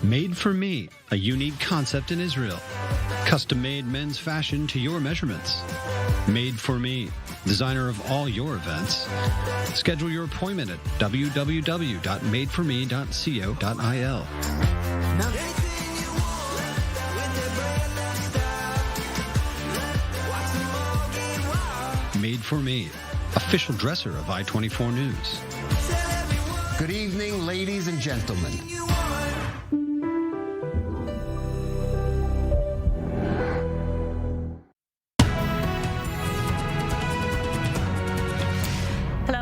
Made for Me, a unique concept in Israel. Custom-made men's fashion to your measurements. Made for Me, designer of all your events. Schedule your appointment at www.madeforme.co.il. Made for Me, official dresser of I-24 News. Good evening, ladies and gentlemen.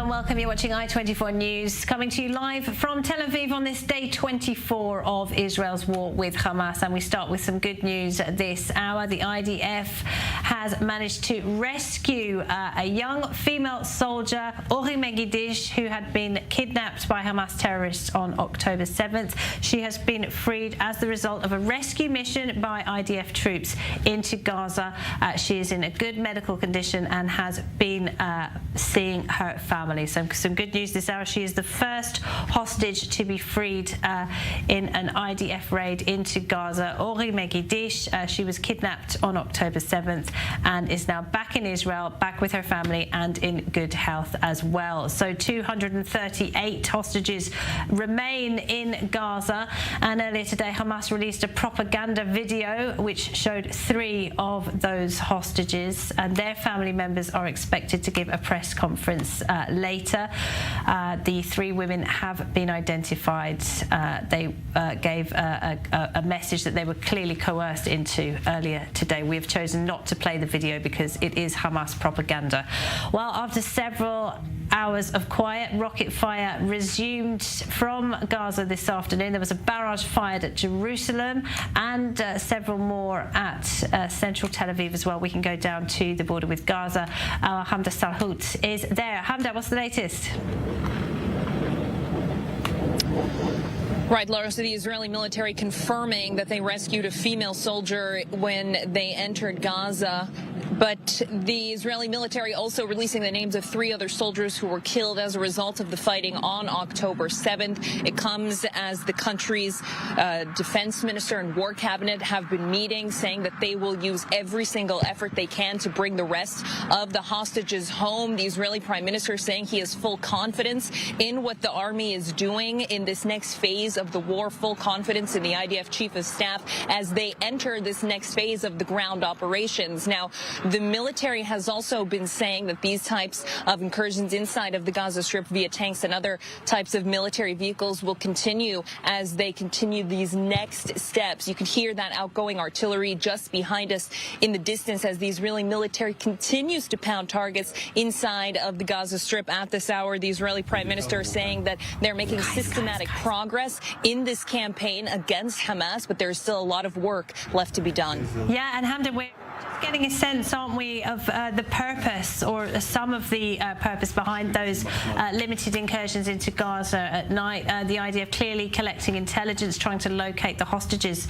Welcome. You're watching I-24 News, coming to you live from Tel Aviv on this day 24 of Israel's war with Hamas. And we start with some good news this hour. The IDF has managed to rescue a young female soldier, Ori Megidish, who had been kidnapped by Hamas terrorists on October 7th. She has been freed as the result of a rescue mission by IDF troops into Gaza. She is in a good medical condition and has been seeing her family. So some good news this hour. She is the first hostage to be freed in an IDF raid into Gaza. Ori Megidish, she was kidnapped on October 7th and is now back in Israel, back with her family and in good health as well. So 238 hostages remain in Gaza, and earlier today Hamas released a propaganda video which showed 3 of those hostages, and their family members are expected to give a press conference later. The 3 women have been identified. They gave a message that they were clearly coerced into earlier today. We have chosen not to play the video because it is Hamas propaganda. Well, after several hours of quiet, rocket fire resumed from Gaza this afternoon. There was a barrage fired at Jerusalem and several more at central Tel Aviv as well. We can go down to the border with Gaza. Our Hamda Salhout is there. Hamda, what's the latest? Right, Laura, so the Israeli military confirming that they rescued a female soldier when they entered Gaza. But the Israeli military also releasing the names of 3 other soldiers who were killed as a result of the fighting on October 7th. It comes as the country's defense minister and war cabinet have been meeting, saying that they will use every single effort they can to bring the rest of the hostages home. The Israeli prime minister saying he has full confidence in what the army is doing in this next phase of the war, full confidence in the IDF chief of staff as they enter this next phase of the ground operations. Now, the military has also been saying that these types of incursions inside of the Gaza Strip via tanks and other types of military vehicles will continue as they continue these next steps. You can hear that outgoing artillery just behind us in the distance as the Israeli military continues to pound targets inside of the Gaza Strip at this hour. The Israeli prime minister is saying that they're making systematic progress in this campaign against Hamas, but there's still a lot of work left to be done. Yeah, and Hamda, we're getting a sense, aren't we, of the purpose or some of the purpose behind those limited incursions into Gaza at night. The idea of clearly collecting intelligence, trying to locate the hostages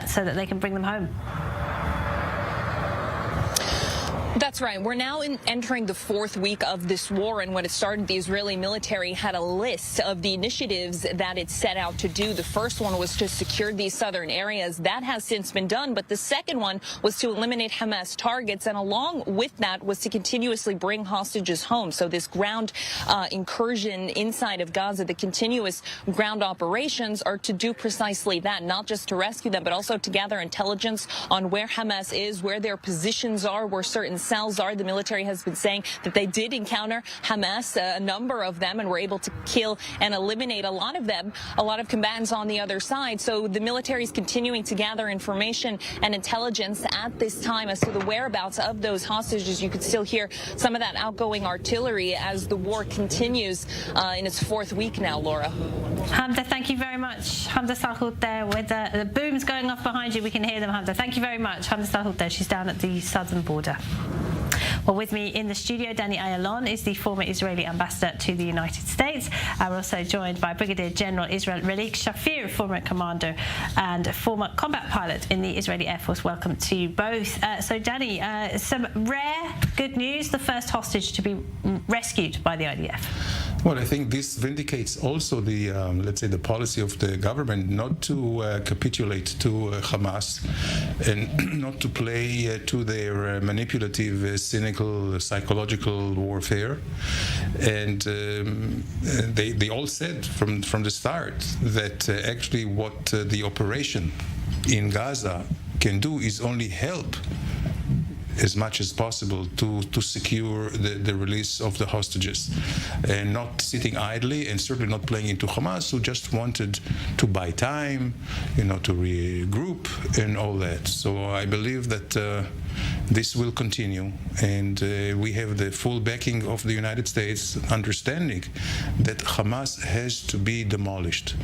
so that they can bring them home. That's right. We're now entering the 4th week of this war, and when it started, the Israeli military had a list of the initiatives that it set out to do. The first one was to secure these southern areas. That has since been done, but the second one was to eliminate Hamas targets, and along with that was to continuously bring hostages home. So this ground incursion inside of Gaza, the continuous ground operations are to do precisely that, not just to rescue them, but also to gather intelligence on where Hamas is, where their positions are, where certain cells are. The military has been saying that they did encounter Hamas, a number of them, and were able to kill and eliminate a lot of them, a lot of combatants on the other side. So the military is continuing to gather information and intelligence at this time as to the whereabouts of those hostages. You could still hear some of that outgoing artillery as the war continues in its 4th week now, Laura. Hamda, thank you very much. Hamda Salhout there with the booms going off behind you. We can hear them, Hamda. Thank you very much. Hamda Salhout there. She's down at the southern border. Well, with me in the studio, Danny Ayalon is the former Israeli ambassador to the United States. We're also joined by Brigadier General Israel Relik Shafir, former commander and former combat pilot in the Israeli Air Force. Welcome to you both. So, Danny, some rare good news, the first hostage to be rescued by the IDF. Well, I think this vindicates also the, let's say, the policy of the government not to capitulate to Hamas and not to play to their manipulative, cynical, psychological warfare. And they all said from the start that actually what the operation in Gaza can do is only help as much as possible to secure the release of the hostages, and not sitting idly, and certainly not playing into Hamas, who just wanted to buy time, to regroup and all that. So I believe that this will continue, and we have the full backing of the United States, understanding that Hamas has to be demolished,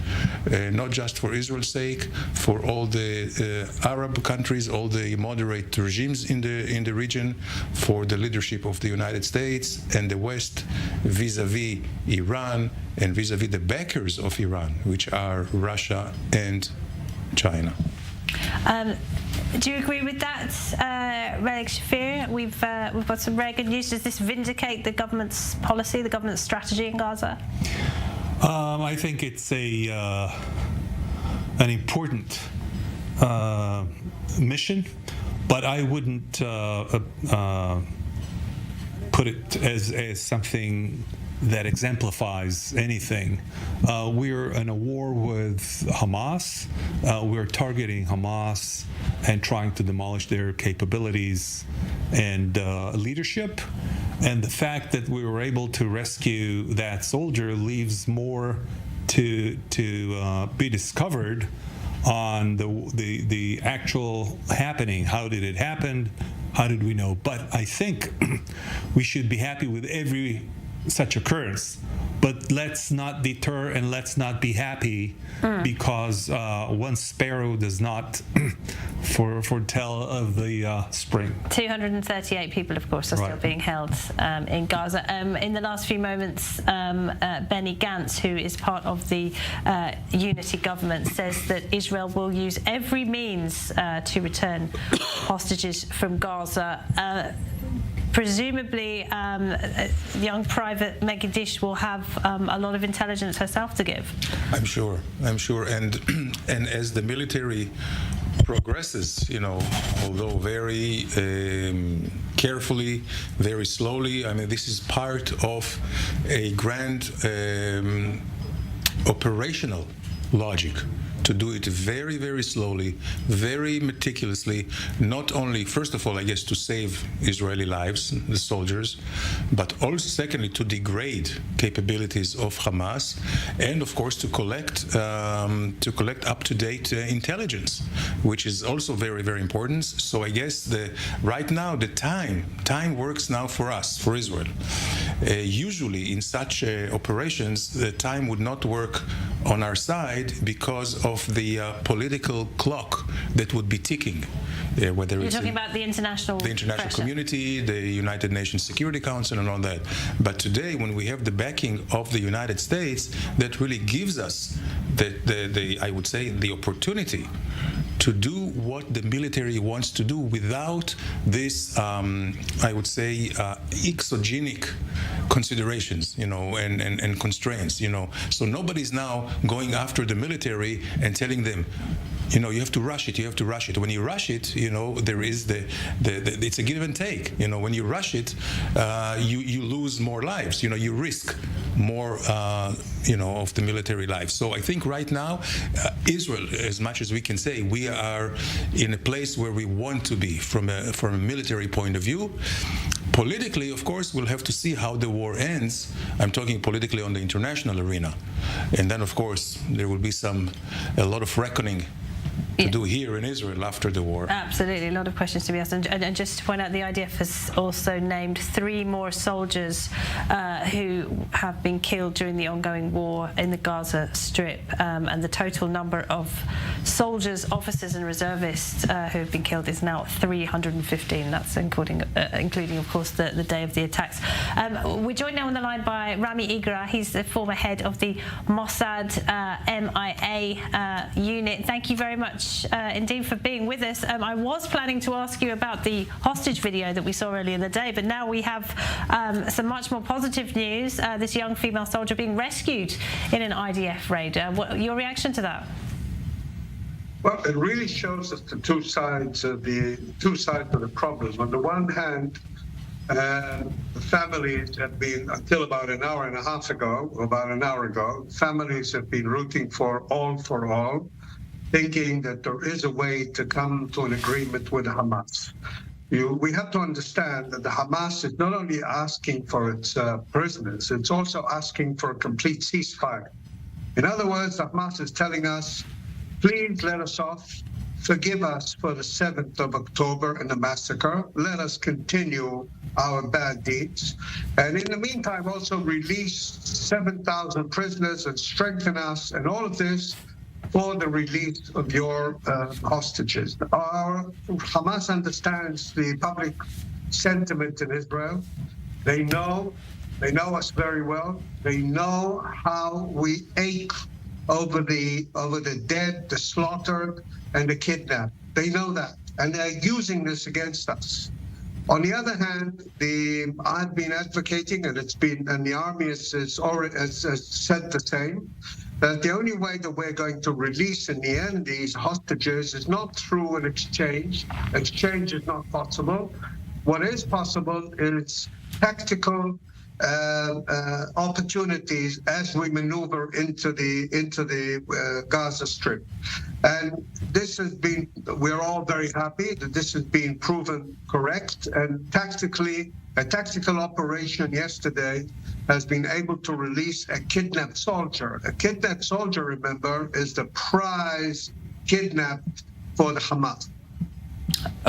not just for Israel's sake, for all the Arab countries, all the moderate regimes in the region, for the leadership of the United States and the West vis-a-vis Iran and vis-a-vis the backers of Iran, which are Russia and China. Do you agree with that, Relik Shafir? We've got some very good news. Does this vindicate the government's policy, the government's strategy in Gaza? I think it's an important mission, but I wouldn't put it as something that exemplifies anything. We're in a war with Hamas. We're targeting Hamas and trying to demolish their capabilities and leadership. And the fact that we were able to rescue that soldier leaves more to be discovered on the actual happening. How did it happen? How did we know? But I think we should be happy with every such occurrence, but let's not deter and let's not be happy because one sparrow does not foretell of the spring. 238 people, of course, are still being held in Gaza. In the last few moments, Benny Gantz, who is part of the unity government, says that Israel will use every means to return hostages from Gaza. Presumably, young Private Megiddish will have a lot of intelligence herself to give. I'm sure, and as the military progresses, although very carefully, very slowly. I mean, this is part of a grand operational logic, to do it very, very slowly, very meticulously, not only, first of all, I guess, to save Israeli lives, the soldiers, but also, secondly, to degrade capabilities of Hamas, and, of course, to collect up-to-date intelligence, which is also very, very important. So I guess right now, the time works now for us, for Israel. Usually, in such operations, the time would not work on our side because of the political clock that would be ticking. Whether You're talking about the international community, the United Nations Security Council, and all that. But today, when we have the backing of the United States, that really gives us I would say, the opportunity to do what the military wants to do without this, I would say, exogenic considerations, and constraints, So nobody's now going after the military and telling them, you have to rush it. When you rush it, there is it's a give and take. When you rush it, you lose more lives. You risk more, of the military life. So I think right now, Israel, as much as we can say, we are in a place where we want to be from a military point of view. Politically, of course, we'll have to see how the war ends. I'm talking politically on the international arena. And then, of course, there will be a lot of reckoning to do here in Israel after the war. Absolutely, a lot of questions to be asked. And just to point out, the IDF has also named 3 more soldiers who have been killed during the ongoing war in the Gaza Strip. And the total number of soldiers, officers and reservists who have been killed is now 315. That's including of course, the day of the attacks. We're joined now on the line by Rami Igra. He's the former head of the Mossad MIA unit. Thank you very much much indeed for being with us. I was planning to ask you about the hostage video that we saw earlier in the day, but now we have some much more positive news. This young female soldier being rescued in an IDF raid. Your reaction to that? Well, it really shows us the two sides of the problem. On the one hand, the families have been, until about an hour ago, families have been rooting for all, thinking that there is a way to come to an agreement with Hamas. We have to understand that the Hamas is not only asking for its prisoners, it's also asking for a complete ceasefire. In other words, the Hamas is telling us, please let us off. Forgive us for the 7th of October and the massacre. Let us continue our bad deeds. And in the meantime, also release 7,000 prisoners and strengthen us, and all of this for the release of your hostages. Hamas understands the public sentiment in Israel. They know us very well. They know how we ache over the dead, the slaughtered, and the kidnapped. They know that, and they're using this against us. On the other hand, I've been advocating, and the army has said the same, that the only way that we're going to release in the end these hostages is not through an exchange. Exchange is not possible. What is possible is tactical opportunities as we maneuver into the Gaza Strip. And this has been, we're all very happy that this has been proven correct. And a tactical operation yesterday has been able to release a kidnapped soldier. A kidnapped soldier, remember, is the prize kidnapped for the Hamas.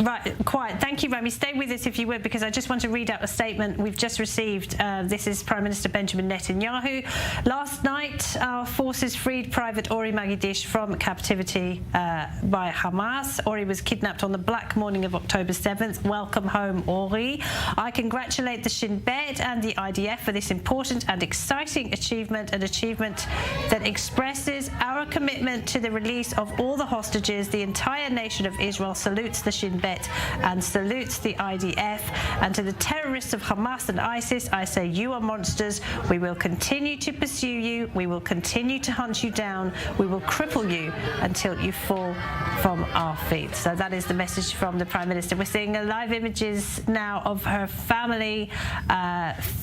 Right, quiet. Thank you, Rami. Stay with us if you would, because I just want to read out a statement we've just received. This is Prime Minister Benjamin Netanyahu. Last night, our forces freed Private Ori Magidish from captivity by Hamas. Ori was kidnapped on the black morning of October 7th. Welcome home, Ori. I congratulate the Shin Bet and the IDF for this important and exciting achievement, an achievement that expresses our commitment to the release of all the hostages. The entire nation of Israel salutes the Shin Bet and salutes the IDF. And to the terrorists of Hamas and ISIS, I say, you are monsters. We will continue to pursue you. We will continue to hunt you down. We will cripple you until you fall from our feet. So that is the message from the Prime Minister. We're seeing live images now of her family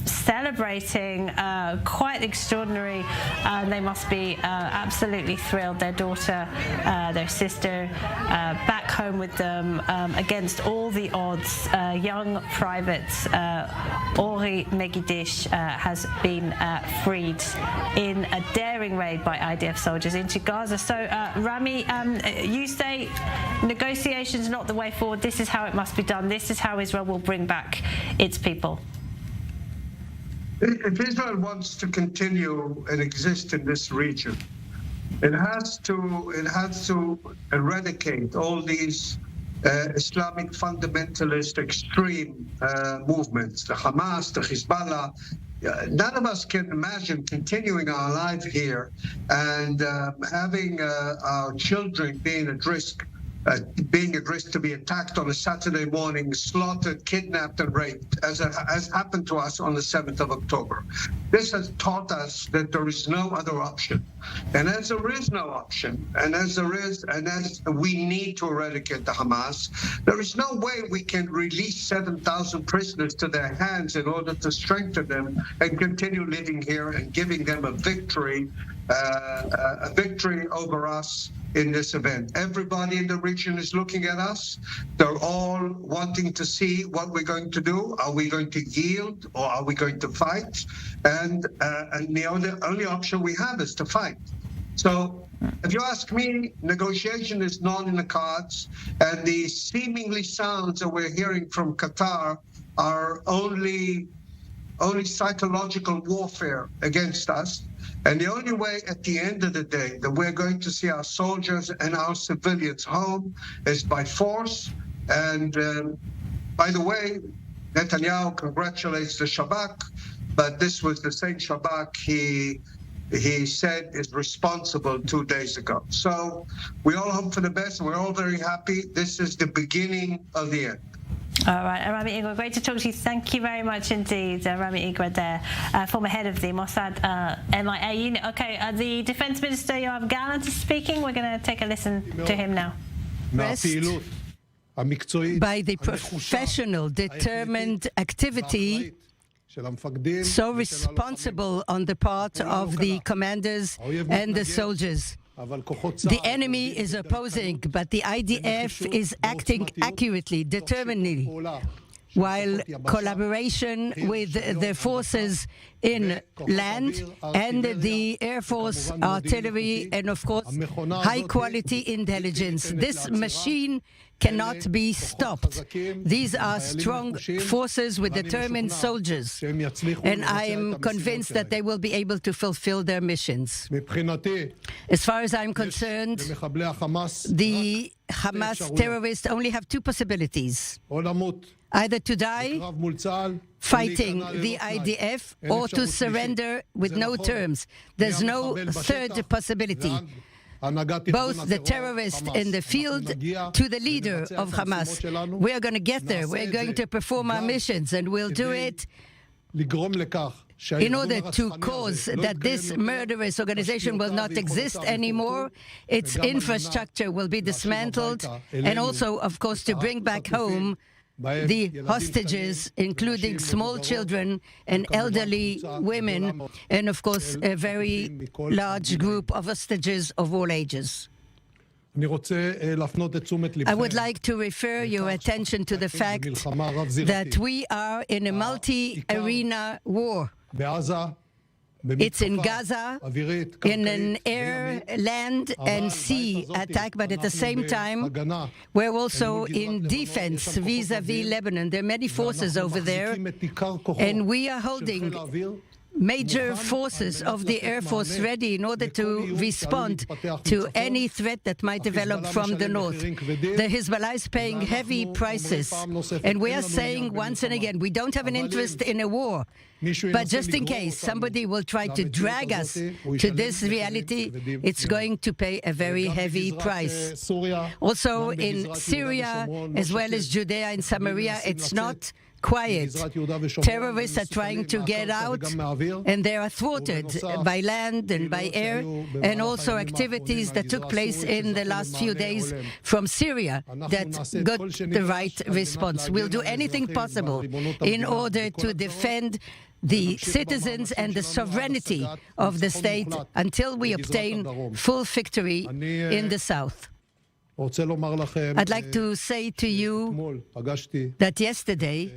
celebrating, quite extraordinary. They must be absolutely thrilled. Their daughter, their sister, back home with them against all the odds. Young Private Ori Megidish has been freed in a daring raid by IDF soldiers into Gaza. So, Rami, you say negotiations not the way forward. This is how it must be done. This is how Israel will bring back its people. If Israel wants to continue and exist in this region, it has to eradicate all these Islamic fundamentalist extreme movements, the Hamas, the Hezbollah. None of us can imagine continuing our life here and having our children being at risk to be attacked on a Saturday morning, slaughtered, kidnapped, and raped, as happened to us on the 7th of October. This has taught us that there is no other option. And as there is no option, and as we need to eradicate the Hamas, there is no way we can release 7,000 prisoners to their hands in order to strengthen them and continue living here and giving them a victory over us in this event. Everybody in the region is looking at us. They're all wanting to see what we're going to do. Are we going to yield or are we going to fight? And the only option we have is to fight. So if you ask me, negotiation is not in the cards, and the seemingly sounds that we're hearing from Qatar are only psychological warfare against us. And the only way at the end of the day that we're going to see our soldiers and our civilians home is by force. And by the way, Netanyahu congratulates the Shabak, but this was the same Shabak he he said is responsible 2 days ago. So we all hope for the best, and we're all very happy. This is the beginning of the end. All right, Rami Igor, great to talk to you. Thank you very much indeed, Rami Igor there, former head of the Mossad MIA unit. Okay, the Defense Minister, Yoav Gallant, is speaking. We're going to take a listen to him now. By the professional, determined activity so responsible on the part of the commanders and the soldiers. The enemy is opposing, but the IDF is acting accurately, determinedly, while collaboration with the forces in land and the Air Force, artillery, and of course, high-quality intelligence. This machine cannot be stopped. These are strong forces with determined soldiers, and I am convinced that they will be able to fulfill their missions. As far as I'm concerned, the Hamas terrorists only have two possibilities: either to die fighting the IDF or to surrender with no terms. There's no third possibility. Both the terrorist in the field to the leader of Hamas. We are going to get there. We're going to perform our missions, and we'll do it in order to cause that this murderous organization will not exist anymore. Its infrastructure will be dismantled, and also, of course, to bring back home the hostages, including small children and elderly women, and of course a very large group of hostages of all ages. I would like to refer your attention to the fact that we are in a multi-arena war. It's in Gaza, in an air, land, and sea attack, but at the same time, we're also in defense vis-à-vis Lebanon. There are many forces over there, and we are holding major forces of the Air Force ready in order to respond to any threat that might develop from the north. The Hezbollah is paying heavy prices, and we are saying once and again, we don't have an interest in a war, but just in case somebody will try to drag us to this reality, it's going to pay a very heavy price. Also in Syria, as well as Judea and Samaria, it's not quiet. Terrorists are trying to get out, and they are thwarted by land and by air, and also activities that took place in the last few days from Syria that got the right response. We'll do anything possible in order to defend the citizens and the sovereignty of the state until we obtain full victory in the south. I'd like to say to you that yesterday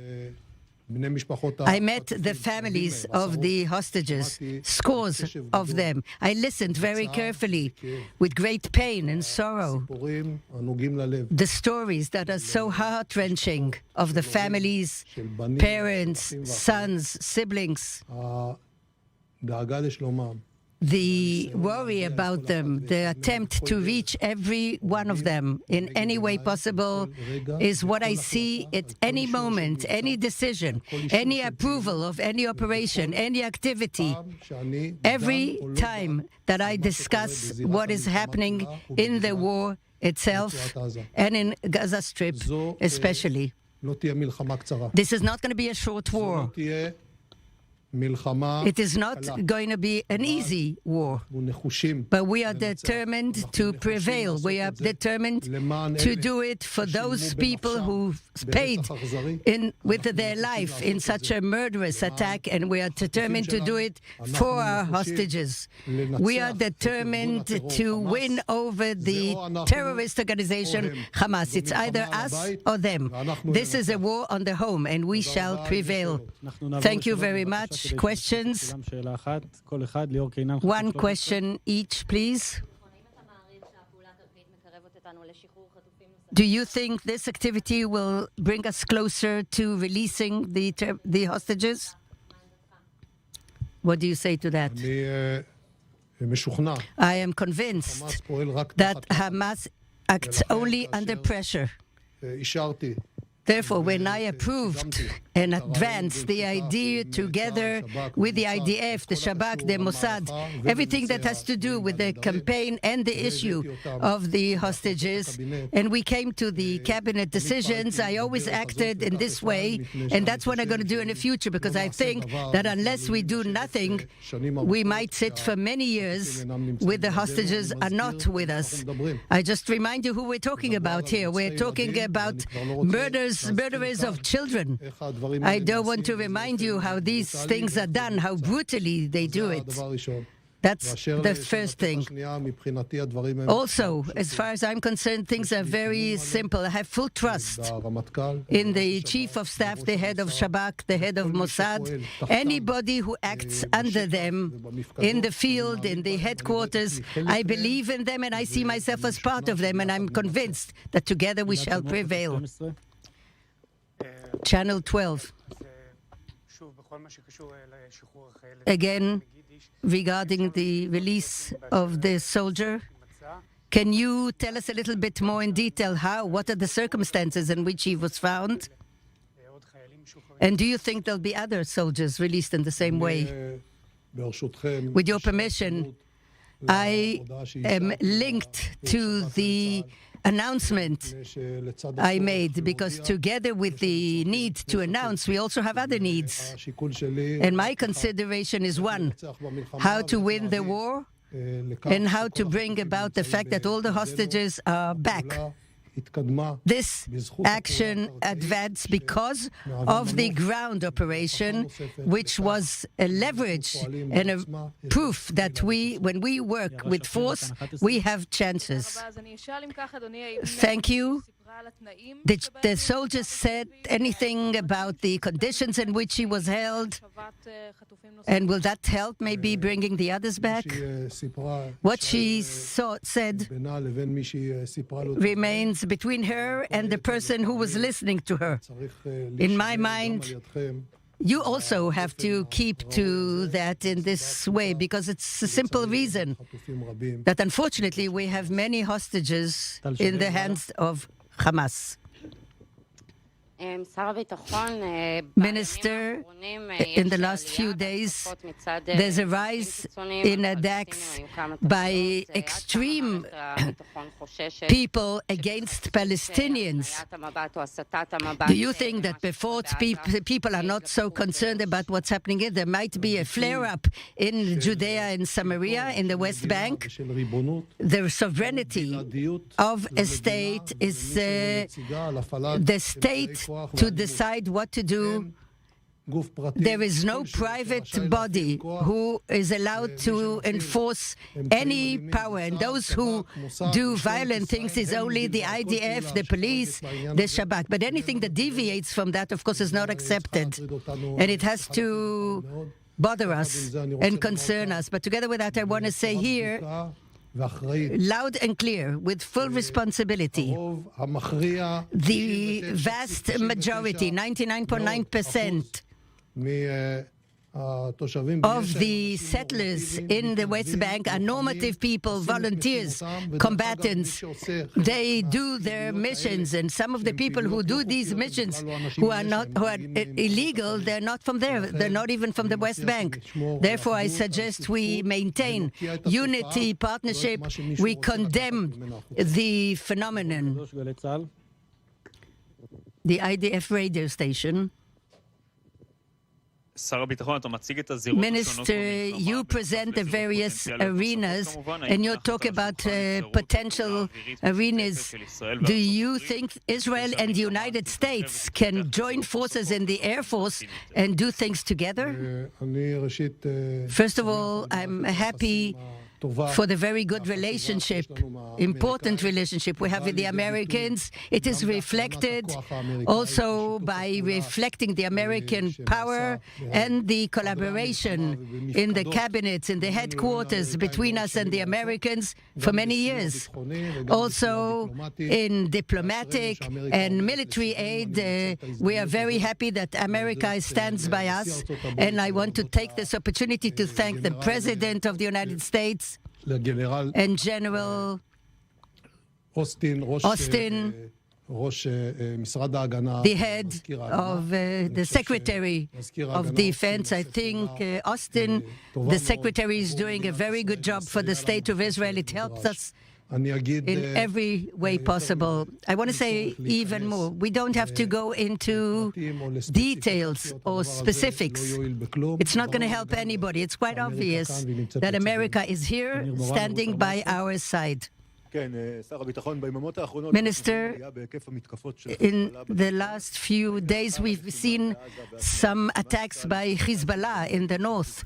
I met the families of the hostages, scores of them. I listened very carefully, with great pain and sorrow, the stories that are so heart-wrenching of the families, parents, sons, siblings. The worry about them, the attempt to reach every one of them in any way possible is what I see at any moment, any decision, any approval of any operation, any activity. Every time that I discuss what is happening in the war itself and in Gaza Strip especially. This is not going to be a short war. It is not going to be an easy war, but we are determined to prevail. We are determined to do it for those people who paid with their life in such a murderous attack, and we are determined to do it for our hostages. We are determined to win over the terrorist organization Hamas. It's either us or them. This is a war on the home, and we shall prevail. Thank you very much. Questions? One question each, please. Do you think this activity will bring us closer to releasing the hostages? What do you say to that? I am convinced that Hamas acts only under pressure. Therefore, when I approved and advance the idea together with the IDF, the Shabak, the Mossad, everything that has to do with the campaign and the issue of the hostages. And we came to the cabinet decisions. I always acted in this way, and that's what I'm going to do in the future, because I think that unless we do nothing, we might sit for many years with the hostages are not with us. I just remind you who we're talking about here. We're talking about murderers of children. I don't want to remind you how these things are done, how brutally they do it. That's the first thing. Also, as far as I'm concerned, things are very simple. I have full trust in the Chief of Staff, the head of Shabak, the head of Mossad, anybody who acts under them in the field, in the headquarters. I believe in them and I see myself as part of them, and I'm convinced that together we shall prevail. Channel 12. Again, regarding the release of the soldier, can you tell us a little bit more in detail what are the circumstances in which he was found? And do you think there'll be other soldiers released in the same way? With your permission, I am linked to the announcement I made, because together with the need to announce, we also have other needs. And my consideration is one, how to win the war and how to bring about the fact that all the hostages are back. This action advanced because of the ground operation, which was a leverage and a proof that when we work with force, we have chances. Thank you. Did the soldiers said anything about the conditions in which he was held? And will that help maybe bringing the others back? What she said remains between her and the person who was listening to her. In my mind, you also have to keep to that in this way, because it's a simple reason that unfortunately we have many hostages in the hands of Hamas. Minister, in the last few days, there's a rise in attacks by extreme people against Palestinians. Do you think that before people are not so concerned about what's happening here, there might be a flare-up in Judea and Samaria, in the West Bank? The sovereignty of a state is the state to decide what to do. There is no private body who is allowed to enforce any power, and those who do violent things is only the IDF, the police, the Shabak. But anything that deviates from that, of course, is not accepted, and it has to bother us and concern us. But together with that, I want to say here, loud and clear, with full responsibility, the vast majority, 99.9%, of the settlers in the West Bank are normative people, volunteers, combatants. They do their missions, and some of the people who do these missions who are illegal, they're not from there. They're not even from the West Bank. Therefore, I suggest we maintain unity, partnership. We condemn the phenomenon. The IDF radio station. Minister, you present the various arenas and you talk about potential arenas. Do you think Israel and the United States can join forces in the Air Force and do things together? First of all, I'm happy for the very good relationship, important relationship we have with the Americans. It is reflected also by reflecting the American power and the collaboration in the cabinets, in the headquarters between us and the Americans for many years. Also in diplomatic and military aid, we are very happy that America stands by us, and I want to take this opportunity to thank the President of the United States and General Austin, the head of the Secretary of Defense. I think Austin, the Secretary, is doing a very good job for the State of Israel. It helps us in every way possible. I want to say even more. We don't have to go into details or specifics. It's not going to help anybody. It's quite obvious that America is here, standing by our side. Minister, in the last few days we've seen some attacks by Hezbollah in the north.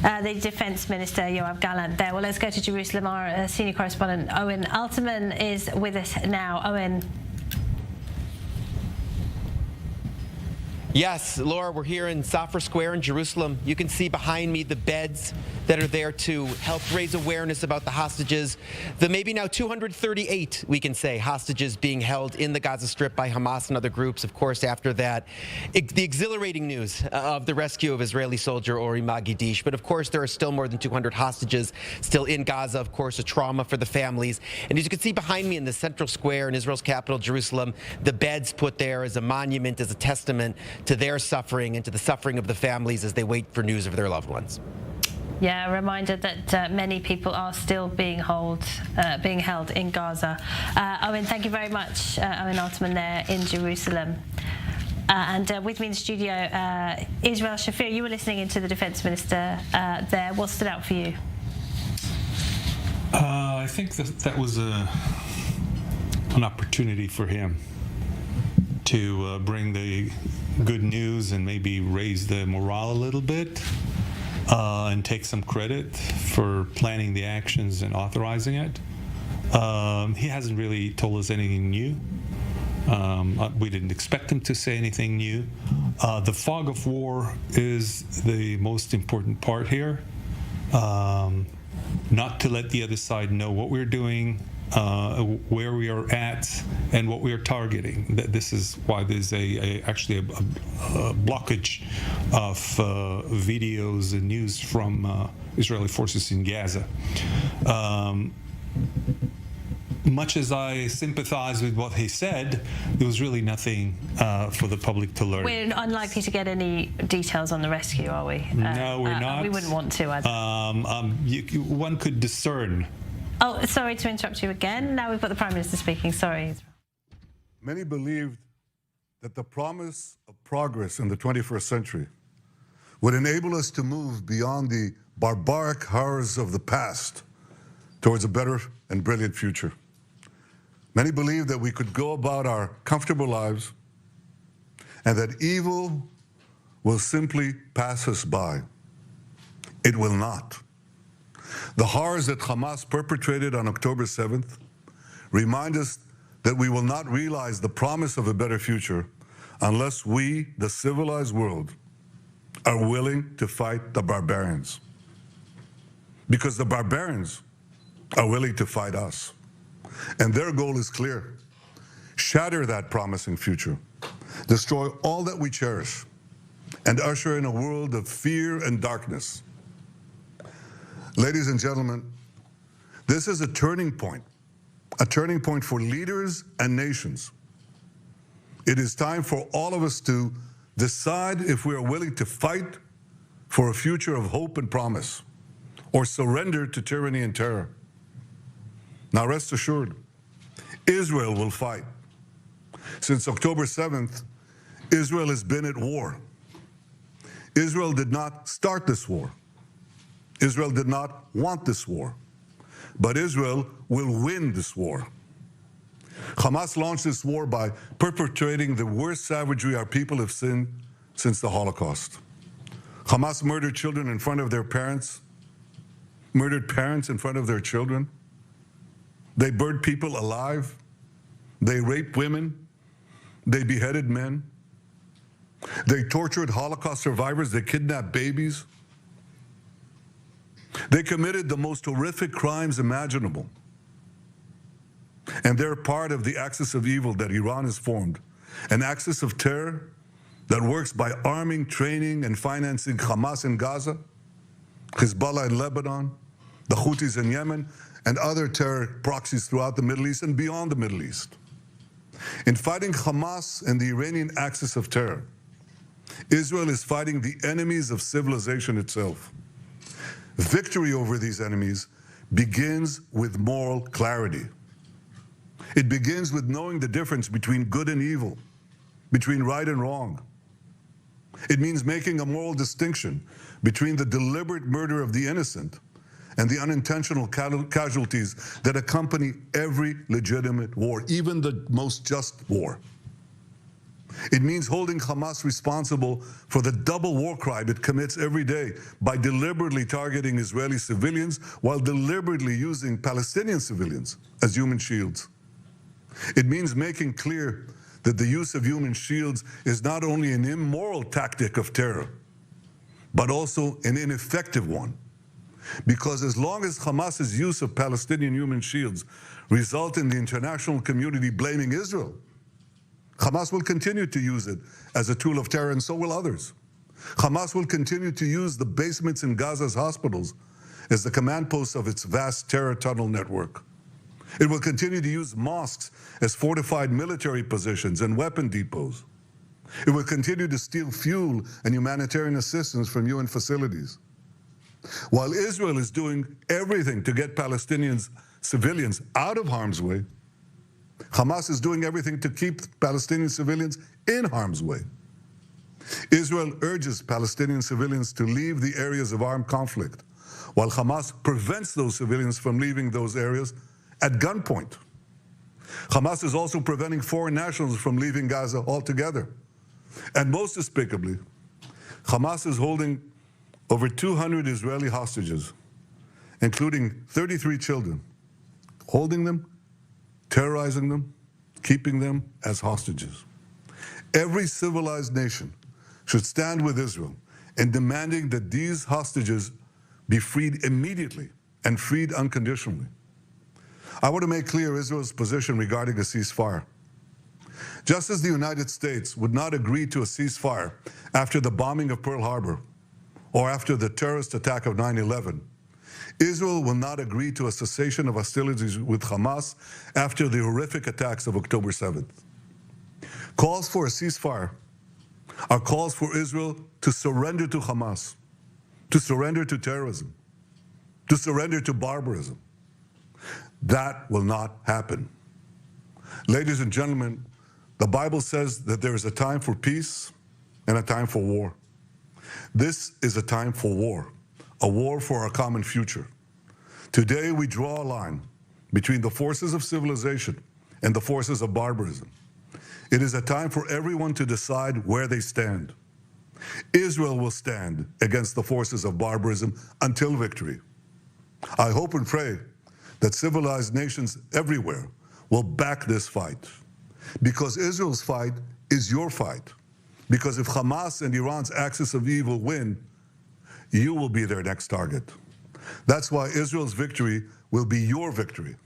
The Defence Minister, Yoav Gallant there. Well, let's go to Jerusalem. Our senior correspondent, Owen Alterman, is with us now. Owen. Yes, Laura, we're here in Safra Square in Jerusalem. You can see behind me the beds that are there to help raise awareness about the hostages. The maybe now 238, we can say, hostages being held in the Gaza Strip by Hamas and other groups. Of course, after that, the exhilarating news of the rescue of Israeli soldier Ori Magidish. But of course, there are still more than 200 hostages still in Gaza. Of course, a trauma for the families. And as you can see behind me in the central square in Israel's capital, Jerusalem, the beds put there as a monument, as a testament to their suffering and to the suffering of the families as they wait for news of their loved ones. Yeah, a reminder that many people are still being held in Gaza. Owen, thank you very much. Owen Altman there in Jerusalem. And with me in the studio, Israel Shafir, you were listening into the Defence Minister there. What stood out for you? I think that was an opportunity for him to bring the good news and maybe raise the morale a little bit and take some credit for planning the actions and authorizing it. He hasn't really told us anything new. We didn't expect him to say anything new. The fog of war is the most important part here. Not to let the other side know what we're doing, where we are at, and what we are targeting. This is why there's actually a blockage of videos and news from Israeli forces in Gaza. Much as I sympathize with what he said, there was really nothing for the public to learn. We're unlikely to get any details on the rescue, are we? No, we're not. We wouldn't want to. One could discern. Oh, sorry to interrupt you again. Now we've got the Prime Minister speaking. Sorry. Many believed that the promise of progress in the 21st century would enable us to move beyond the barbaric horrors of the past towards a better and brilliant future. Many believed that we could go about our comfortable lives and that evil will simply pass us by. It will not. The horrors that Hamas perpetrated on October 7th remind us that we will not realize the promise of a better future unless we, the civilized world, are willing to fight the barbarians. Because the barbarians are willing to fight us. And their goal is clear. Shatter that promising future. Destroy all that we cherish and usher in a world of fear and darkness. Ladies and gentlemen, this is a turning point for leaders and nations. It is time for all of us to decide if we are willing to fight for a future of hope and promise, or surrender to tyranny and terror. Now rest assured, Israel will fight. Since October 7th, Israel has been at war. Israel did not start this war. Israel did not want this war. But Israel will win this war. Hamas launched this war by perpetrating the worst savagery our people have seen since the Holocaust. Hamas murdered children in front of their parents, murdered parents in front of their children. They burned people alive. They raped women. They beheaded men. They tortured Holocaust survivors. They kidnapped babies. They committed the most horrific crimes imaginable. And they're part of the axis of evil that Iran has formed, an axis of terror that works by arming, training, and financing Hamas in Gaza, Hezbollah in Lebanon, the Houthis in Yemen, and other terror proxies throughout the Middle East and beyond the Middle East. In fighting Hamas and the Iranian axis of terror, Israel is fighting the enemies of civilization itself. Victory over these enemies begins with moral clarity. It begins with knowing the difference between good and evil, between right and wrong. It means making a moral distinction between the deliberate murder of the innocent and the unintentional casualties that accompany every legitimate war, even the most just war. It means holding Hamas responsible for the double war crime it commits every day by deliberately targeting Israeli civilians while deliberately using Palestinian civilians as human shields. It means making clear that the use of human shields is not only an immoral tactic of terror, but also an ineffective one. Because as long as Hamas's use of Palestinian human shields result in the international community blaming Israel, Hamas will continue to use it as a tool of terror, and so will others. Hamas will continue to use the basements in Gaza's hospitals as the command posts of its vast terror tunnel network. It will continue to use mosques as fortified military positions and weapon depots. It will continue to steal fuel and humanitarian assistance from UN facilities. While Israel is doing everything to get Palestinian civilians out of harm's way, Hamas is doing everything to keep Palestinian civilians in harm's way. Israel urges Palestinian civilians to leave the areas of armed conflict, while Hamas prevents those civilians from leaving those areas at gunpoint. Hamas is also preventing foreign nationals from leaving Gaza altogether. And most despicably, Hamas is holding over 200 Israeli hostages, including 33 children, holding them, terrorizing them, keeping them as hostages. Every civilized nation should stand with Israel in demanding that these hostages be freed immediately and freed unconditionally. I want to make clear Israel's position regarding a ceasefire. Just as the United States would not agree to a ceasefire after the bombing of Pearl Harbor or after the terrorist attack of 9/11, Israel will not agree to a cessation of hostilities with Hamas after the horrific attacks of October 7th. Calls for a ceasefire are calls for Israel to surrender to Hamas, to surrender to terrorism, to surrender to barbarism. That will not happen. Ladies and gentlemen, the Bible says that there is a time for peace and a time for war. This is a time for war, a war for our common future. Today we draw a line between the forces of civilization and the forces of barbarism. It is a time for everyone to decide where they stand. Israel will stand against the forces of barbarism until victory. I hope and pray that civilized nations everywhere will back this fight. Because Israel's fight is your fight. Because if Hamas and Iran's axis of evil win, you will be their next target. That's why Israel's victory will be your victory.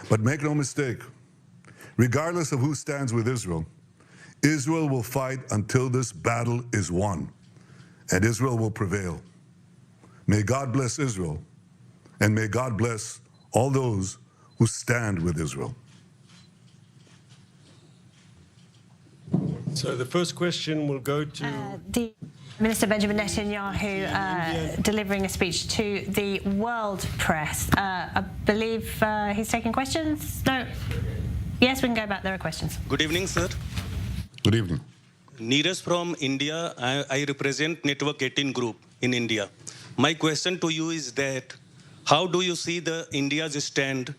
But make no mistake, regardless of who stands with Israel, Israel will fight until this battle is won, and Israel will prevail. May God bless Israel, and may God bless all those who stand with Israel. So the first question will go to... the Minister Benjamin Netanyahu delivering a speech to the world press. I believe he's taking questions? No? Yes, we can go back. There are questions. Good evening, sir. Good evening. Neeraj from India. I represent Network 18 Group in India. My question to you is that how do you see India's stand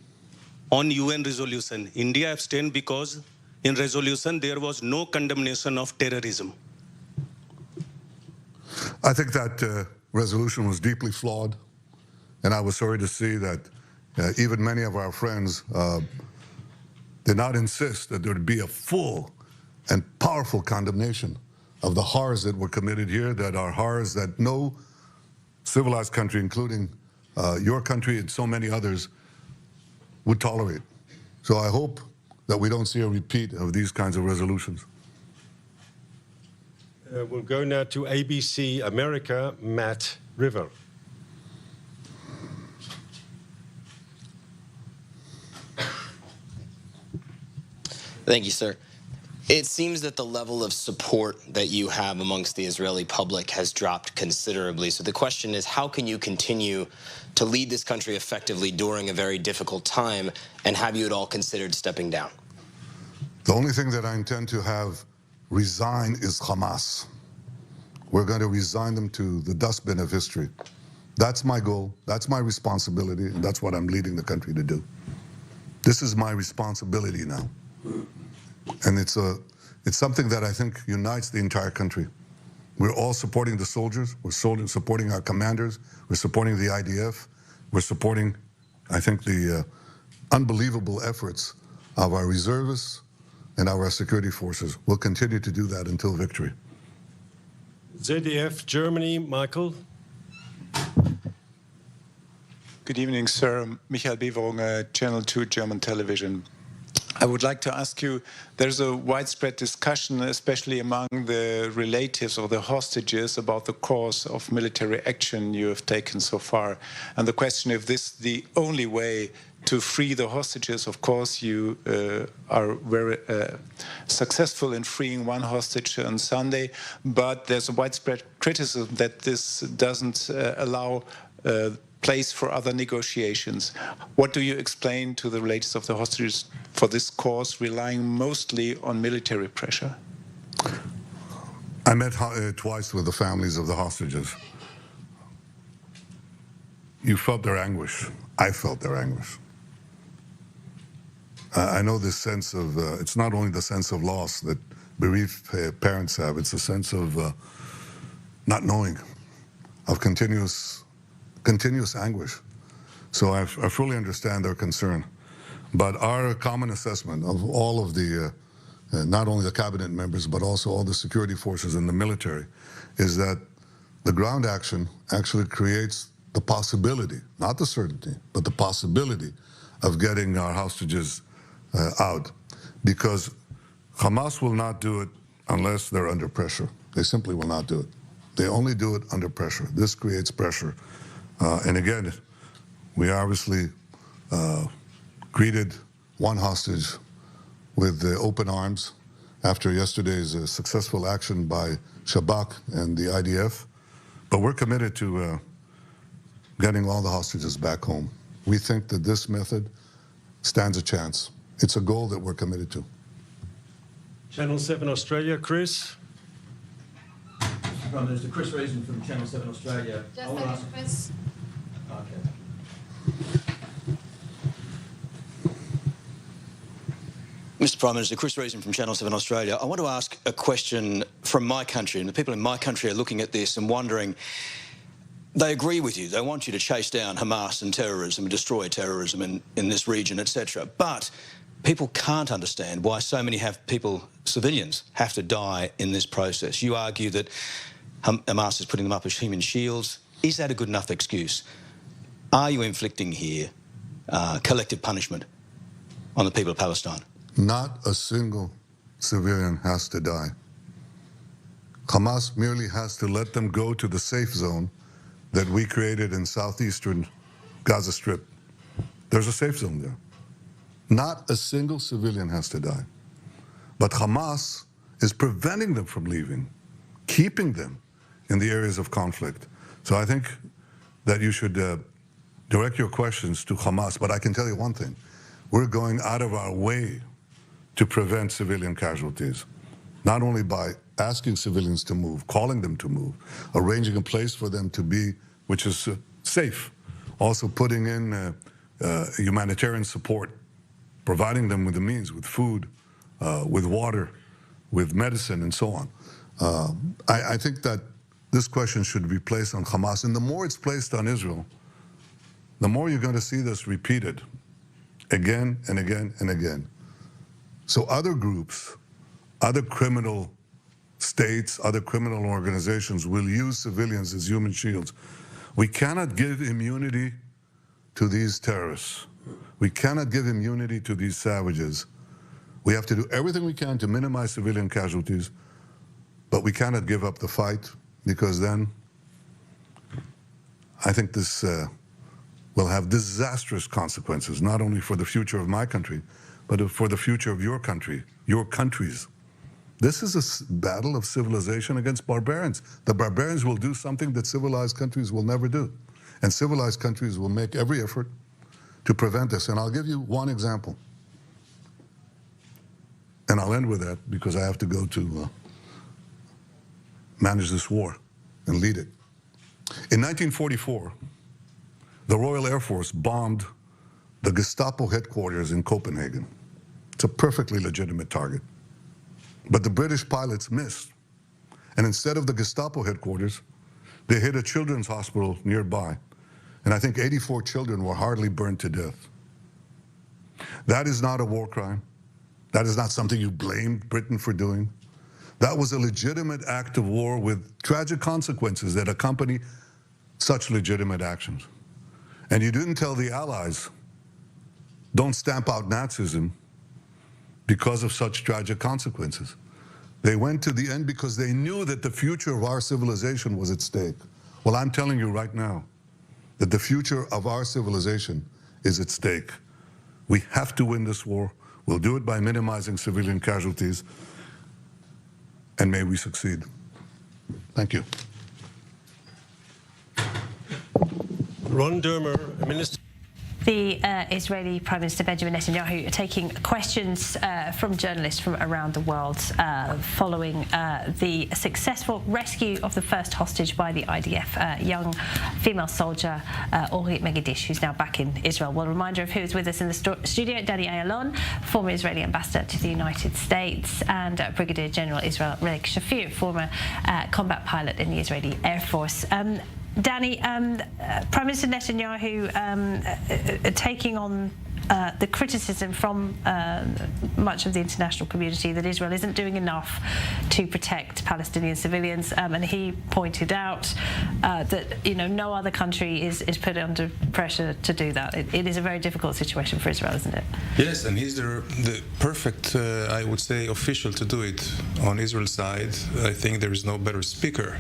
on UN resolution? India abstained because in resolution there was no condemnation of terrorism. I think that resolution was deeply flawed, and I was sorry to see that even many of our friends did not insist that there would be a full and powerful condemnation of the horrors that were committed here, that are horrors that no civilized country, including your country and so many others, would tolerate. So I hope that we don't see a repeat of these kinds of resolutions. We'll go now to ABC America, Matt River. Thank you, sir. It seems that the level of support that you have amongst the Israeli public has dropped considerably. So the question is, how can you continue to lead this country effectively during a very difficult time, and have you at all considered stepping down? The only thing that I intend to have resign is Hamas. We're going to resign them to the dustbin of history. That's my goal, that's my responsibility, and that's what I'm leading the country to do. This is my responsibility now. And it's something that I think unites the entire country. We're all supporting the soldiers, we're supporting our commanders, we're supporting the IDF, we're supporting, I think, the unbelievable efforts of our reservists and our security forces. We'll continue to do that until victory. ZDF, Germany, Michael. Good evening, sir. Michael Beverung, Channel 2 German Television. I would like to ask you, there's a widespread discussion, especially among the relatives or the hostages, about the course of military action you have taken so far. And the question, if this is the only way to free the hostages. Of course, you are very successful in freeing one hostage on Sunday, but there's a widespread criticism that this doesn't allow place for other negotiations. What do you explain to the relatives of the hostages for this course, relying mostly on military pressure? I met twice with the families of the hostages. You felt their anguish. I felt their anguish. I know this sense of, it's not only the sense of loss that bereaved parents have, it's a sense of not knowing, of continuous anguish. So I fully understand their concern. But our common assessment of all of the, not only the cabinet members, but also all the security forces and the military, is that the ground action actually creates the possibility, not the certainty, but the possibility of getting our hostages out. Because Hamas will not do it unless they're under pressure. They simply will not do it. They only do it under pressure. This creates pressure. And again, we obviously greeted one hostage with open arms after yesterday's successful action by Shabak and the IDF. But we're committed to getting all the hostages back home. We think that this method stands a chance. It's a goal that we're committed to. Channel 7 Australia, Chris. Prime Minister, Chris Reason from Channel 7 Australia. Just Chris. Okay. Mr Prime Minister, Chris Reason from Channel 7 Australia. I want to ask a question from my country, and the people in my country are looking at this and wondering, they agree with you, they want you to chase down Hamas and terrorism and destroy terrorism in this region, etc. But people can't understand why so many civilians have to die in this process. You argue that Hamas is putting them up as human shields. Is that a good enough excuse? Are you inflicting here collective punishment on the people of Palestine? Not a single civilian has to die. Hamas merely has to let them go to the safe zone that we created in southeastern Gaza Strip. There's a safe zone there. Not a single civilian has to die. But Hamas is preventing them from leaving, keeping them in the areas of conflict. So I think that you should direct your questions to Hamas. But I can tell you one thing. We're going out of our way to prevent civilian casualties, not only by asking civilians to move, calling them to move, arranging a place for them to be, which is safe, also putting in humanitarian support, providing them with the means, with food, with water, with medicine, and so on. I think that this question should be placed on Hamas, and the more it's placed on Israel, the more you're going to see this repeated again and again and again. So other groups, other criminal states, other criminal organizations will use civilians as human shields. We cannot give immunity to these terrorists. We cannot give immunity to these savages. We have to do everything we can to minimize civilian casualties, but we cannot give up the fight, because then I think this will have disastrous consequences, not only for the future of my country, but for the future of your country, your countries. This is a battle of civilization against barbarians. The barbarians will do something that civilized countries will never do. And civilized countries will make every effort to prevent this. And I'll give you one example. And I'll end with that because I have to go to manage this war and lead it. In 1944, the Royal Air Force bombed the Gestapo headquarters in Copenhagen. It's a perfectly legitimate target. But the British pilots missed. And instead of the Gestapo headquarters, they hit a children's hospital nearby. And I think 84 children were hardly burned to death. That is not a war crime. That is not something you blame Britain for doing. That was a legitimate act of war with tragic consequences that accompany such legitimate actions. And you didn't tell the Allies, don't stamp out Nazism because of such tragic consequences. They went to the end because they knew that the future of our civilization was at stake. Well, I'm telling you right now that the future of our civilization is at stake. We have to win this war. We'll do it by minimizing civilian casualties, and may we succeed. Thank you. Ron Dermer, Minister. The Israeli Prime Minister Benjamin Netanyahu taking questions from journalists from around the world following the successful rescue of the first hostage by the IDF, young female soldier Ori Megidish, who's now back in Israel. Well, a reminder of who is with us in the studio: Danny Ayalon, former Israeli ambassador to the United States, and Brigadier General Israel Relik Shafir, former combat pilot in the Israeli Air Force. Danny, Prime Minister Netanyahu taking on the criticism from much of the international community that Israel isn't doing enough to protect Palestinian civilians, and he pointed out that no other country is put under pressure to do that. It is a very difficult situation for Israel, isn't it? Yes, and he's the perfect, I would say, official to do it on Israel's side. I think there is no better speaker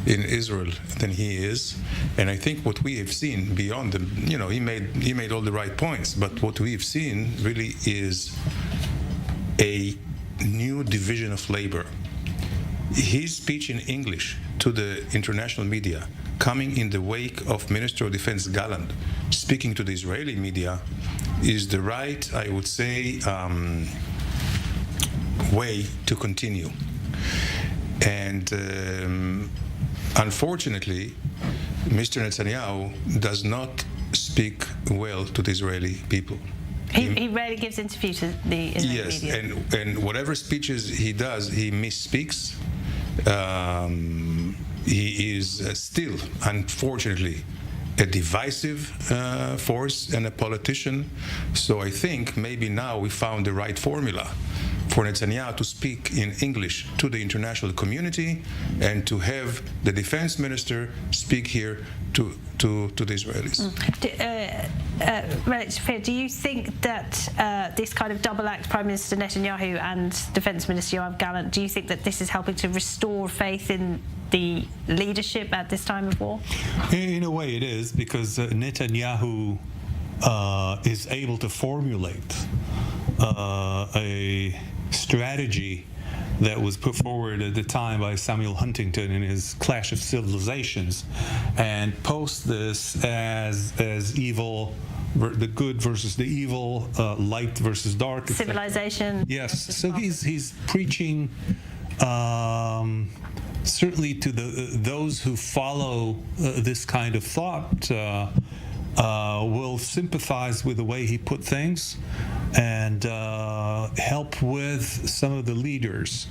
in Israel than he is, and I think what we have seen beyond the, he made all the right points, but what we have seen really is a new division of labor. His speech in English to the international media, coming in the wake of Minister of Defense Gallant speaking to the Israeli media, is the right, I would say, way to continue. And unfortunately, Mr. Netanyahu does not speak well to the Israeli people. He rarely gives interviews to the Israeli media. Yes, and whatever speeches he does, he misspeaks. He is still, unfortunately, a divisive force and a politician. So I think maybe now we found the right formula for Netanyahu to speak in English to the international community and to have the defense minister speak here to the Israelis. Do you think that this kind of double act, Prime Minister Netanyahu and Defense Minister Yoav Gallant, do you think that this is helping to restore faith in the leadership at this time of war? In a way it is, because Netanyahu is able to formulate a strategy that was put forward at the time by Samuel Huntington in his Clash of Civilizations, and post this as evil, the good versus the evil, light versus dark, civilization. Yes, so he's preaching certainly to those who follow this kind of thought will sympathize with the way he put things and help with some of the leaders.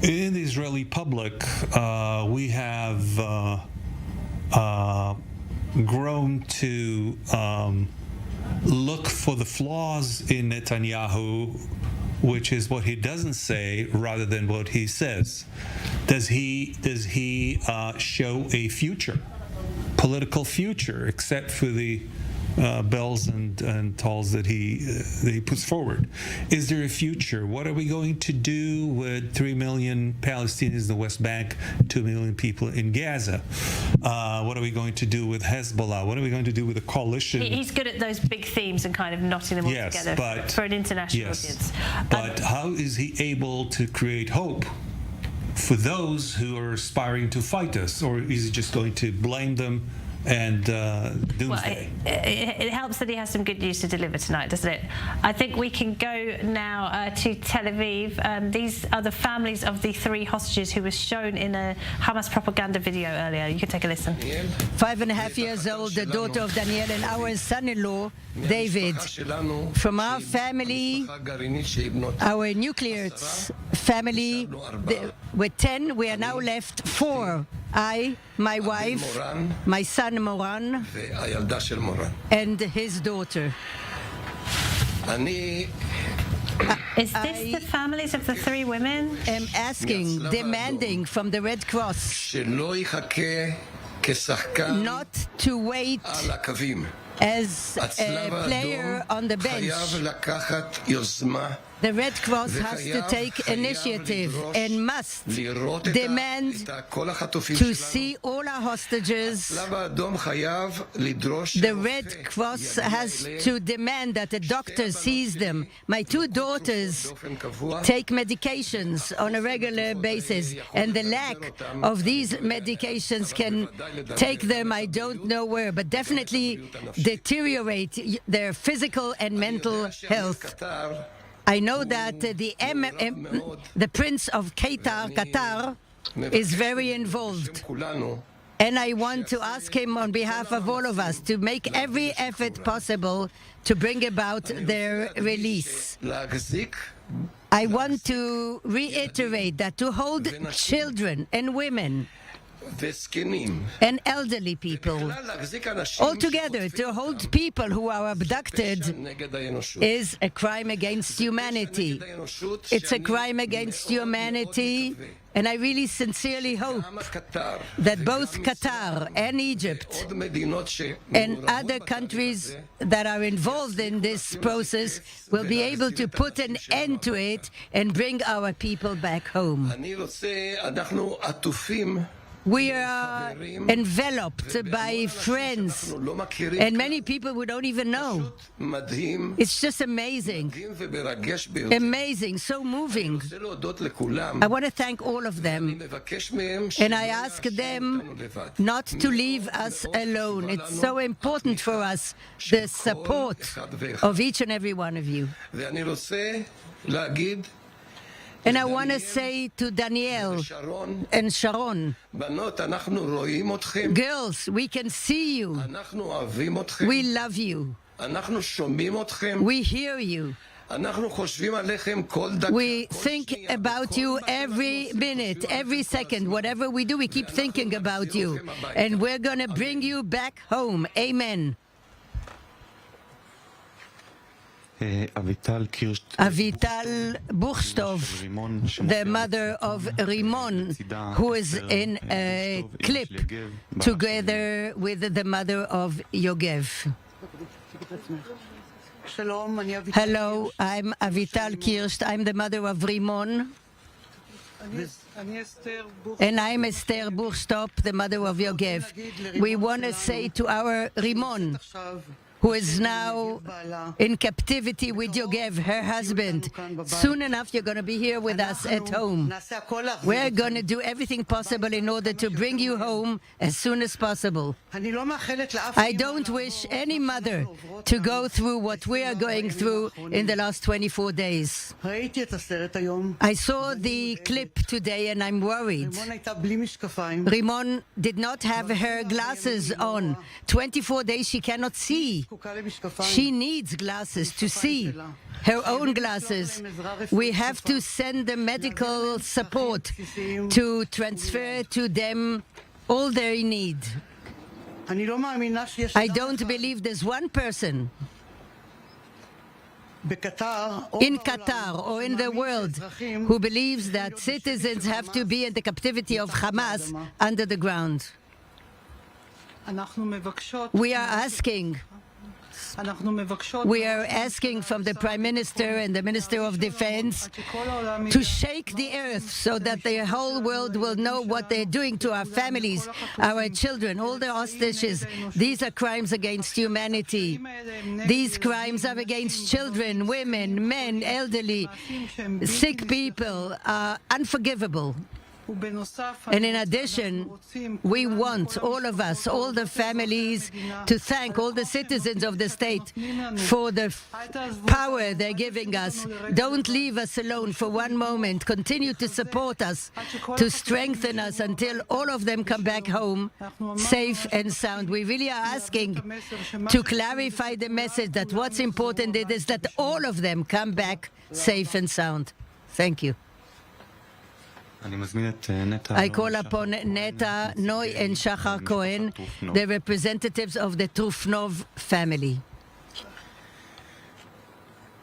In the Israeli public, we have grown to look for the flaws in Netanyahu, which is what he doesn't say rather than what he says. Does he show a future, political future, except for the bells and tolls that he puts forward. Is there a future? What are we going to do with 3 million Palestinians in the West Bank, 2 million people in Gaza? What are we going to do with Hezbollah? What are we going to do with a coalition? He's good at those big themes and kind of knotting them all together for an international audience. But how is he able to create hope for those who are aspiring to fight us? Or is he just going to blame them and doomsday? Well, it helps that he has some good news to deliver tonight, doesn't it? I think we can go now to Tel Aviv. These are the families of the 3 hostages who were shown in a Hamas propaganda video earlier. You can take a listen. 5.5 years old, the daughter of Daniel, and our son-in-law, David. From our family, our nuclear family, with 10, we are now left 4. I, my wife, my son Moran, and his daughter. Is this the families of the 3 women? I'm asking, demanding from the Red Cross not to wait as a player on the bench. The Red Cross has to take initiative and must demand to see all our hostages. The Red Cross has to demand that a doctor sees them. My 2 daughters take medications on a regular basis, and the lack of these medications can take them, I don't know where, but definitely deteriorate their physical and mental health. I know that the Prince of Qatar is very involved. And I want to ask him on behalf of all of us to make every effort possible to bring about their release. I want to reiterate that to hold children and women and elderly people altogether, to hold people who are abducted, is a crime against humanity. It's a crime against humanity, and I really sincerely hope that both Qatar and Egypt and other countries that are involved in this process will be able to put an end to it and bring our people back home. We are enveloped by friends and many people we don't even know. It's just amazing. Amazing, so moving. I want to thank all of them. And I ask them not to leave us alone. It's so important for us, the support of each and every one of you. And I want to say to Danielle and Sharon, girls, we can see you. We love you. We hear you. We think about you every minute, every second. Whatever we do, we keep thinking about you. And we're going to bring you back home. Amen. Avital Buchstov, the mother of Rimon, who is in a clip together with the mother of Yogev. Hello, I'm Avital Kirst. I'm the mother of Rimon. And I'm Esther Buchstov, the mother of Yogev. We want to say to our Rimon, who is now in captivity with Yogev, her husband. Soon enough, you're going to be here with us at home. We're going to do everything possible in order to bring you home as soon as possible. I don't wish any mother to go through what we are going through in the last 24 days. I saw the clip today and I'm worried. Rimon did not have her glasses on. 24 days she cannot see. She needs glasses to see, her own glasses. We have to send the medical support to transfer to them all they need. I don't believe there's one person in Qatar or in the world who believes that citizens have to be in the captivity of Hamas under the ground. We are asking We are asking from the Prime Minister and the Minister of Defense to shake the earth so that the whole world will know what they're doing to our families, our children, all the hostages. These are crimes against humanity. These crimes are against children, women, men, elderly, sick people are unforgivable. And in addition, we want all of us, all the families, to thank all the citizens of the state for the power they're giving us. Don't leave us alone for one moment. Continue to support us, to strengthen us until all of them come back home safe and sound. We really are asking to clarify the message that what's important is that all of them come back safe and sound. Thank you. I call upon Neta, Noy, and Shachar Cohen, the representatives of the Trufnov family.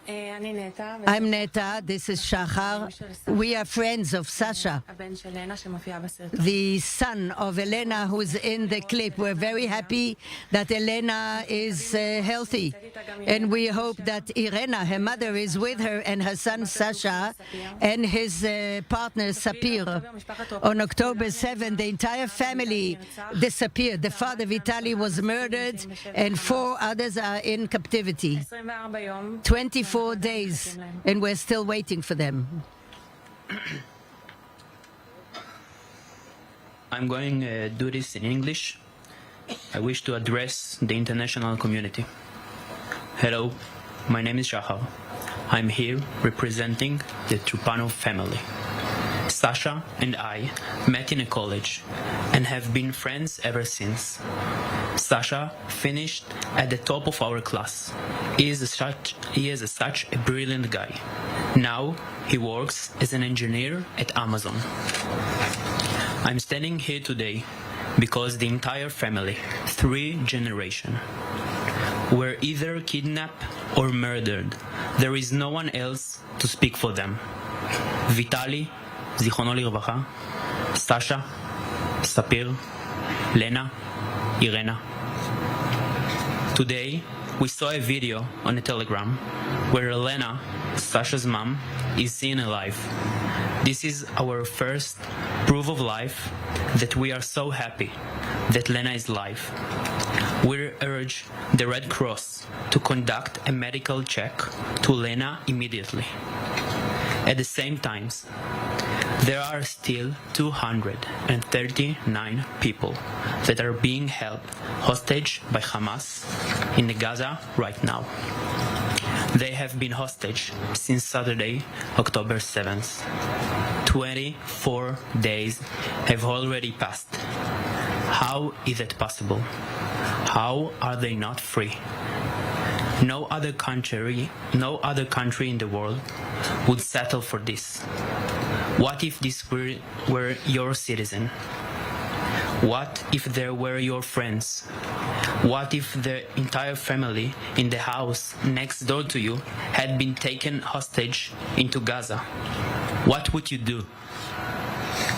I'm Neta, this is Shachar. We are friends of Sasha, the son of Elena, who's in the clip. We're very happy that Elena is healthy, and we hope that Irena, her mother, is with her, and her son Sasha and his partner Sapir. On October 7th, the entire family disappeared. The father Vitali was murdered, and 4 others are in captivity. 24 days, and we're still waiting for them. I'm going to do this in English. I wish to address the international community. Hello, my name is Shachar. I'm here representing the Trupanov family. Sasha and I met in a college and have been friends ever since. Sasha finished at the top of our class. He is such a brilliant guy. Now he works as an engineer at Amazon. I'm standing here today because the entire family, 3 generations, were either kidnapped or murdered. There is no one else to speak for them. Vitali, Zichrono Lirvacha, Sasha, Sapir, Lena, Irena. Today, we saw a video on a Telegram where Elena, Sasha's mom, is seen alive. This is our first proof of life that we are so happy that Lena is alive. We urge the Red Cross to conduct a medical check to Lena immediately. At the same time, there are still 239 people that are being held hostage by Hamas in Gaza right now. They have been hostage since Saturday, October 7th. 24 days have already passed. How is it possible? How are they not free? No other country in the world would settle for this. What if this were your citizen? What if there were your friends? What if the entire family in the house next door to you had been taken hostage into Gaza? What would you do?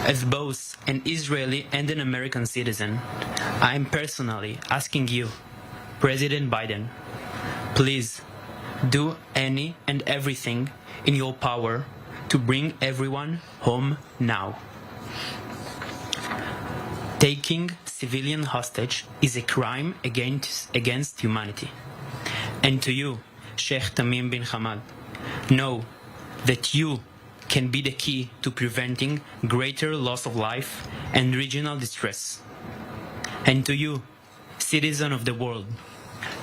As both an Israeli and an American citizen, I am personally asking you, President Biden, please do any and everything in your power to bring everyone home now. Taking civilian hostage is a crime against humanity. And to you, Sheikh Tamim bin Hamad, know that you can be the key to preventing greater loss of life and regional distress. And to you, citizen of the world,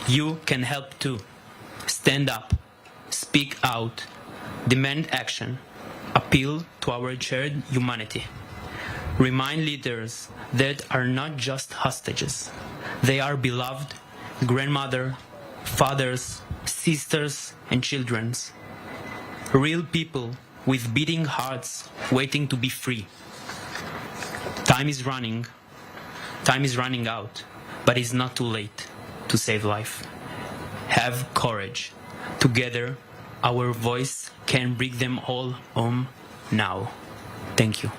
you can help too. Stand up, speak out, demand action, appeal to our shared humanity. Remind leaders that are not just hostages. They are beloved grandmother, fathers, sisters, and children. Real people with beating hearts waiting to be free. Time is running out, but it's not too late to save life. Have courage. Together, our voice can bring them all home now. Thank you.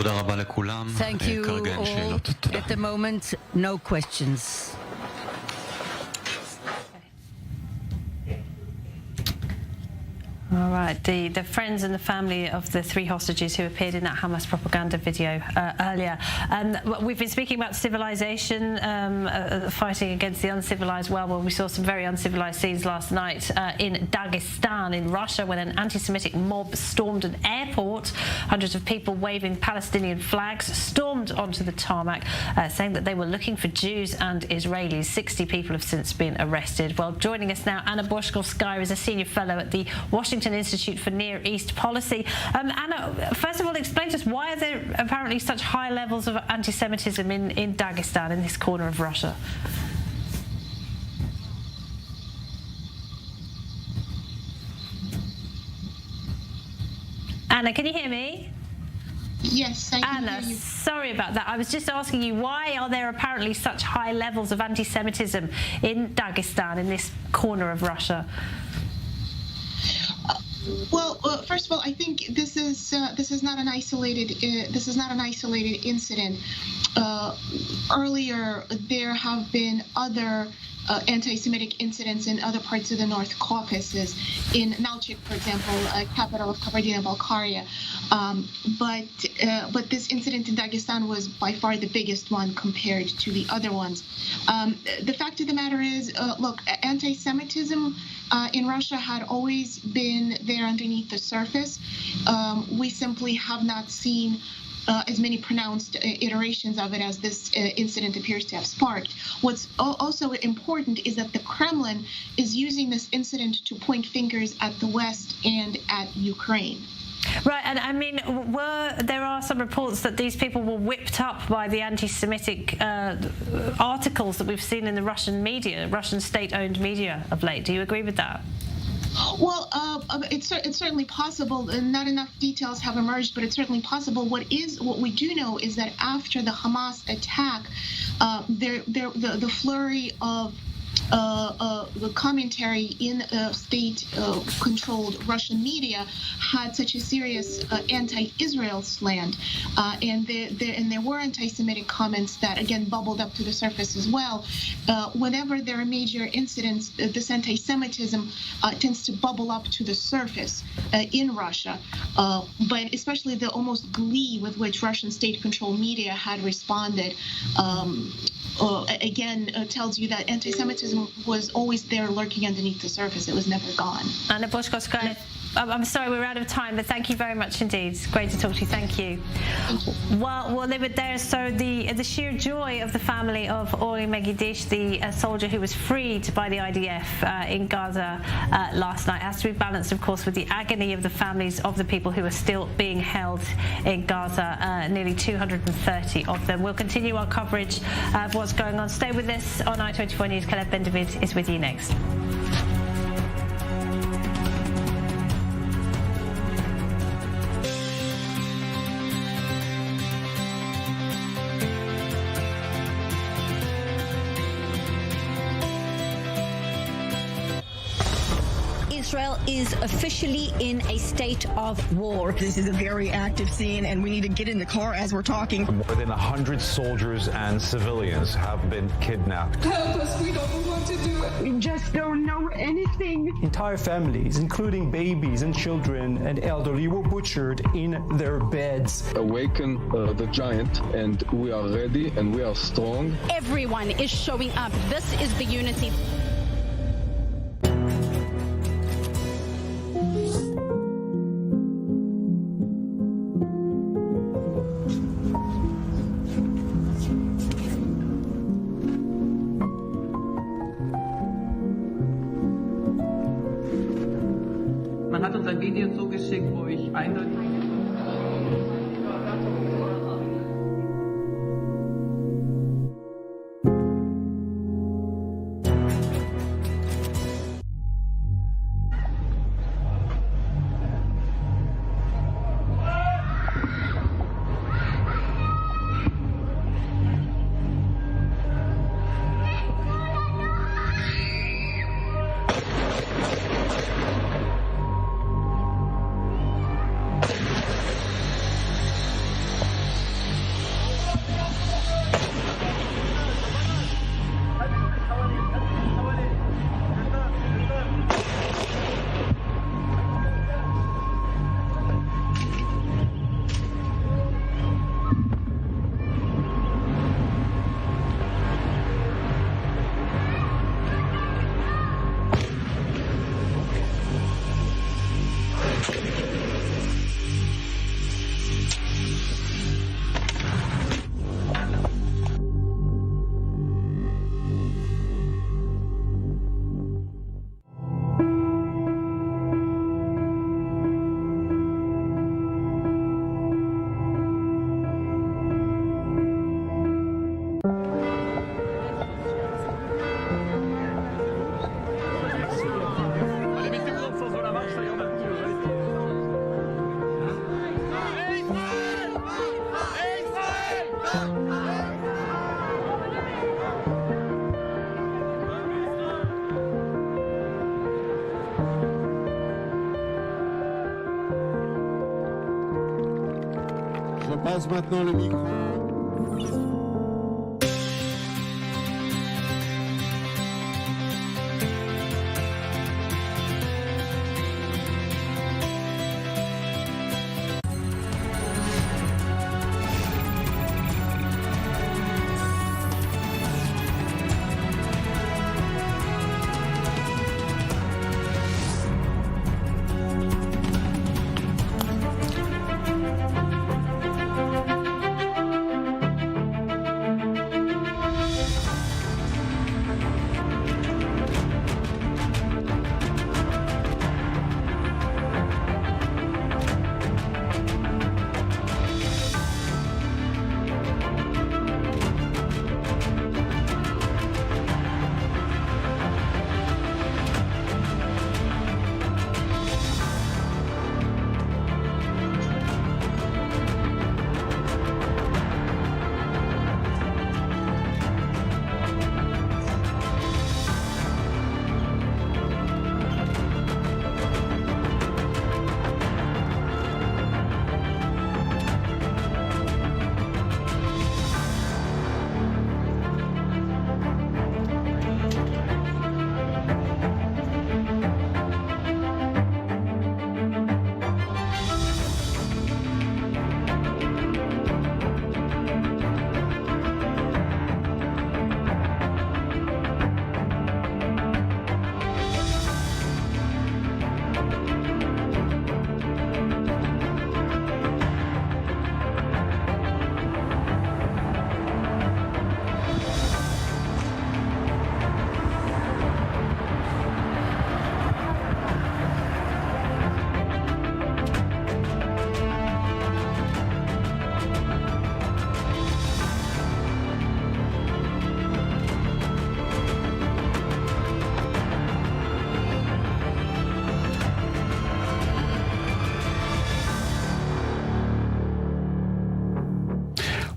Thank you all. At the moment, no questions. All right, the friends and the family of the 3 hostages who appeared in that Hamas propaganda video earlier. We've been speaking about civilization, fighting against the uncivilized. Well, we saw some very uncivilized scenes last night in Dagestan in Russia when an anti-Semitic mob stormed an airport. Hundreds of people waving Palestinian flags stormed onto the tarmac, saying that they were looking for Jews and Israelis. 60 people have since been arrested. Well, joining us now, Anna Boshkovskaya is a senior fellow at the Washington Institute for Near East Policy. Anna, first of all, explain to us, why are there apparently such high levels of anti-Semitism in Dagestan, in this corner of Russia? Anna, can you hear me? Yes, I can Anna, hear you. sorry about that. I was just asking you, why are there apparently such high levels of anti-Semitism in Dagestan, in this corner of Russia? Well, first of all, I think this is not an isolated incident. Earlier, there have been other anti-Semitic incidents in other parts of the North Caucasus, in Nalchik, for example, capital of Kabardino-Balkaria. But this incident in Dagestan was by far the biggest one compared to the other ones. The fact of the matter is, look, anti-Semitism in Russia had always been there underneath the surface. We simply have not seen as many pronounced iterations of it as this incident appears to have sparked. What's also important is that the Kremlin is using this incident to point fingers at the West and at Ukraine. Right, and I mean, there are some reports that these people were whipped up by the anti-Semitic articles that we've seen in the Russian media, Russian state-owned media of late. Do you agree with that? Well, it's certainly possible. Not enough details have emerged, but it's certainly possible. What we do know is that after the Hamas attack, the flurry of the commentary in state-controlled Russian media had such a serious anti-Israel slant, and there were anti-Semitic comments that again bubbled up to the surface as well. Whenever there are major incidents, this anti-Semitism tends to bubble up to the surface in Russia, but especially the almost glee with which Russian state-controlled media had responded again tells you that anti-Semitism was always there lurking underneath the surface. It was never gone. Anna Boshkovskaya, I'm sorry we're out of time, but thank you very much indeed. It's great to talk to you. Thank you. Well, we'll leave it there. So the sheer joy of the family of Ori Megidish, the soldier who was freed by the IDF in Gaza last night, has to be balanced, of course, with the agony of the families of the people who are still being held in Gaza, nearly 230 of them. We'll continue our coverage of what's going on. Stay with us on I24 News. Caleb Ben-David is with you next. Israel is officially in a state of war. This is a very active scene, and we need to get in the car as we're talking. More than 100 soldiers and civilians have been kidnapped. Help us, we don't know what to do. We just don't know anything. Entire families, including babies and children and elderly, were butchered in their beds. Awaken the giant, and we are ready and we are strong. Everyone is showing up. This is the unity. Man hat uns ein Video zugeschickt, wo ich eindeutig... Je passe maintenant le micro.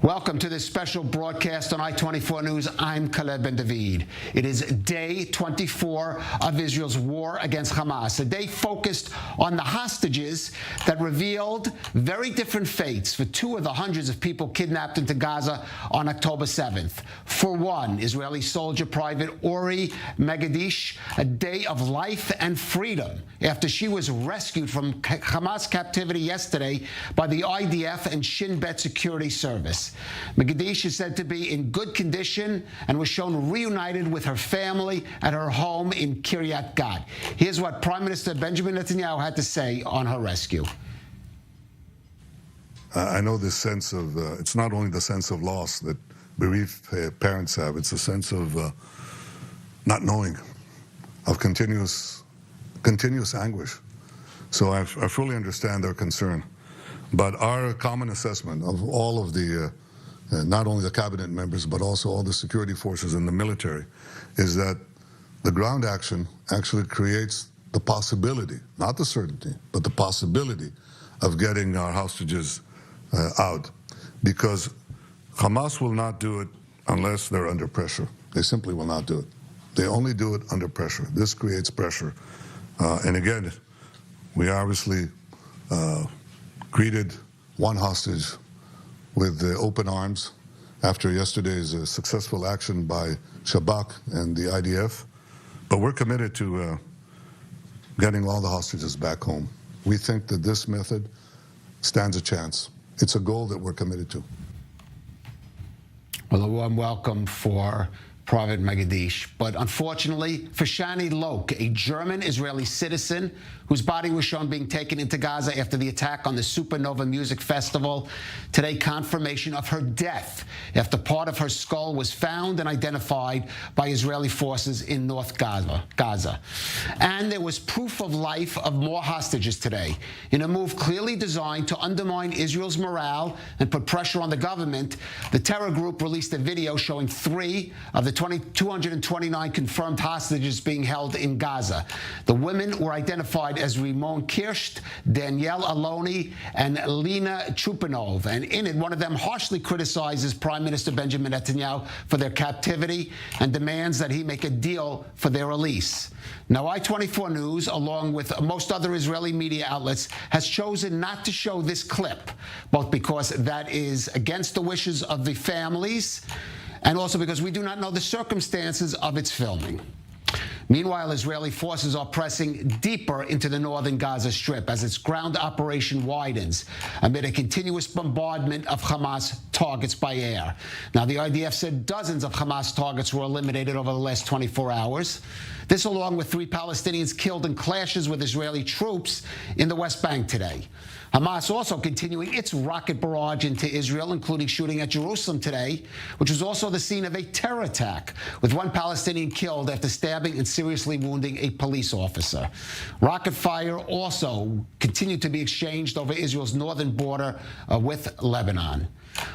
Welcome to this special broadcast on I-24 News. I'm Khaled Ben David. It is day 24 of Israel's war against Hamas, a day focused on the hostages that revealed very different fates for two of the hundreds of people kidnapped into Gaza on October 7th. For one, Israeli soldier Private Ori Megadish, a day of life and freedom after she was rescued from Hamas captivity yesterday by the IDF and Shin Bet Security Service. Megadish is said to be in good condition and was shown reunited with her family at her home in Kiryat Gat. Here's what Prime Minister Benjamin Netanyahu had to say on her rescue. I know this sense of, it's not only the sense of loss that bereaved parents have, it's a sense of not knowing, of continuous anguish. So I fully understand their concern. But our common assessment of all of the, not only the cabinet members, but also all the security forces and the military, is that the ground action actually creates the possibility, not the certainty, but the possibility of getting our hostages out. Because Hamas will not do it unless they're under pressure. They simply will not do it. They only do it under pressure. This creates pressure. And again, we obviously greeted one hostage with open arms after yesterday's successful action by Shabak and the IDF. But we're committed to getting all the hostages back home. We think that this method stands a chance. It's a goal that we're committed to. Well, a warm welcome for Private Megadish. But unfortunately for Shani Lok, a German-Israeli citizen whose body was shown being taken into Gaza after the attack on the Supernova Music Festival, today confirmation of her death after part of her skull was found and identified by Israeli forces in North Gaza. And there was proof of life of more hostages today, in a move clearly designed to undermine Israel's morale and put pressure on the government. The terror group released a video showing 3 of the 229 confirmed hostages being held in Gaza. The women were identified as Rimon Kirsht, Danielle Aloni, and Lena Chupanov. And in it, one of them harshly criticizes Prime Minister Benjamin Netanyahu for their captivity and demands that he make a deal for their release. Now, I-24 News, along with most other Israeli media outlets, has chosen not to show this clip, both because that is against the wishes of the families and also because we do not know the circumstances of its filming. Meanwhile, Israeli forces are pressing deeper into the northern Gaza Strip as its ground operation widens amid a continuous bombardment of Hamas targets by air. Now, the IDF said dozens of Hamas targets were eliminated over the last 24 hours. This along with 3 Palestinians killed in clashes with Israeli troops in the West Bank today. Hamas also continuing its rocket barrage into Israel, including shooting at Jerusalem today, which was also the scene of a terror attack, with 1 Palestinian killed after stabbing and seriously wounding a police officer. Rocket fire also continued to be exchanged over Israel's northern border with Lebanon.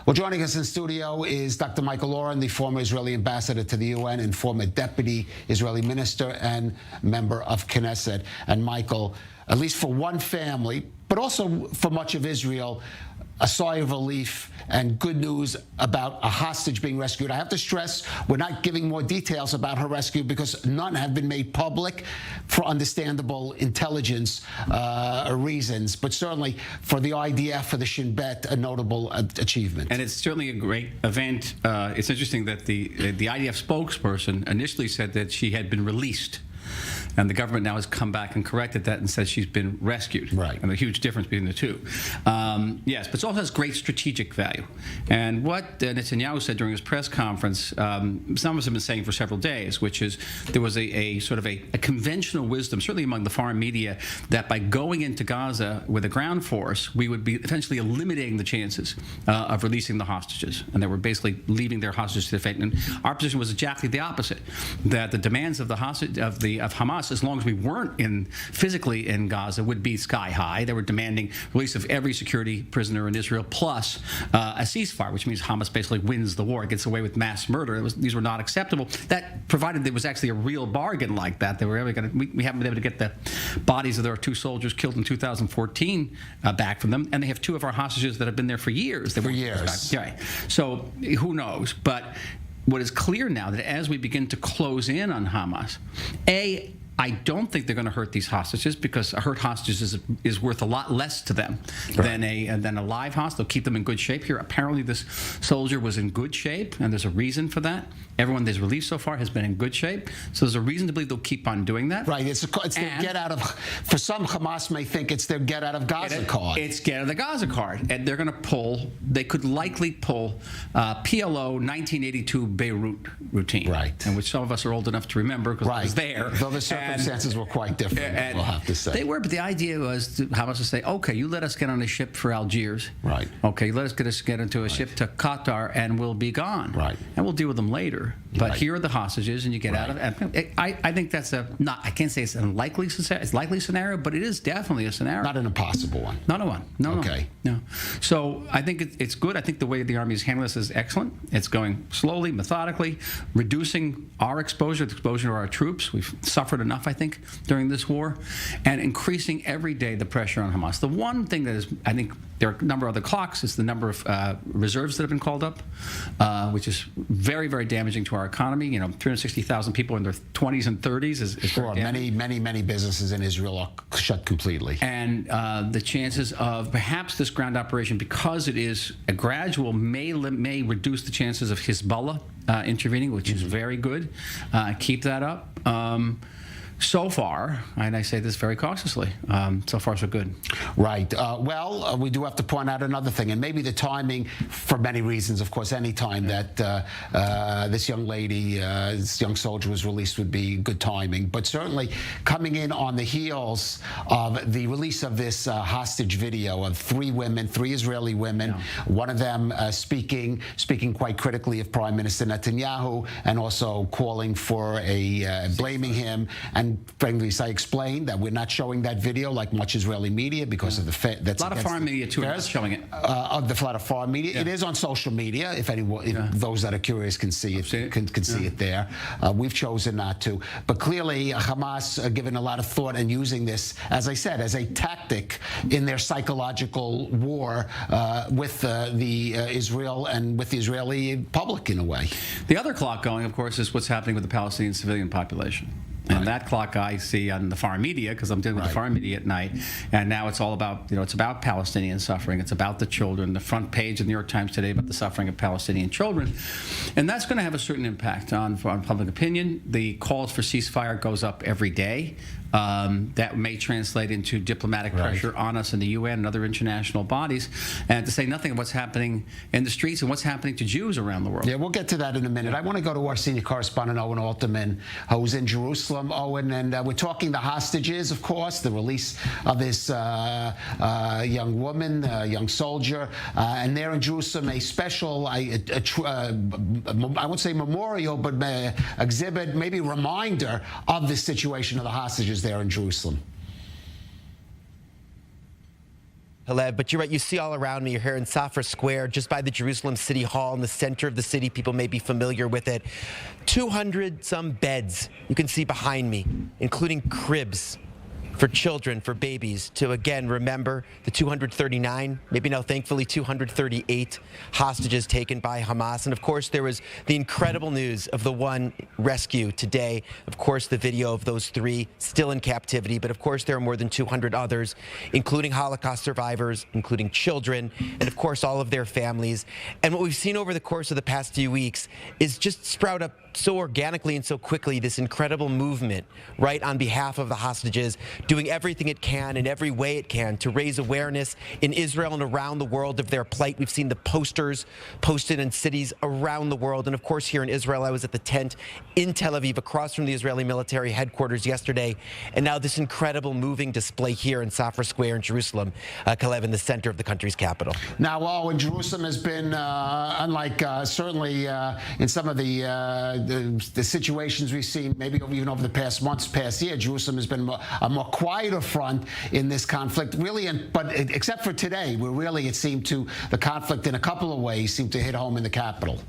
Well, joining us in studio is Dr. Michael Oren, the former Israeli ambassador to the UN and former deputy Israeli minister and member of Knesset. And Michael, at least for one family, but also for much of Israel, a sigh of relief and good news about a hostage being rescued. I have to stress, we're not giving more details about her rescue because none have been made public for understandable intelligence reasons, but certainly for the IDF, for the Shin Bet, a notable achievement. And it's certainly a great event. It's interesting that the IDF spokesperson initially said that she had been released. And the government now has come back and corrected that and says she's been rescued. Right. And a huge difference between the two. Yes, but it also has great strategic value. And what Netanyahu said during his press conference, some of us have been saying for several days, which is there was a sort of a conventional wisdom, certainly among the foreign media, that by going into Gaza with a ground force, we would be essentially eliminating the chances of releasing the hostages. And they were basically leaving their hostages to their fate. And our position was exactly the opposite, that the demands of the hostage of Hamas, as long as we weren't physically in Gaza, would be sky high. They were demanding release of every security prisoner in Israel, plus a ceasefire, which means Hamas basically wins the war, gets away with mass murder. These were not acceptable. That provided there was actually a real bargain like that. They were able to, we haven't been able to get the bodies of their 2 soldiers killed in 2014 back from them, and they have 2 of our hostages that have been there for years. For years. Right. So who knows? But what is clear now that as we begin to close in on Hamas, I don't think they're going to hurt these hostages because a hurt hostage is worth a lot less to them than a live hostage. They'll keep them in good shape here. Apparently, this soldier was in good shape, and there's a reason for that. Everyone that's released so far has been in good shape, so there's a reason to believe they'll keep on doing that. Right. It's their get out of. For some, Hamas may think it's their get out of Gaza card. It's get out of the Gaza card, and they're going to pull. They could likely pull PLO 1982 Beirut routine, right? And which some of us are old enough to remember because I was there. Though the circumstances were quite different, we'll have to say. They were, but the idea was Hamas to say, okay, you let us get on a ship for Algiers. Right. Okay, let us get into a ship to Qatar, and we'll be gone. Right. And we'll deal with them later. But here are the hostages, and you get out of it. I think that's I can't say it's a likely scenario, but it is definitely a scenario. Not an impossible one. Not a one. No. Okay. No. So I think it's good. I think the way the Army is handling this is excellent. It's going slowly, methodically, reducing our exposure, the exposure to our troops. We've suffered enough, I think, during this war, and increasing every day the pressure on Hamas. The one thing that is, I think, there are a number of other clocks, is the number of reserves that have been called up, which is very, very damaging to our economy. 360,000 people in their 20s and 30s is sure. Many businesses in Israel are shut completely. And the chances of perhaps this ground operation, because it is a gradual, may reduce the chances of Hezbollah intervening, which is very good. Keep that up. So far, and I say this very cautiously, so far so good. Right. Well, we do have to point out another thing, and maybe the timing, for many reasons, of course, any time that this young lady, this young soldier was released would be good timing. But certainly coming in on the heels of the release of this hostage video of 3 women, 3 Israeli women, one of them speaking quite critically of Prime Minister Netanyahu, and also calling for blaming him, and And frankly, I explained that we're not showing that video like much Israeli media because of the that's a lot of foreign media too are not showing it. Of the lot of foreign media, it is on social media. If anyone, if those that are curious can see it, can see it there. We've chosen not to, but clearly Hamas are giving a lot of thought and using this, as I said, as a tactic in their psychological war with the Israel and with the Israeli public in a way. The other clock going, of course, is what's happening with the Palestinian civilian population. And that clock I see on the foreign media, because I'm dealing with the foreign media at night, and now it's all about, it's about Palestinian suffering. It's about the children. The front page of the New York Times today about the suffering of Palestinian children. And that's going to have a certain impact on public opinion. The calls for ceasefire goes up every day. That may translate into diplomatic pressure on us in the UN and other international bodies, and to say nothing of what's happening in the streets and what's happening to Jews around the world. Yeah, we'll get to that in a minute. I want to go to our senior correspondent, Owen Alterman, who's in Jerusalem. Owen, and we're talking the hostages, of course, the release of this young woman, young soldier, and there in Jerusalem, a special, I won't say memorial, but exhibit, maybe reminder of the situation of the hostages there in Jerusalem. Hello, but you're right, you see all around me, you're here in Safra Square, just by the Jerusalem City Hall in the center of the city. People may be familiar with it. 200 some beds you can see behind me, including cribs for children, for babies, to again remember the 239, maybe now thankfully 238 hostages taken by Hamas. And of course there was the incredible news of the one rescue today. Of course the video of those 3 still in captivity, but of course there are more than 200 others, including Holocaust survivors, including children, and of course all of their families. And what we've seen over the course of the past few weeks is just sprout up so organically and so quickly this incredible movement right on behalf of the hostages, doing everything it can in every way it can to raise awareness in Israel and around the world of their plight. We've seen the posters posted in cities around the world. And of course, here in Israel, I was at the tent in Tel Aviv across from the Israeli military headquarters yesterday. And now this incredible moving display here in Safra Square in Jerusalem, Kalev, in the center of the country's capital. Now, in Jerusalem has been, unlike certainly in some of the situations we've seen, maybe even over the past months, past year, Jerusalem has been a more quieter front in this conflict, really. But except for today, where really it seemed to, the conflict in a couple of ways seemed to hit home in the capital.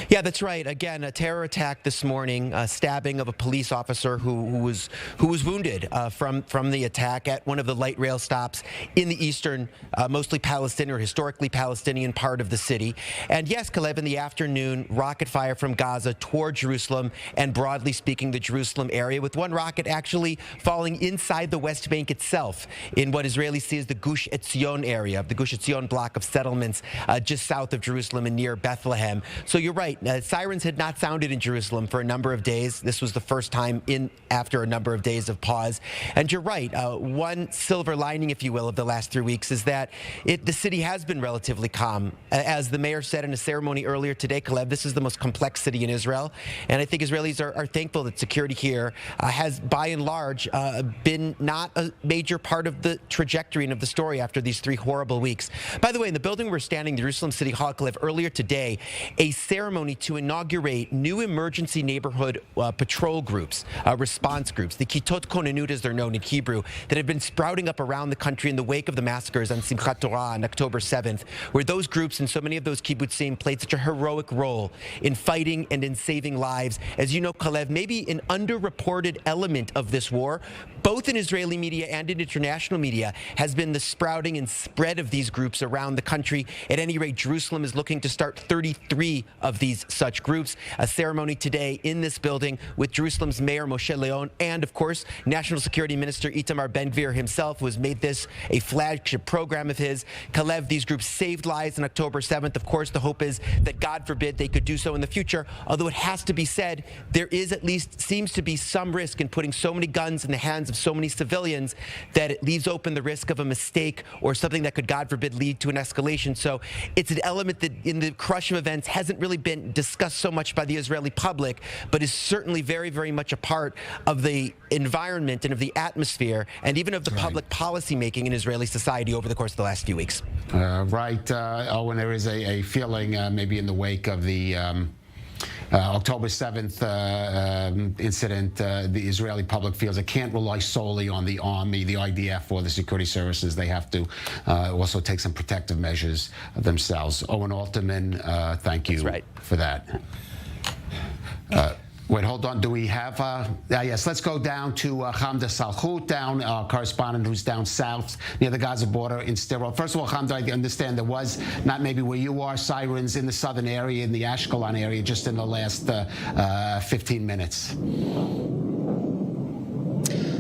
Yeah, that's right. Again, a terror attack this morning, a stabbing of a police officer who was wounded from the attack at one of the light rail stops in the eastern, mostly Palestinian or historically Palestinian part of the city. And yes, Kalev, in the afternoon, rocket fire from Gaza toward Jerusalem and broadly speaking the Jerusalem area, with one rocket actually falling inside the West Bank itself in what Israelis see as the Gush Etzion area, the Gush Etzion block of settlements just south of Jerusalem and near Bethlehem. So you're right. Sirens had not sounded in Jerusalem for a number of days. This was the first time after a number of days of pause. And you're right. One silver lining, if you will, of the last 3 weeks is that the city has been relatively calm. As the mayor said in a ceremony earlier today, Kalev, this is the most complex city in Israel. And I think Israelis are thankful that security here has, by and large, been not a major part of the trajectory and of the story after these 3 horrible weeks. By the way, in the building we're standing, the Jerusalem City Hall, Kalev, earlier today, a ceremony to inaugurate new emergency neighborhood patrol groups, response groups, the Kitot Konenut as they're known in Hebrew, that have been sprouting up around the country in the wake of the massacres on Simchat Torah on October 7th, where those groups and so many of those kibbutzim played such a heroic role in fighting and in saving lives. As you know, Kalev, maybe an underreported element of this war, both in Israeli media and in international media, has been the sprouting and spread of these groups around the country. At any rate, Jerusalem is looking to start 33 of these such groups. A ceremony today in this building with Jerusalem's Mayor Moshe Leon and, of course, National Security Minister Itamar Ben-Gvir himself, who has made this a flagship program of his. Kalev, these groups saved lives on October 7th. Of course, the hope is that, God forbid, they could do so in the future. Although it has to be said, there is at least seems to be some risk in putting so many guns in the hands of so many civilians that it leaves open the risk of a mistake or something that could, God forbid, lead to an escalation. So it's an element that in the crush of events hasn't really been discussed so much by the Israeli public, but is certainly very, very much a part of the environment and of the atmosphere and even of the public policy making in Israeli society over the course of the last few weeks. Right. Owen, there is a feeling maybe in the wake of the October 7th incident, the Israeli public feels it can't rely solely on the army, the IDF, or the security services. They have to also take some protective measures themselves. Owen Alterman, thank you for that. Wait, hold on. Do we have... yes, let's go down to Hamda Salhout, our correspondent who's down south near the Gaza border in Sderot. First of all, Hamda, I understand there was, not maybe where you are, sirens in the southern area, in the Ashkelon area, just in the last 15 minutes.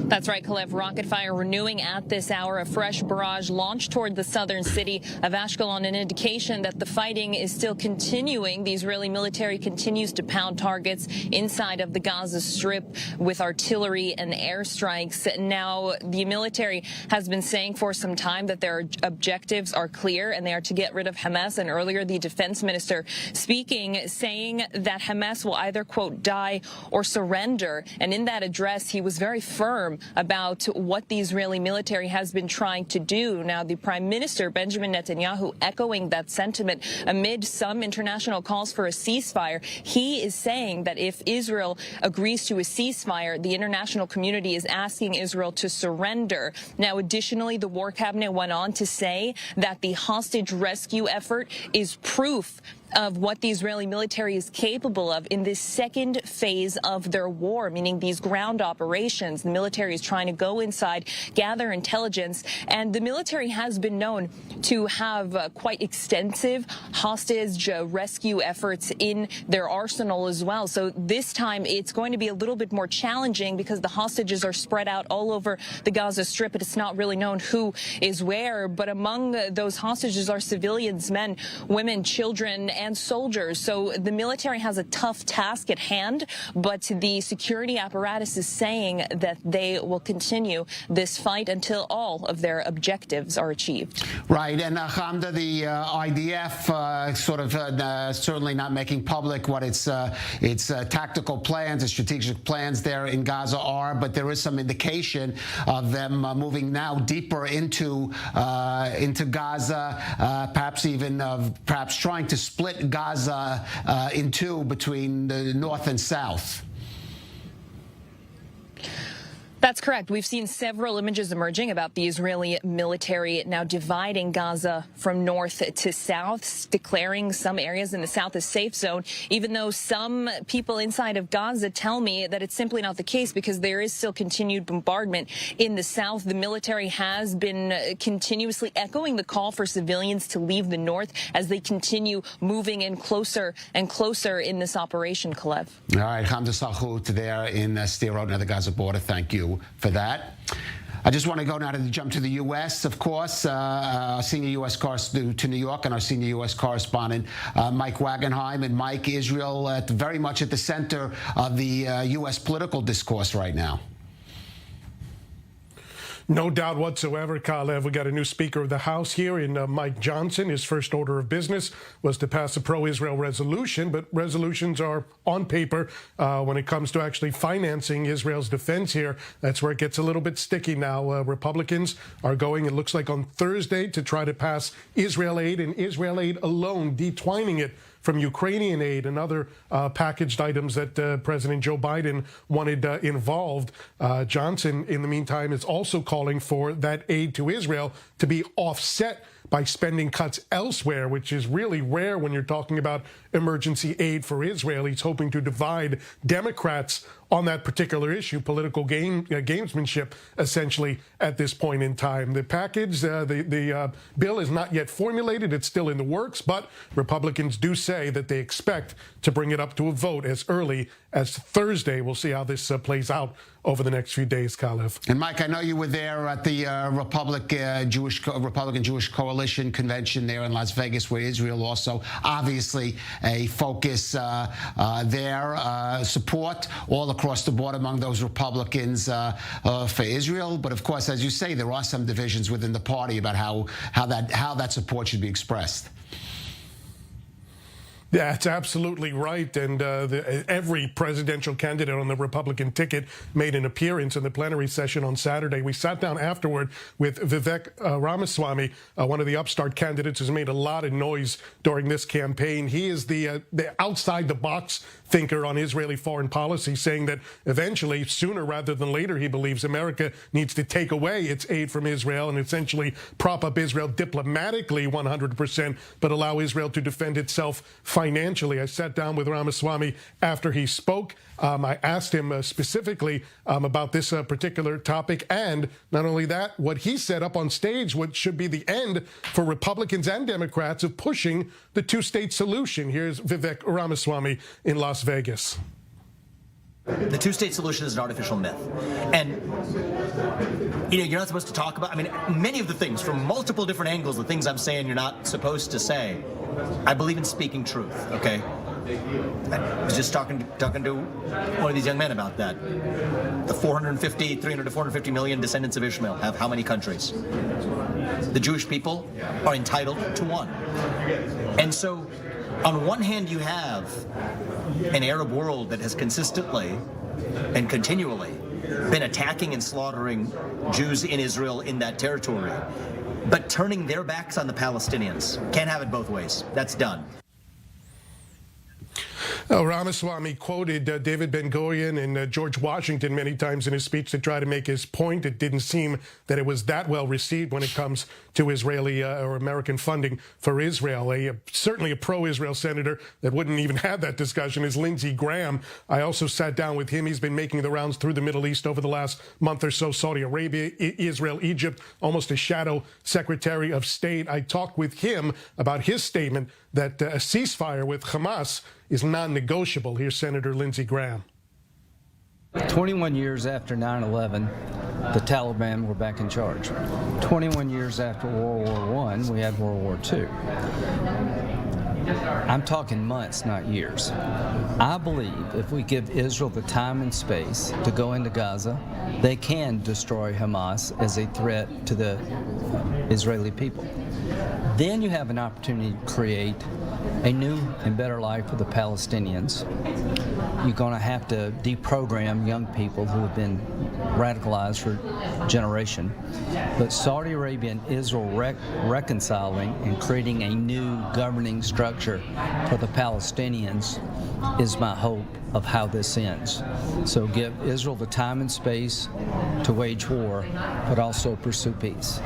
That's right, Kalev. Rocket fire renewing at this hour. A fresh barrage launched toward the southern city of Ashkelon, an indication that the fighting is still continuing. The Israeli military continues to pound targets inside of the Gaza Strip with artillery and airstrikes. Now, the military has been saying for some time that their objectives are clear and they are to get rid of Hamas. And earlier, the defense minister speaking, saying that Hamas will either, quote, die or surrender. And in that address, he was very firm about what the Israeli military has been trying to do. Now, the Prime Minister, Benjamin Netanyahu, echoing that sentiment amid some international calls for a ceasefire. He is saying that if Israel agrees to a ceasefire, the international community is asking Israel to surrender. Now, additionally, the War Cabinet went on to say that the hostage rescue effort is proof of what the Israeli military is capable of in this second phase of their war, meaning these ground operations. The military is trying to go inside, gather intelligence, and the military has been known to have quite extensive hostage rescue efforts in their arsenal as well. So this time it's going to be a little bit more challenging because the hostages are spread out all over the Gaza Strip, and it's not really known who is where. But among those hostages are civilians, men, women, children, and soldiers. So the military has a tough task at hand, but the security apparatus is saying that they will continue this fight until all of their objectives are achieved. Right, and Hamda, the IDF certainly not making public what its tactical plans, its strategic plans there in Gaza are, but there is some indication of them moving now deeper into Gaza, perhaps even perhaps trying to split Gaza in two between the north and south. That's correct. We've seen several images emerging about the Israeli military now dividing Gaza from north to south, declaring some areas in the south as safe zone, even though some people inside of Gaza tell me that it's simply not the case because there is still continued bombardment in the south. The military has been continuously echoing the call for civilians to leave the north as they continue moving in closer and closer in this operation, Kalev. All right, Hamda Salhout there in Sderot near the Gaza border. Thank you for that. I just want to go now to jump to the U.S., of course. Our senior U.S. correspondent to New York and our senior U.S. correspondent, Mike Wagenheim. And Mike, Israel very much at the center of the U.S. political discourse right now. No doubt whatsoever, Kalev. We got a new Speaker of the House here in Mike Johnson. His first order of business was to pass a pro-Israel resolution, but resolutions are on paper when it comes to actually financing Israel's defense here. That's where it gets a little bit sticky now. Republicans are going, it looks like on Thursday, to try to pass Israel aid and Israel aid alone, detwining it from Ukrainian aid and other packaged items that President Joe Biden wanted involved. Johnson, in the meantime, is also calling for that aid to Israel to be offset by spending cuts elsewhere, which is really rare when you're talking about emergency aid for Israel. He's hoping to divide Democrats on that particular issue, political gamesmanship, essentially, at this point in time. The package, the bill is not yet formulated. It's still in the works, but Republicans do say that they expect to bring it up to a vote as early as Thursday. We'll see how this plays out over the next few days, Kalev. And Mike, I know you were there at the Republican Jewish Coalition convention there in Las Vegas, where Israel also obviously a focus there. Support all across the board among those Republicans for Israel. But of course, as you say, there are some divisions within the party about how that support should be expressed. That's absolutely right. And every presidential candidate on the Republican ticket made an appearance in the plenary session on Saturday. We sat down afterward with Vivek Ramaswamy, one of the upstart candidates who's made a lot of noise during this campaign. He is the outside-the-box thinker on Israeli foreign policy, saying that eventually, sooner rather than later, he believes America needs to take away its aid from Israel and essentially prop up Israel diplomatically 100%, but allow Israel to defend itself financially. I sat down with Ramaswamy after he spoke. I asked him specifically about this particular topic, and not only that, what he said up on stage, what should be the end for Republicans and Democrats of pushing the two-state solution. Here's Vivek Ramaswamy in Las Vegas. The two-state solution is an artificial myth. And, you know, you're not supposed to talk about, I mean, many of the things from multiple different angles, the things I'm saying you're not supposed to say. I believe in speaking truth, okay? I was just talking to one of these young men about that. The 300 to 450 million descendants of Ishmael have how many countries? The Jewish people are entitled to one. And so, on one hand, you have an Arab world that has consistently and continually been attacking and slaughtering Jews in Israel in that territory, but turning their backs on the Palestinians. Can't have it both ways. That's done. Ramaswamy quoted David Ben-Gurion and George Washington many times in his speech to try to make his point. It didn't seem that it was that well received when it comes to Israeli or American funding for Israel. Certainly a pro-Israel senator that wouldn't even have that discussion is Lindsey Graham. I also sat down with him. He's been making the rounds through the Middle East over the last month or so. Saudi Arabia, Israel, Egypt, almost a shadow Secretary of State. I talked with him about his statement that a ceasefire with Hamas is non-negotiable. Here's Senator Lindsey Graham. 21 years after 9/11, the Taliban were back in charge. 21 years after World War I, we had World War II. I'm talking months, not years. I believe if we give Israel the time and space to go into Gaza, they can destroy Hamas as a threat to the Israeli people. Then you have an opportunity to create a new and better life for the Palestinians. You're going to have to deprogram young people who have been radicalized for a generation. But Saudi Arabia and Israel reconciling and creating a new governing structure for the Palestinians is my hope of how this ends. So give Israel the time and space to wage war, but also pursue peace.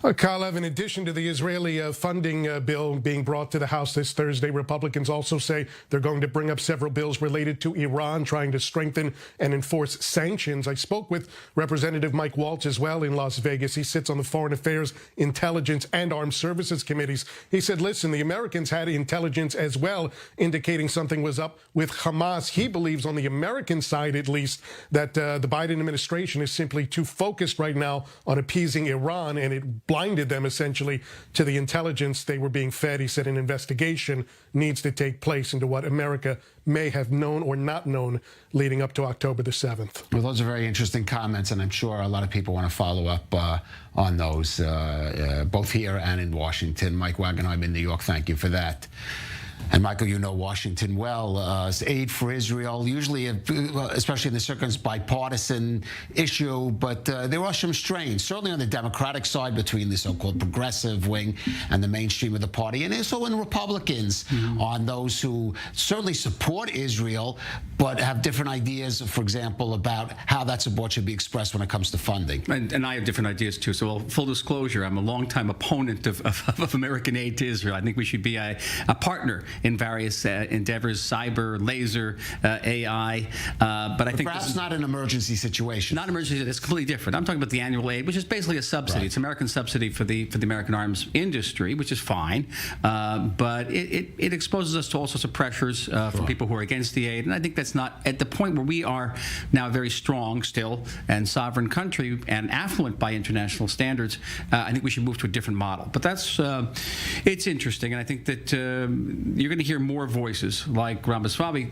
Kalev, in addition to the Israeli funding bill being brought to the House this Thursday, Republicans also say they're going to bring up several bills related to Iran, trying to strengthen and enforce sanctions. I spoke with Representative Mike Waltz as well in Las Vegas. He sits on the Foreign Affairs, Intelligence, and Armed Services Committees. He said, listen, the Americans had intelligence as well, indicating something was up with Hamas. He believes, on the American side at least, that the Biden administration is simply too focused right now on appeasing Iran, and it blinded them essentially to the intelligence they were being fed. He said an investigation needs to take place into what America may have known or not known leading up to October the 7th. Well, those are very interesting comments, and I'm sure a lot of people want to follow up on those, both here and in Washington. Mike Wagenheim in New York, thank you for that. And Michael, you know Washington well. Aid for Israel, usually, especially in the circumstance, bipartisan issue, but there are some strains, certainly on the Democratic side between the so-called progressive wing and the mainstream of the party, and also in Republicans on those who certainly support Israel, but have different ideas, for example, about how that support should be expressed when it comes to funding. And I have different ideas, too. So, full disclosure, I'm a longtime opponent of American aid to Israel. I think we should be a partner in various endeavors, cyber, laser, AI. But I think perhaps not an emergency situation. Not an emergency. It's completely different. I'm talking about the annual aid, which is basically a subsidy. Right. It's American subsidy for the American arms industry, which is fine. But it exposes us to all sorts of pressures from people who are against the aid. And I think that's not at the point where we are now a very strong still and sovereign country and affluent by international standards. I think we should move to a different model. But that's it's interesting, and I think that you're going to hear more voices like Ramaswamy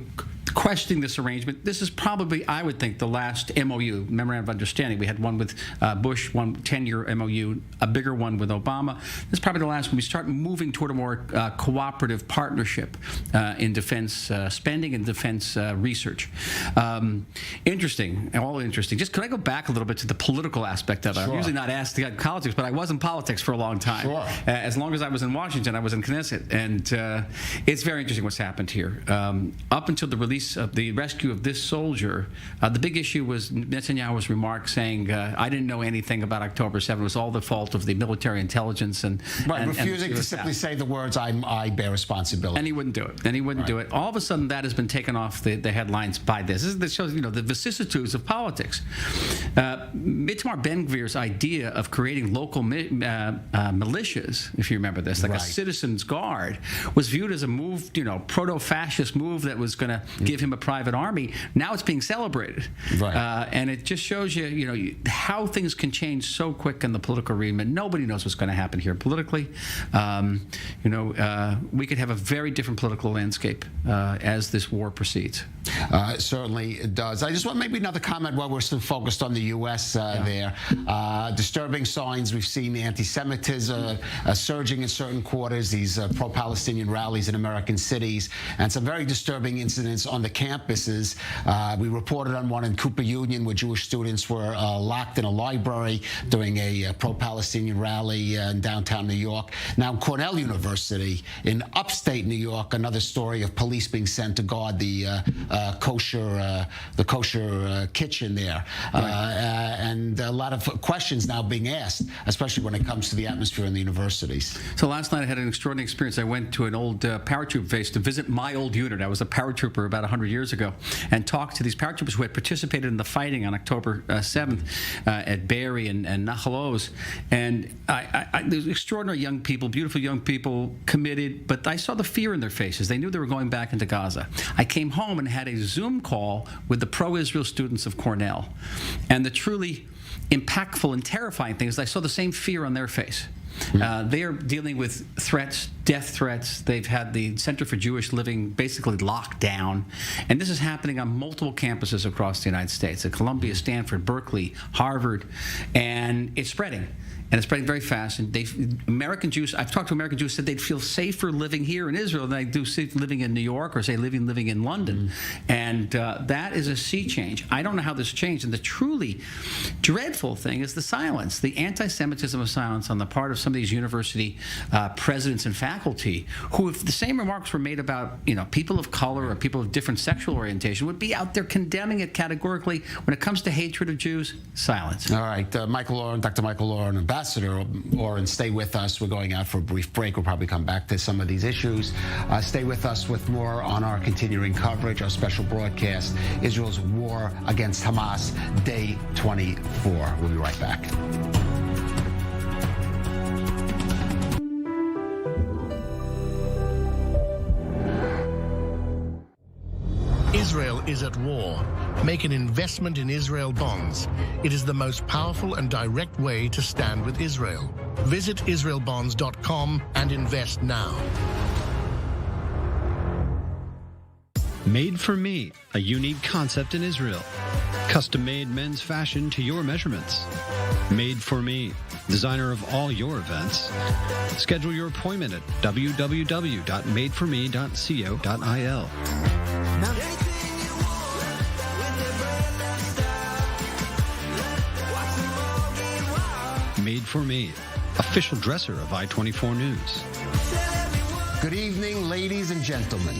questioning this arrangement. This is probably, I would think, the last MOU, Memorandum of Understanding. We had one with Bush, one 10-year MOU, a bigger one with Obama. This is probably the last one. We start moving toward a more cooperative partnership in defense spending and defense research. Interesting, all interesting. Just could I go back a little bit to the political aspect of it? Sure. I'm usually not asked about politics, but I was in politics for a long time. Sure. As long as I was in Washington, I was in Knesset, and it's very interesting what's happened here. Up until the release of the rescue of this soldier, the big issue was Netanyahu's remark saying, I didn't know anything about October 7th. It was all the fault of the military intelligence and refusing to simply say the words, I bear responsibility. And he wouldn't do it. And he wouldn't do it. All of a sudden, that has been taken off the headlines by this. This shows, the vicissitudes of politics. Itamar Ben-Gvir's idea of creating local militias, if you remember this, like a citizens guard, was viewed as a move, proto-fascist move that was going to give him a private army. Now it's being celebrated. And it just shows you, how things can change so quick in the political arena. Nobody knows what's going to happen here politically. We could have a very different political landscape as this war proceeds. Certainly it does. I just want maybe another comment while we're still focused on the U.S. there. Disturbing signs. We've seen the anti-Semitism surging in certain quarters, these pro-Palestinian rallies in American cities, and some very disturbing incidents on the campuses. We reported on one in Cooper Union where Jewish students were locked in a library during a pro-Palestinian rally in downtown New York. Now, Cornell University in upstate New York, another story of police being sent to guard the kosher kitchen there. And a lot of questions now being asked, especially when it comes to the atmosphere in the universities. So last night I had an extraordinary experience. I went to an old paratroop base to visit my old unit. I was a paratrooper about 100 years ago, and talked to these paratroopers who had participated in the fighting on October 7th at Be'eri and Nahal Oz. And there's extraordinary young people, beautiful young people, committed, but I saw the fear in their faces. They knew they were going back into Gaza. I came home and had a Zoom call with the pro-Israel students of Cornell. And the truly impactful and terrifying thing is I saw the same fear on their face. They are dealing with threats, death threats. They've had the Center for Jewish Living basically locked down. And this is happening on multiple campuses across the United States, at Columbia, Stanford, Berkeley, Harvard, and it's spreading. And it's spreading very fast. And American Jews, I've talked to American Jews, said they'd feel safer living here in Israel than they do living in New York or, say, living in London. And that is a sea change. I don't know how this changed. And the truly dreadful thing is the silence, the anti-Semitism of silence on the part of some of these university presidents and faculty who, if the same remarks were made about, people of color or people of different sexual orientation, would be out there condemning it categorically. When it comes to hatred of Jews, silence. All right. Dr. Michael Oren, Ambassador Oren, stay with us. We're going out for a brief break. We'll probably come back to some of these issues. Stay with us with more on our continuing coverage, our special broadcast, Israel's war against Hamas, day 24. We'll be right back. Israel is at war. Make an investment in Israel bonds. It is the most powerful and direct way to stand with Israel. Visit israelbonds.com and invest now. Made for Me, a unique concept in Israel. Custom-made men's fashion to your measurements. Made for Me, designer of all your events. Schedule your appointment at www.madeforme.co.il. Made for Me, official dresser of I-24 News. Good evening, ladies and gentlemen.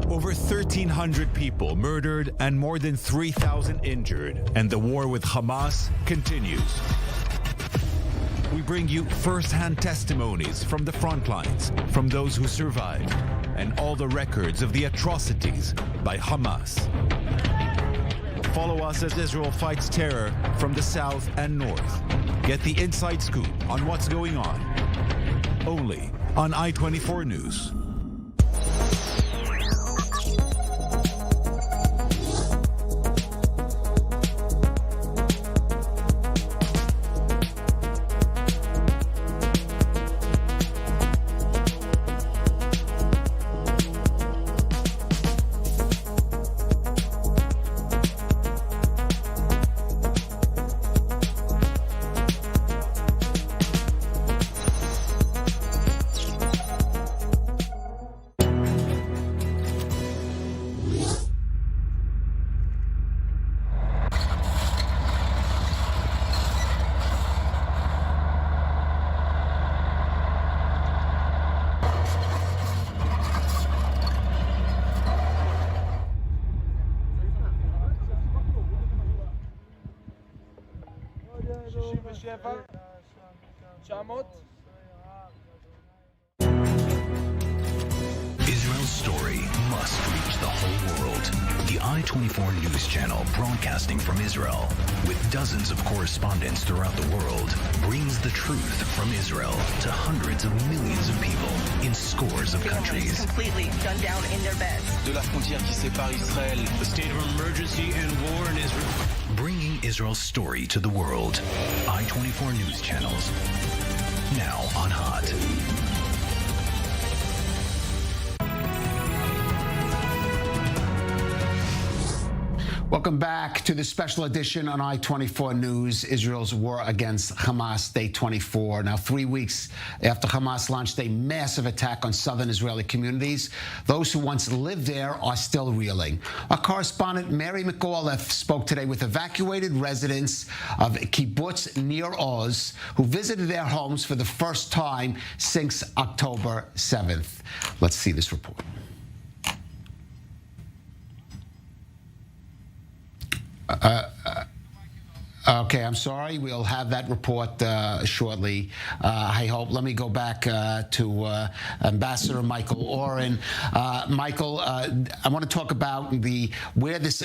Over 1,300 people murdered and more than 3,000 injured, and the war with Hamas continues. We bring you first-hand testimonies from the front lines, from those who survived, and all the records of the atrocities by Hamas. Follow us as Israel fights terror from the south and north. Get the inside scoop on what's going on. Only on I-24 News. Israel's story must reach the whole world. The I-24 News Channel, broadcasting from Israel, with dozens of correspondents throughout the world, brings the truth from Israel to hundreds of millions of people in scores of countries. Completely gunned down in their beds. De la frontière qui sépare Israël, the state of emergency and war in Israel. Bringing Israel's story to the world. I-24 News Channels. Now on Hot. Welcome back to the special edition on I-24 News, Israel's war against Hamas, day 24. Now, 3 weeks after Hamas launched a massive attack on southern Israeli communities, those who once lived there are still reeling. Our correspondent Mary McAuliffe spoke today with evacuated residents of Kibbutz near Oz who visited their homes for the first time since October 7th. Let's see this report. Okay, I'm sorry. We'll have that report shortly. I hope. Let me go back to Ambassador Michael Oren. Michael, I want to talk about where this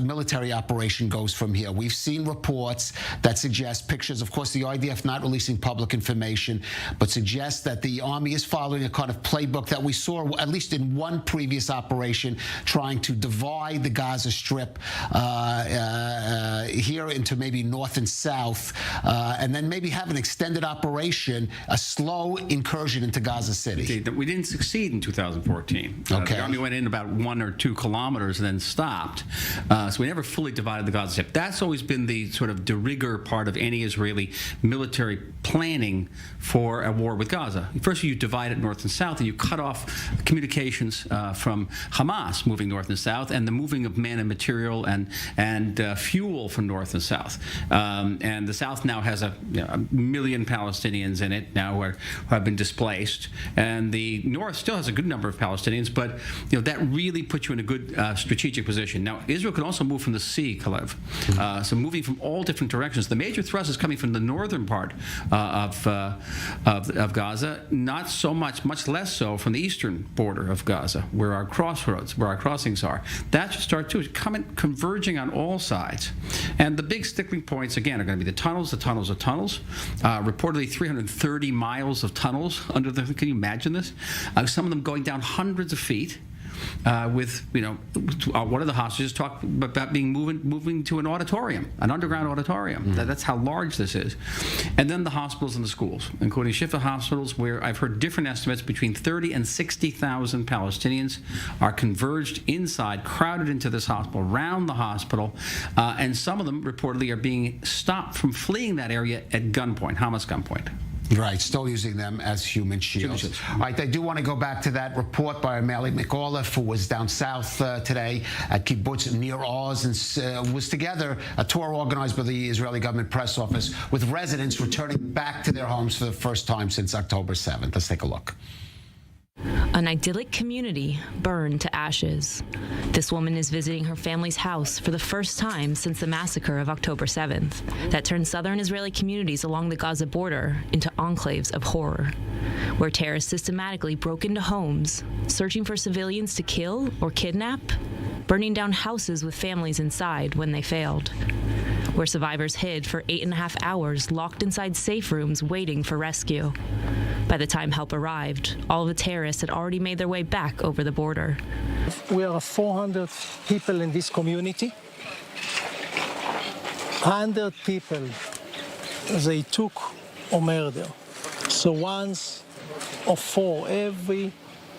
military operation goes from here. We've seen reports that suggest pictures. Of course, the IDF not releasing public information, but suggests that the army is following a kind of playbook that we saw at least in one previous operation, trying to divide the Gaza Strip here into maybe north and south, and then maybe have an extended operation, a slow incursion into Gaza City. We didn't succeed in 2014. Okay. The army went in about 1 or 2 kilometers and then stopped. So we never fully divided the Gaza Strip. That's always been the sort of de rigueur part of any Israeli military planning for a war with Gaza. First, you divide it north and south, and you cut off communications from Hamas moving north and south, and the moving of men and material and fuel from north and south. And the south now has a million Palestinians in it now who have been displaced, and the north still has a good number of Palestinians, but that really puts you in a good strategic position. Now, Israel can also move from the sea, Kalev, so moving from all different directions. The major thrust is coming from the northern part of Gaza, not so much less so from the eastern border of Gaza, where our crossroads, where our crossings are. That should start too, converging on all sides. And the big sticking points, again, are going to be the tunnels. Reportedly 330 miles of tunnels under the, can you imagine this? Some of them going down hundreds of feet. With one of the hostages talked about moving to an auditorium, an underground auditorium. That's how large this is. And then the hospitals and the schools, including Shifa hospitals, where I've heard different estimates between 30 and 60,000 Palestinians are converged inside, crowded into this hospital, around the hospital, and some of them reportedly are being stopped from fleeing that area at gunpoint, Hamas gunpoint. Right, still using them as human shields. All right, I do want to go back to that report by Mary McAuliffe, who was down south today at Kibbutz near Oz, and was together, a tour organized by the Israeli government press office, with residents returning back to their homes for the first time since October 7th. Let's take a look. An idyllic community burned to ashes. This woman is visiting her family's house for the first time since the massacre of October 7th that turned southern Israeli communities along the Gaza border into enclaves of horror, where terrorists systematically broke into homes, searching for civilians to kill or kidnap, burning down houses with families inside when they failed, where survivors hid for 8.5 hours locked inside safe rooms waiting for rescue. By the time help arrived, all of the terrorists had already made their way back over the border. We are 400 people in this community. 100 people they took or murder. So once of 4, every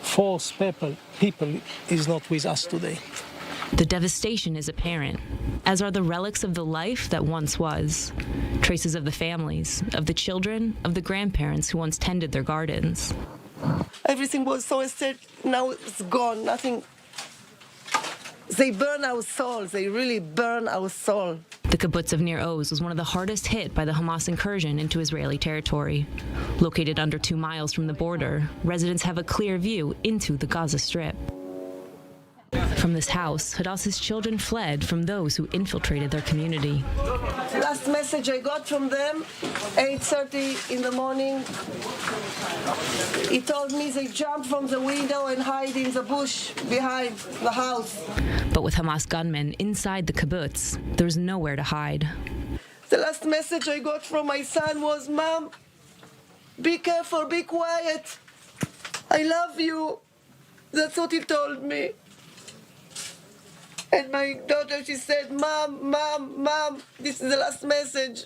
4th people is not with us today. The devastation is apparent, as are the relics of the life that once was. Traces of the families, of the children, of the grandparents who once tended their gardens. Everything was so sad, now it's gone, nothing. They burn our souls, they really burn our soul. The kibbutz of Nir Oz was one of the hardest hit by the Hamas incursion into Israeli territory. Located under 2 miles from the border, residents have a clear view into the Gaza Strip. From this house, Hadassah's children fled from those who infiltrated their community. Last message I got from them, 8:30 in the morning. He told me they jumped from the window and hide in the bush behind the house. But with Hamas gunmen inside the kibbutz, there's nowhere to hide. The last message I got from my son was, Mom, be careful, be quiet. I love you. That's what he told me. And my daughter, she said, Mom, Mom, Mom, this is the last message.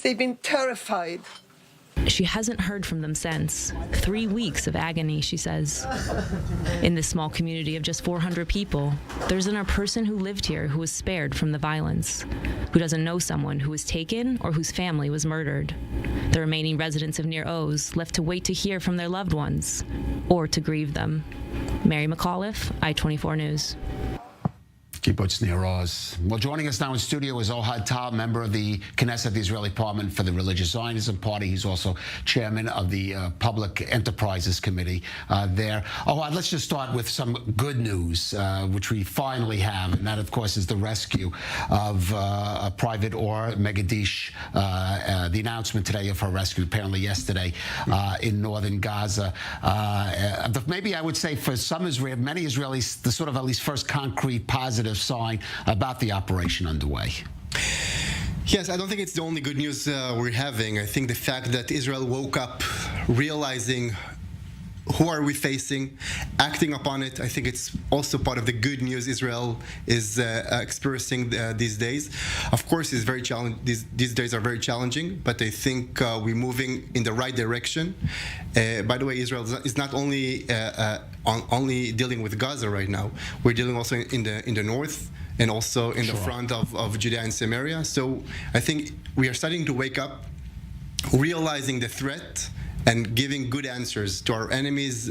They've been terrified. She hasn't heard from them since. 3 weeks of agony, she says. In this small community of just 400 people, there isn't a person who lived here who was spared from the violence, who doesn't know someone who was taken or whose family was murdered. The remaining residents of Nir Oz left to wait to hear from their loved ones or to grieve them. Mary McAuliffe, I-24 News. Kibbutz Nir Oz. Well, joining us now in studio is Ohad Tal, member of the Knesset, the Israeli Parliament for the Religious Zionism Party. He's also chairman of the Public Enterprises Committee there. Ohad, let's just start with some good news, which we finally have, and that, of course, is the rescue of Private Or Megadish, the announcement today of her rescue, apparently yesterday, in northern Gaza. Maybe I would say for some many Israelis, the sort of at least first concrete positive sign about the operation underway. Yes, I don't think it's the only good news we're having. I think the fact that Israel woke up realizing who are we facing, acting upon it, I think it's also part of the good news Israel is experiencing these days. Of course, it's very these days are very challenging, but I think we're moving in the right direction. By the way, Israel is not only only dealing with Gaza right now. We're dealing also in the north and also in the front of Judea and Samaria. So I think we are starting to wake up, realizing the threat, and giving good answers to our enemies,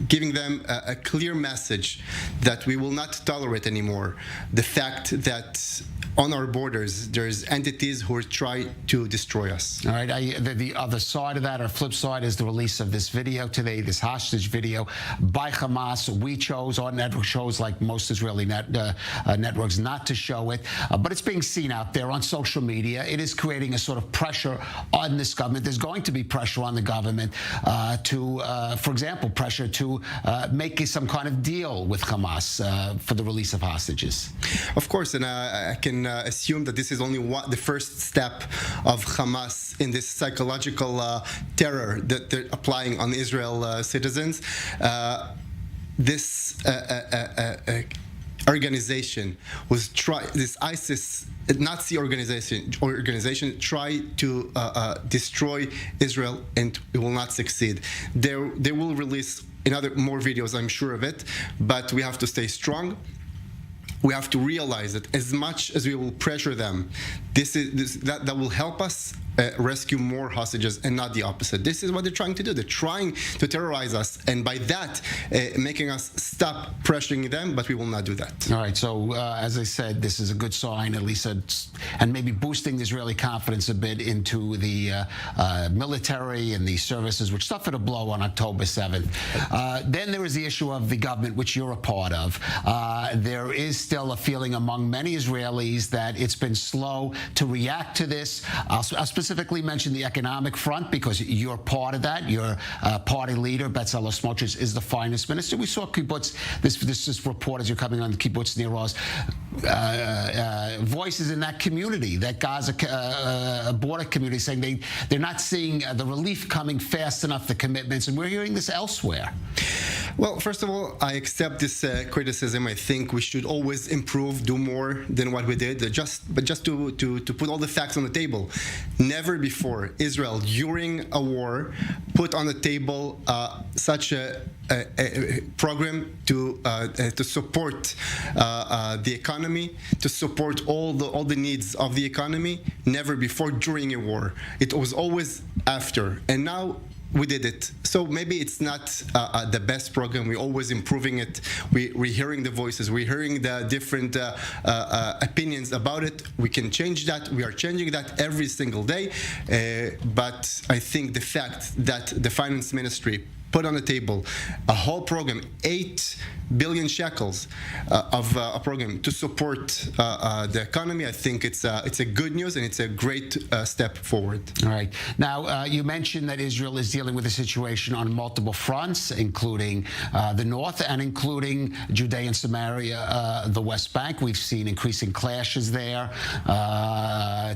giving them a clear message that we will not tolerate anymore the fact that on our borders there's entities who are trying to destroy us. All right, the other side of that, or flip side, is the release of this video today, this hostage video by Hamas. We chose, our network shows, like most Israeli networks, not to show it, but it's being seen out there on social media. It is creating a sort of pressure on this government. There's going to be pressure on the government to, for example, pressure to make some kind of deal with Hamas for the release of hostages. Of course, and I can assume that this is only the first step of Hamas in this psychological terror that they're applying on Israel citizens. This organization was this ISIS Nazi organization tried to destroy Israel, and it will not succeed. They will release more videos, I'm sure of it, but we have to stay strong. We have to realize that as much as we will pressure them, that will help us rescue more hostages and not the opposite. This is what they're trying to do. They're trying to terrorize us, and by that, making us stop pressuring them, but we will not do that. All right, so as I said, this is a good sign, at least, and maybe boosting Israeli confidence a bit into the military and the services, which suffered a blow on October 7th. Then there is the issue of the government, which you're a part of. There is still a feeling among many Israelis that it's been slow to react to this. I'll specifically mention the economic front because you're part of that. Your party leader, Bezalel Smotrich, is the finance minister. We saw Kibbutz, this report as you're coming on the Kibbutz Nir Oz, voices in that community, that Gaza border community, saying they're not seeing the relief coming fast enough, the commitments, and we're hearing this elsewhere. Well, first of all, I accept this criticism. I think we should always improve, do more than what we did. But just to put all the facts on the table, never before Israel, during a war, put on the table such a program to support the economy, to support all the needs of the economy. Never before during a war. It was always after, and now we did it. So maybe it's not the best program. We're always improving it. We're hearing the voices. We're hearing the different opinions about it. We can change that. We are changing that every single day. But I think the fact that the finance ministry put on the table a whole program, 8 billion shekels of a program to support the economy. I think it's a good news and it's a great step forward. All right. Now, you mentioned that Israel is dealing with a situation on multiple fronts, including the north and including Judea and Samaria, the West Bank. We've seen increasing clashes there.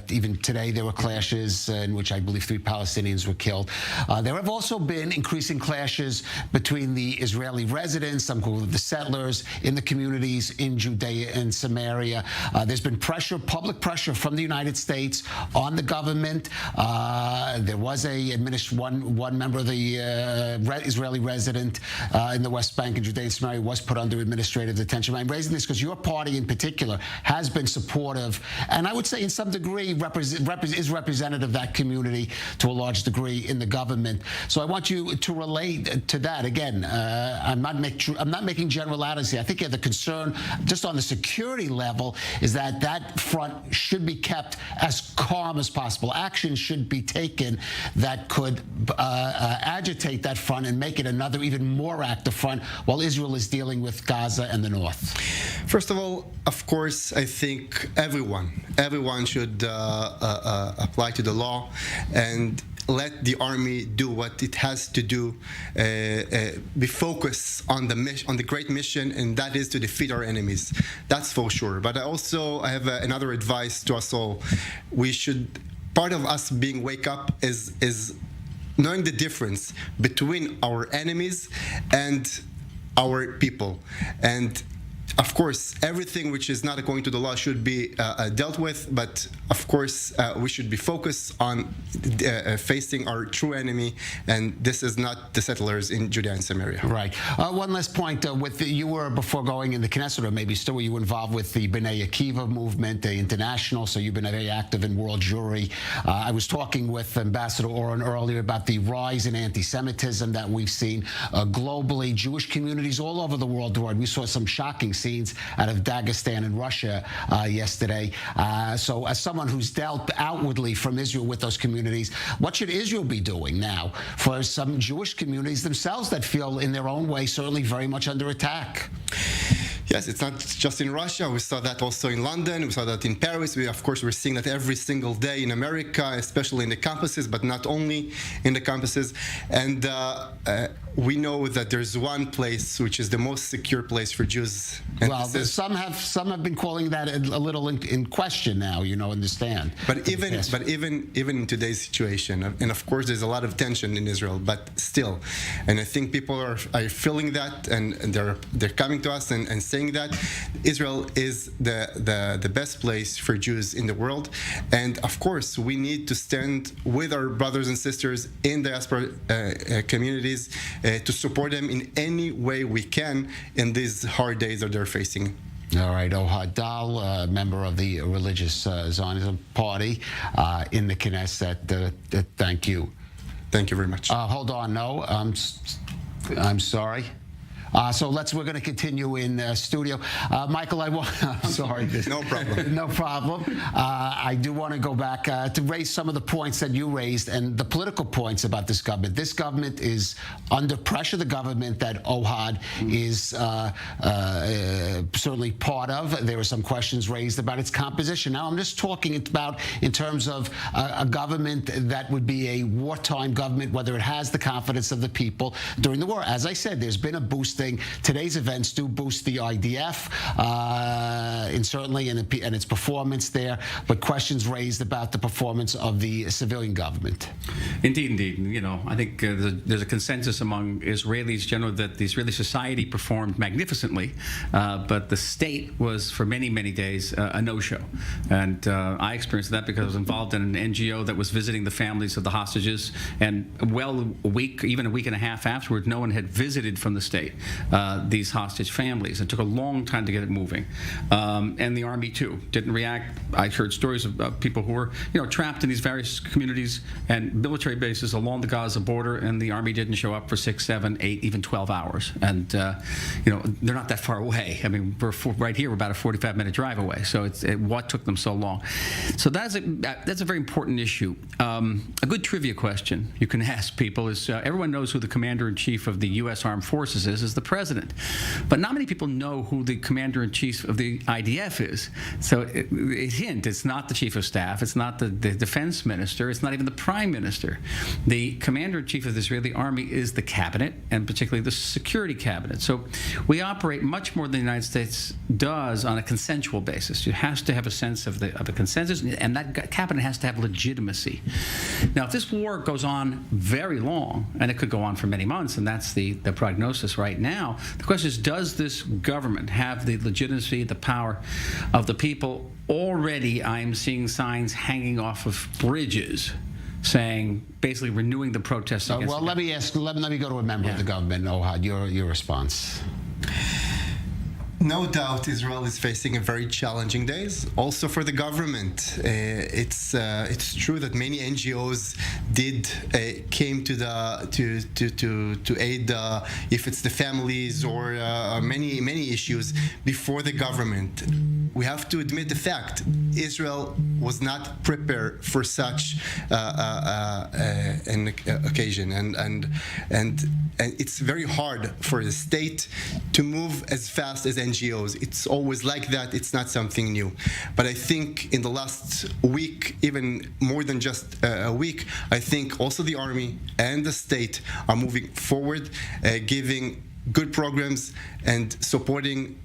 Even today, there were clashes in which I believe 3 Palestinians were killed. There have also been increasing clashes between the Israeli residents, some call it the settlers, in the communities in Judea and Samaria. There's been pressure, public pressure from the United States on the government. There was one member of the Israeli resident in the West Bank and Judea and Samaria was put under administrative detention. I'm raising this because your party in particular has been supportive, and I would say in some degree is representative of that community to a large degree in the government. So I want you to relate to that. Again, I'm not making generalities here. I think the concern just on the security level is that that front should be kept as calm as possible. Action should be taken that could agitate that front and make it another even more active front while Israel is dealing with Gaza and the north. First of all, of course, I think everyone should apply to the law and let the army do what it has to do, be focused on the great mission, and that is to defeat our enemies. That's for sure. But I have another advice to us all. Part of us being wake up is knowing the difference between our enemies and our people. And of course, everything which is not according to the law should be dealt with, but of course, we should be focused on facing our true enemy, and this is not the settlers in Judea and Samaria. Right. One last point. You were, before going in the Knesset, or maybe still, were you involved with the B'nai Akiva movement, the international, so you've been very active in World Jewry. I was talking with Ambassador Oren earlier about the rise in anti-Semitism that we've seen globally. Jewish communities all over the world. We saw some shocking scenes out of Dagestan and Russia yesterday. So as someone who's dealt outwardly from Israel with those communities, what should Israel be doing now for some Jewish communities themselves that feel in their own way certainly very much under attack? Yes, it's not just in Russia. We saw that also in London. We saw that in Paris. Of course, we're seeing that every single day in America, especially in the campuses, but not only in the campuses. And we know that there's one place which is the most secure place for Jews. And well, some have been calling that a little in question now. Understand. But even in today's situation, and of course, there's a lot of tension in Israel. But still, and I think people are feeling that, and they're coming to us and saying that Israel is the best place for Jews in the world. And of course, we need to stand with our brothers and sisters in diaspora communities to support them in any way we can in these hard days that they're facing. All right, Ohad Dal, member of the Religious Zionism Party in the Knesset. Thank you. Thank you very much. Hold on, no, I'm sorry. So we're going to continue in studio. Michael, I'm sorry. No problem. No problem. I do want to go back to raise some of the points that you raised and the political points about this government. This government is under pressure. The government that Ohad is certainly part of. There were some questions raised about its composition. Now, I'm just talking about in terms of a government that would be a wartime government, whether it has the confidence of the people during the war. As I said, there's been a boost. Today's events do boost the IDF, and certainly in its performance there, but questions raised about the performance of the civilian government. Indeed. I think there's a consensus among Israelis generally that the Israeli society performed magnificently, but the state was for many, many days a no-show. And I experienced that because I was involved in an NGO that was visiting the families of the hostages, and even a week and a half afterward, no one had visited from the state. these hostage families. It took a long time to get it moving. And the army, too, didn't react. I heard stories of people who were, trapped in these various communities and military bases along the Gaza border, and the army didn't show up for 6, 7, 8, even 12 hours. And, they're not that far away. I mean, we're right here, we're about a 45-minute drive away. So what took them so long? So that's a very important issue. A good trivia question you can ask people is, everyone knows who the commander-in-chief of the U.S. Armed Forces is the president. But not many people know who the commander-in-chief of the IDF is. So hint, it's not the chief of staff, it's not the defense minister, it's not even the prime minister. The commander-in-chief of the Israeli army is the cabinet, and particularly the security cabinet. So we operate much more than the United States does on a consensual basis. You have to have a sense of a consensus, and that cabinet has to have legitimacy. Now, if this war goes on very long, and it could go on for many months, and that's the prognosis right now, the question is, does this government have the legitimacy, the power of the people? Already, I'm seeing signs hanging off of bridges saying, basically renewing the protests against well, let me go to a member of the government. Ohad, your response. No doubt Israel is facing a very challenging days, also for the government. It's true that many NGOs came to aid if it's the families or many issues before the government. We have to admit the fact Israel was not prepared for such an occasion, and it's very hard for the state to move as fast as NGOs. It's always like that. It's not something new. But I think in the last week, even more than just a week, I think also the army and the state are moving forward, giving good programs and supporting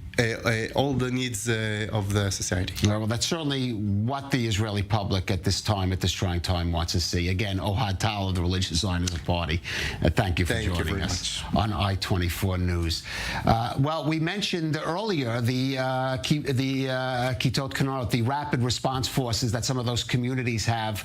all the needs of the society. Well, that's certainly what the Israeli public at this trying time wants to see. Again, Ohad Tal of the Religious Zionism Party. Thank you for joining us on I-24 News. Well, we mentioned earlier the Kitot Kanot, the rapid response forces that some of those communities have,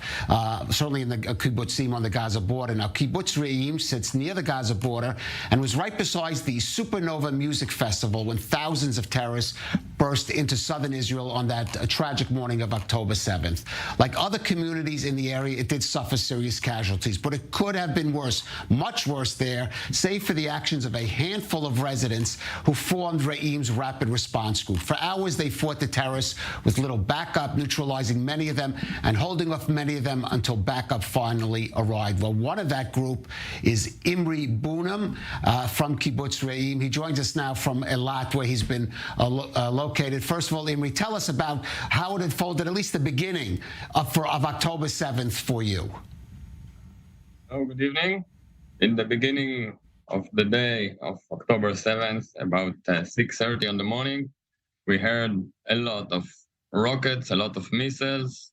certainly in the Kibbutzim on the Gaza border. Now, Kibbutz Re'im sits near the Gaza border and was right beside the Supernova Music Festival when thousands of terrorists burst into southern Israel on that tragic morning of October 7th. Like other communities in the area, it did suffer serious casualties, but it could have been worse, much worse there, save for the actions of a handful of residents who formed Re'im's rapid response group. For hours, they fought the terrorists with little backup, neutralizing many of them and holding off many of them until backup finally arrived. Well, one of that group is Imri Bunam from Kibbutz Re'im. He joins us now from Eilat, where he's been located. First of all, Imri, tell us about how it unfolded, at least the beginning of October 7th for you. Oh, good evening. In the beginning of the day of October 7th, about 6:30 in the morning, we heard a lot of rockets, a lot of missiles.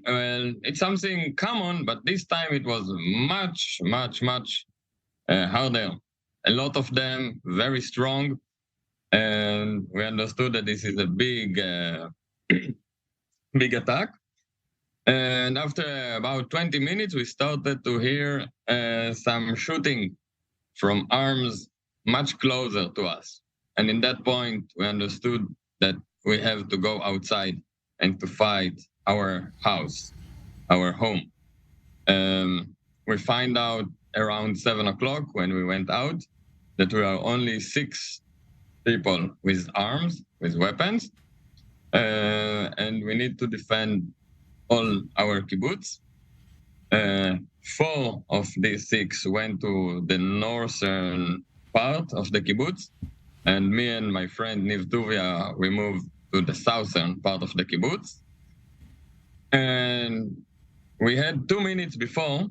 Well, it's something common, but this time it was much harder. A lot of them very strong. And we understood that this is a big attack. And after about 20 minutes, we started to hear some shooting from arms much closer to us. And in that point, we understood that we have to go outside and to fight our house, our home. We find out around 7 o'clock when we went out that we are only 6 people with arms, with weapons, and we need to defend all our kibbutz. 4 of these 6 went to the northern part of the kibbutz, and me and my friend Niv Tuvia, we moved to the southern part of the kibbutz. And we had 2 minutes before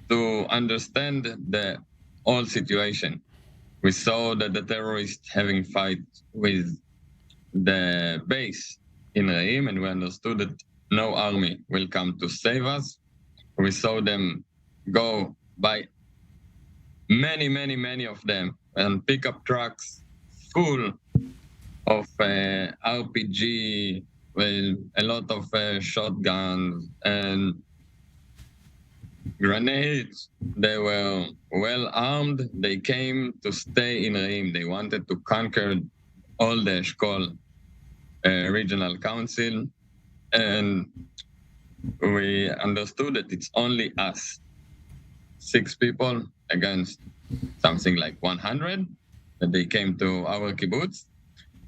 to understand the whole situation. We saw that the terrorists having fight with the base in Re'im, and we understood that no army will come to save us. We saw them go by many of them and pickup trucks full of RPG, with a lot of shotguns, and grenades. They were well armed. They came to stay in Reim. They wanted to conquer all the Eshkol regional council. And we understood that it's only us, 6 people against something like 100, that they came to our kibbutz.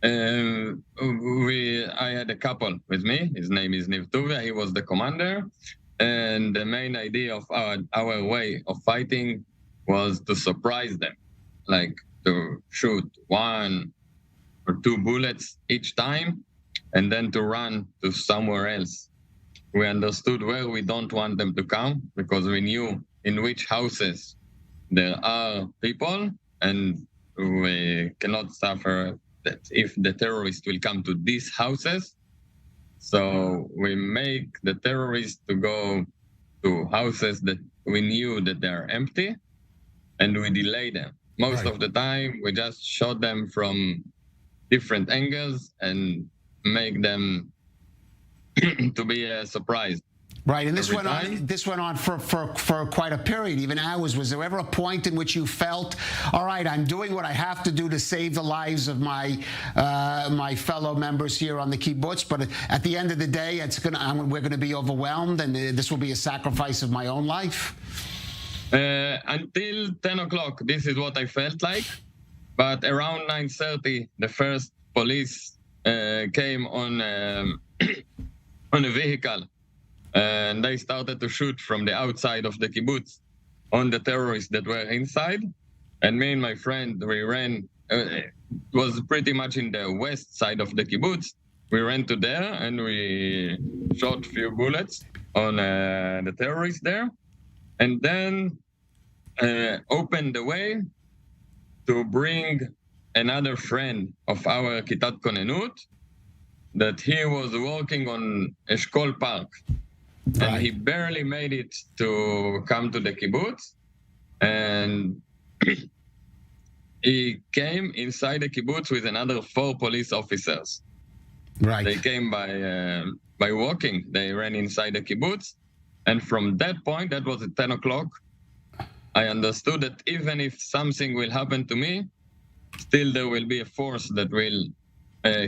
I had a couple with me. His name is Niv Tuvia. He was the commander. And the main idea of our way of fighting was to surprise them, like to shoot 1 or 2 bullets each time, and then to run to somewhere else. We understood where we don't want them to come, because we knew in which houses there are people, and we cannot suffer that if the terrorists will come to these houses. So we make the terrorists to go to houses that we knew that they are empty, and we delay them. Most of the time, we just shot them from different angles and make them to be a surprise. Right, and this went on for quite a period, even hours. Was there ever a point in which you felt, all right, I'm doing what I have to do to save the lives of my my fellow members here on the kibbutz, but at the end of the day, we're going to be overwhelmed, and this will be a sacrifice of my own life? Until 10 o'clock, this is what I felt like. But around 9:30, the first police came on on a vehicle. And they started to shoot from the outside of the kibbutz on the terrorists that were inside. And me and my friend, we ran. It was pretty much in the west side of the kibbutz. We ran to there and we shot a few bullets on the terrorists there. And then opened the way to bring another friend of our Kitat Konenut, that he was working on Eshkol Park. And he barely made it to come to the kibbutz. And he came inside the kibbutz with another 4 police officers. Right. They came by walking. They ran inside the kibbutz. And from that point, that was at 10 o'clock, I understood that even if something will happen to me, still there will be a force that will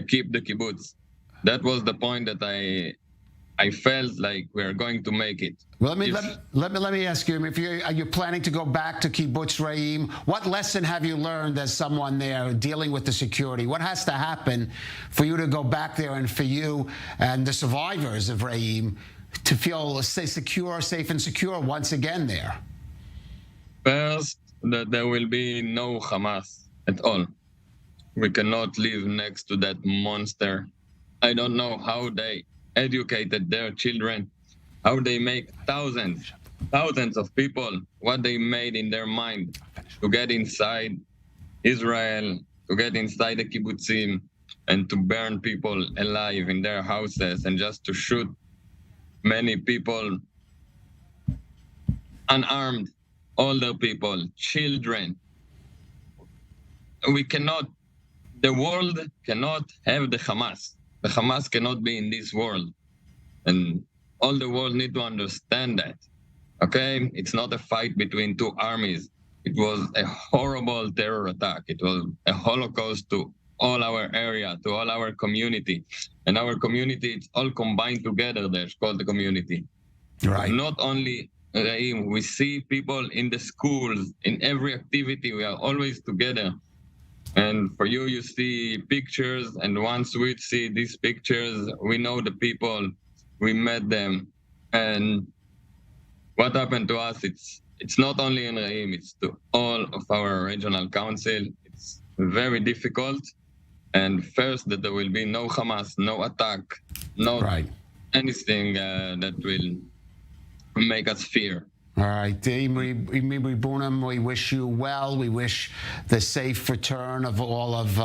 keep the kibbutz. That was the point that I felt like we're going to make it. Well, let me ask you, are you planning to go back to Kibbutz Reim? What lesson have you learned as someone there dealing with the security? What has to happen for you to go back there, and for you and the survivors of Reim to feel safe and secure once again there? First, that there will be no Hamas at all. We cannot live next to that monster. I don't know how they educated their children, how they make thousands of people, what they made in their mind to get inside Israel, to get inside the kibbutzim, and to burn people alive in their houses, and just to shoot many people, unarmed, older people, children. The world cannot have the Hamas. The Hamas cannot be in this world. And all the world need to understand that. Okay? It's not a fight between 2 armies. It was a horrible terror attack. It was a Holocaust to all our area, to all our community. And our community, it's all combined together there. It's called the community. Right. Not only Reim, we see people in the schools, in every activity, we are always together. And for you, you see pictures, and once we see these pictures, we know the people, we met them. And what happened to us, it's not only in Reim, it's to all of our regional council. It's very difficult. And first, that there will be no Hamas, no attack, no anything that will make us fear. All right, Imri Bunam, we wish you well. We wish the safe return of all of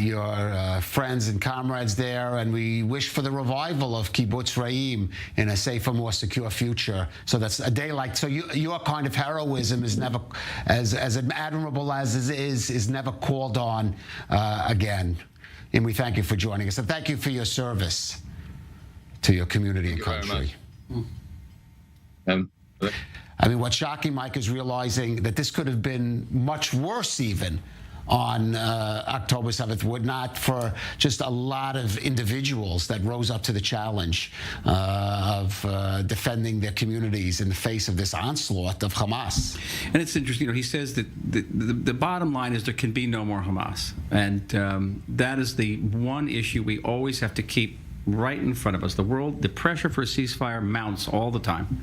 your friends and comrades there, and we wish for the revival of Kibbutz Reim in a safer, more secure future. So that's a day like, so your kind of heroism is never, as admirable as it is never called on again. And we thank you for joining us, and thank you for your service to your community and country. I mean, what's shocking, Mike, is realizing that this could have been much worse even on October 7th, would not for just a lot of individuals that rose up to the challenge of defending their communities in the face of this onslaught of Hamas. And it's interesting, you know, he says that the bottom line is there can be no more Hamas. And that is the one issue we always have to keep right in front of us. The pressure for a ceasefire mounts all the time.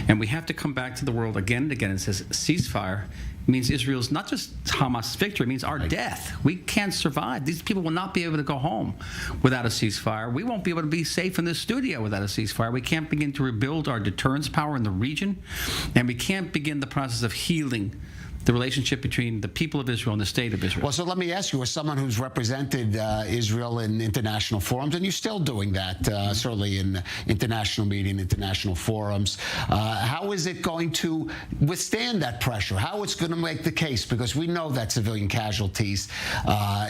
And we have to come back to the world again and again and says ceasefire means Israel's not just Hamas' victory, it means our death. We can't survive. These people will not be able to go home without a ceasefire. We won't be able to be safe in this studio without a ceasefire. We can't begin to rebuild our deterrence power in the region, and we can't begin the process of healing the relationship between the people of Israel and the state of Israel. Well, so let me ask you, as someone who's represented Israel in international forums, and you're still doing that, certainly in international media and international forums, how is it going to withstand that pressure? How it's going to make the case? Because we know that civilian casualties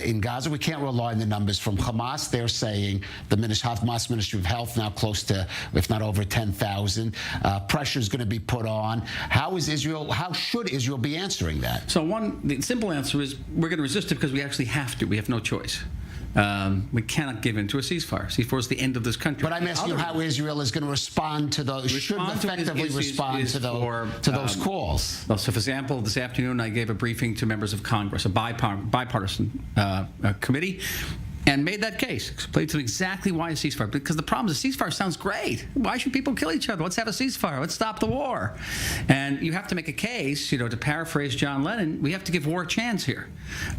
in Gaza, we can't rely on the numbers from Hamas. They're saying, the Hamas Ministry of Health now close to, if not over 10,000. Pressure is going to be put on. How should Israel be answering that? So the simple answer is we're going to resist it because we actually have to. We have no choice. We cannot give in to a ceasefire. Ceasefire is the end of this country. But I'm asking you how Israel is going to respond to those, should effectively respond to those calls. Well, so, for example, this afternoon I gave a briefing to members of Congress, a bipartisan committee, and made that case, explained to them exactly why a ceasefire. Because the problem is a ceasefire sounds great. Why should people kill each other? Let's have a ceasefire. Let's stop the war. And you have to make a case, you know, to paraphrase John Lennon, we have to give war a chance here,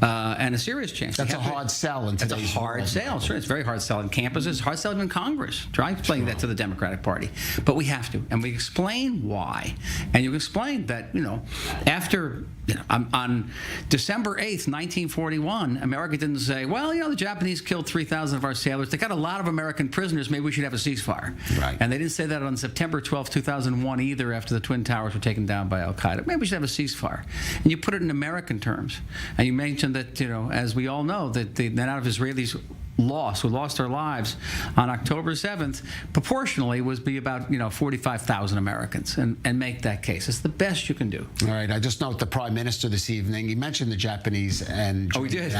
and a serious chance. That's a hard sell in today's world. It's a hard sell. Sure, it's very hard sell in campuses, hard sell in Congress. Try explaining that to the Democratic Party. But we have to. And we explain why. And you explain that, you know, after, you know, on December 8th, 1941, America didn't say, well, you know, the Japanese killed 3,000 of our sailors. They got a lot of American prisoners. Maybe we should have a ceasefire. Right. And they didn't say that on September 12th, 2001 either, after the Twin Towers were taken down by Al-Qaeda. Maybe we should have a ceasefire. And you put it in American terms. And you mentioned that, you know, as we all know, that the amount of Israelis who lost their lives on October 7th, proportionally would be about, you know, 45,000 Americans, and make that case. It's the best you can do. All right. I just note the Prime Minister this evening, he mentioned the Japanese and he did.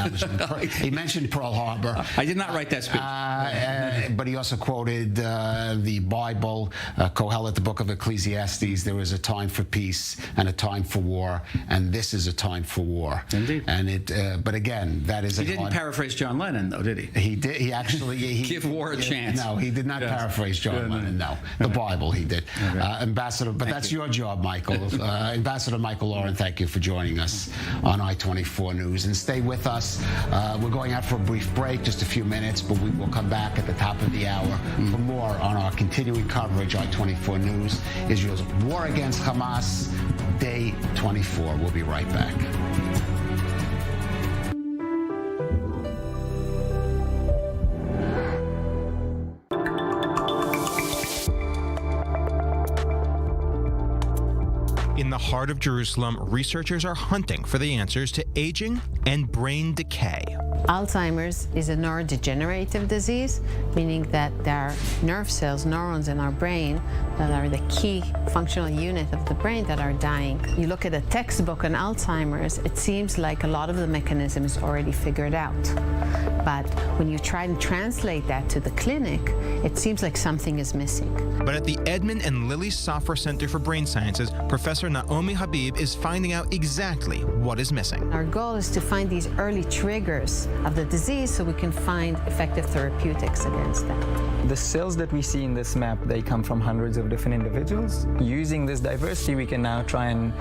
He mentioned Pearl Harbor. I did not write that speech. But he also quoted the Bible, Kohelet, the book of Ecclesiastes. There is a time for peace and a time for war, and this is a time for war. Indeed. And but again, that is he didn't paraphrase John Lennon, though, did he? He did. He actually give war a chance. No, he did not paraphrase John Lennon. No, the Bible he did. Okay. Ambassador, but that's your job, Michael. Ambassador Michael Lauren, thank you for joining us on I-24 News, and stay with us. We're going out for a brief break, just a few minutes, but we will come back at the top of the hour for more on our continuing coverage. I-24 News, Israel's war against Hamas, day 24. We'll be right back. In the heart of Jerusalem, researchers are hunting for the answers to aging and brain decay. Alzheimer's is a neurodegenerative disease, meaning that there are nerve cells, neurons in our brain that are the key functional unit of the brain that are dying. You look at a textbook on Alzheimer's, it seems like a lot of the mechanism is already figured out. But when you try and translate that to the clinic, it seems like something is missing. But at the Edmund and Lily Safra Center for Brain Sciences, Professor Naomi Habib is finding out exactly what is missing. Our goal is to find these early triggers of the disease so we can find effective therapeutics against them. The cells that we see in this map, they come from hundreds of different individuals. Using this diversity, we can now try and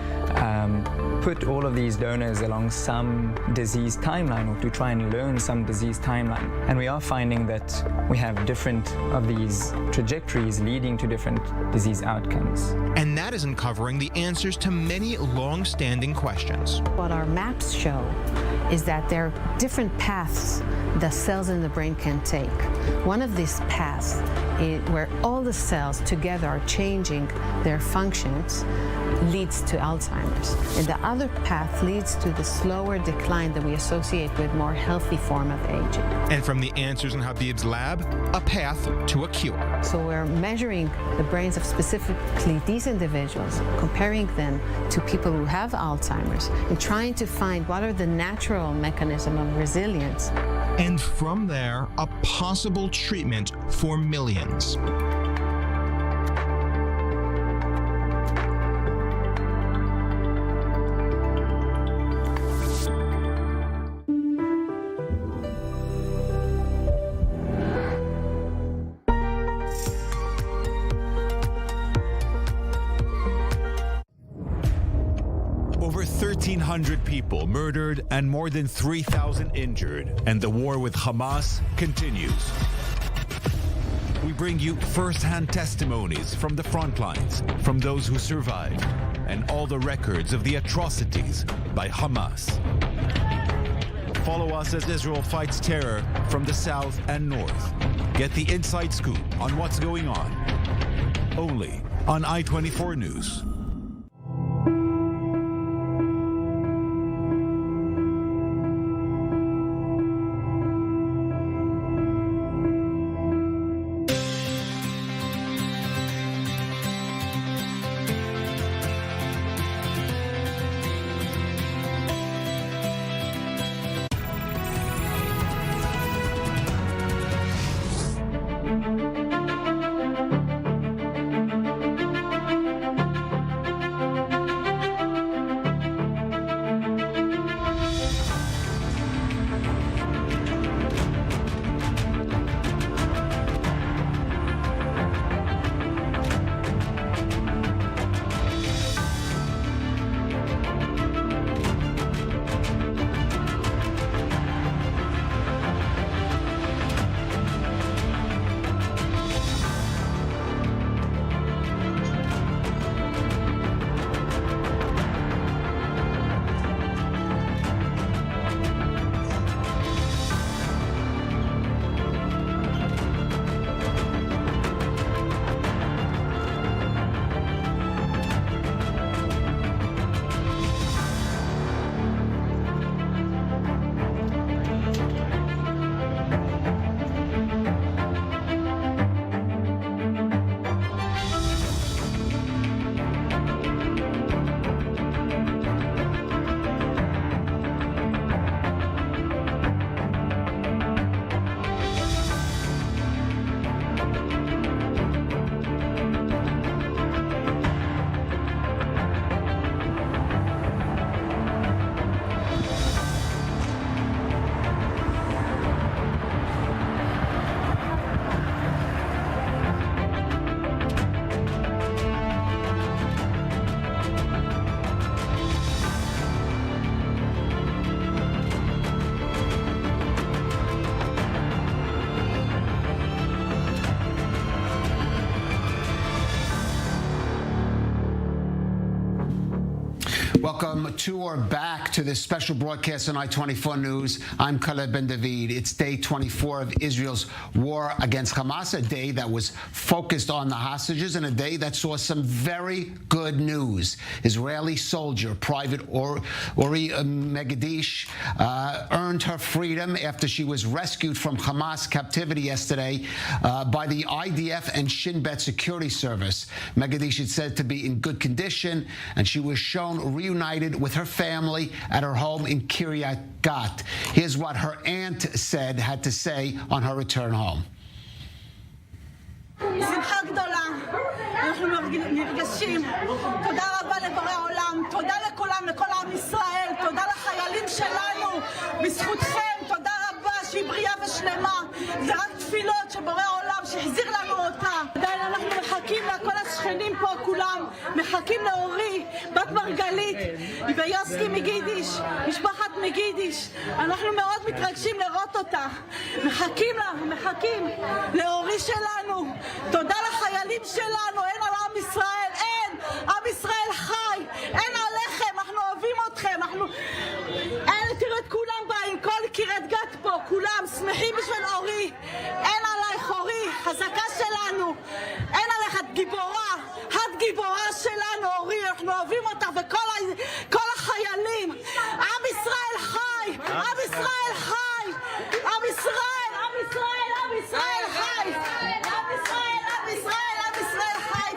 put all of these donors along some disease timeline, or to try and learn some disease timeline. And we are finding that we have different of these trajectories leading to different disease outcomes. And that is uncovering the answers to many long-standing questions. What our maps show is that there are different paths the cells in the brain can take. One of these paths where all the cells together are changing their functions leads to Alzheimer's. And the other path leads to the slower decline that we associate with more healthy form of aging. And from the answers in Habib's lab, a path to a cure. So we're measuring the brains of specifically these individuals, comparing them to people who have Alzheimer's, and trying to find what are the natural mechanisms of resilience. And from there, a possible treatment for millions. Over 1,300 people murdered and more than 3,000 injured, and the war with Hamas continues. We bring you first-hand testimonies from the front lines, from those who survived, and all the records of the atrocities by Hamas. Follow us as Israel fights terror from the south and north. Get the inside scoop on what's going on. Only on I-24 News. Welcome to or back to this special broadcast on I-24 News. I'm Khaled Ben David. It's day 24 of Israel's war against Hamas, a day that was focused on the hostages and a day that saw some very good news. Israeli soldier Private Ori Megadish earned her freedom after she was rescued from Hamas captivity yesterday by the IDF and Shin Bet security service. Megadish is said to be in good condition, and she was shown reunited with her family at her home in Kiryat Gat. Here's what her aunt had to say on her return home. שמחה גדולה, אנחנו נרגשים. תודה רבה לבורא העולם, תודה לכולם, לכל עם ישראל, תודה לחיילים שלנו, בזכותכם, תודה רבה שהיא בריאה ושלמה. זה רק תפילות שבורא העולם שהחזיר לנו אותה. עדיין אנחנו מחכים לה, כל השכנים פה כולם, מחכים לאורי, בת מרגלית, ויוסקי מגידיש, משפחת מגידיש. אנחנו מאוד מתרגשים לראות אותה. מחכים לה, מחכים לאורי שלנו. תודה לחיילים שלנו, אין על עם ישראל, אין, עם ישראל חי, אין עליכם, אנחנו אוהבים אתכם, אין, תראו את כולם באים, כל קירת גת פה, כולם, שמחים בשביל אורי. אין עלייך אורי, חזקה שלנו. אין עלייך, את גיבורה. את גיבורה שלנו, אורי. אנחנו אוהבים אותך וכל החיילים. עם ישראל חי! עם ישראל חי! עם ישראל! עם ישראל! עם ישראל חי! עם ישראל! עם ישראל! עם ישראל חי!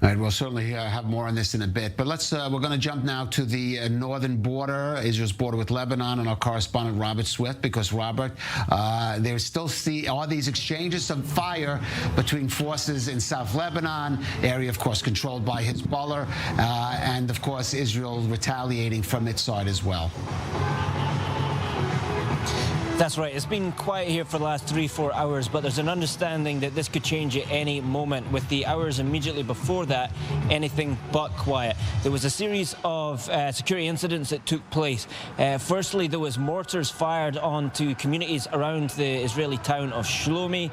All right, we'll certainly have more on this in a bit. But we're going to jump now to the northern border, Israel's border with Lebanon, and our correspondent Robert Swift, because, Robert, there still are these exchanges of fire between forces in South Lebanon, area, of course, controlled by Hezbollah, and, of course, Israel retaliating from its side as well. That's right. It's been quiet here for the last 3-4 hours, but there's an understanding that this could change at any moment. With the hours immediately before that, anything but quiet. There was a series of security incidents that took place. Firstly, there was mortars fired onto communities around the Israeli town of Shlomi,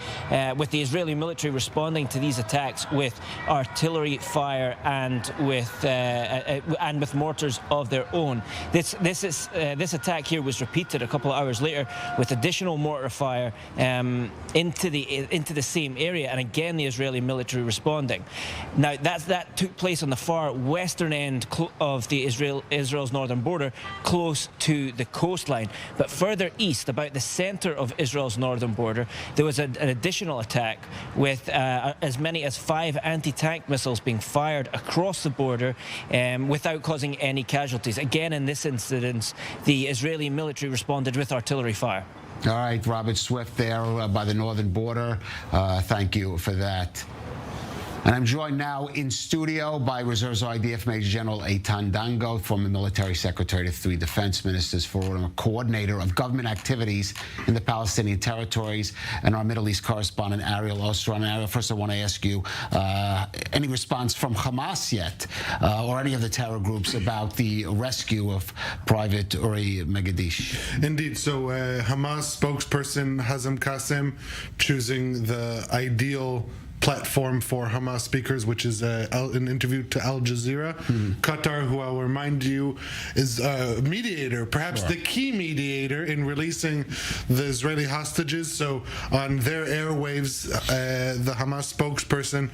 with the Israeli military responding to these attacks with artillery fire and with mortars of their own. This attack here was repeated a couple of hours later, with additional mortar fire into the same area, and again the Israeli military responding. Now that took place on the far western end of the Israel's northern border, close to the coastline. But further east, about the center of Israel's northern border, there was an additional attack with as many as 5 anti-tank missiles being fired across the border without causing any casualties. Again, in this incident, the Israeli military responded with artillery fire. All right, Robert Swift there by the northern border. Thank you for that. And I'm joined now in studio by Reserves IDF Major General Eitan Dango, former military secretary to 3 defense ministers, former coordinator of government activities in the Palestinian territories, and our Middle East correspondent, Ariel Ostron. Ariel, first I want to ask you, any response from Hamas yet, or any of the terror groups, about the rescue of Private Uri Megiddish? Indeed. So Hamas spokesperson Hazem Qassem choosing the ideal platform for Hamas speakers, which is an interview to Al Jazeera. Qatar, who I'll remind you is a mediator, perhaps the key mediator in releasing the Israeli hostages. So on their airwaves, the Hamas spokesperson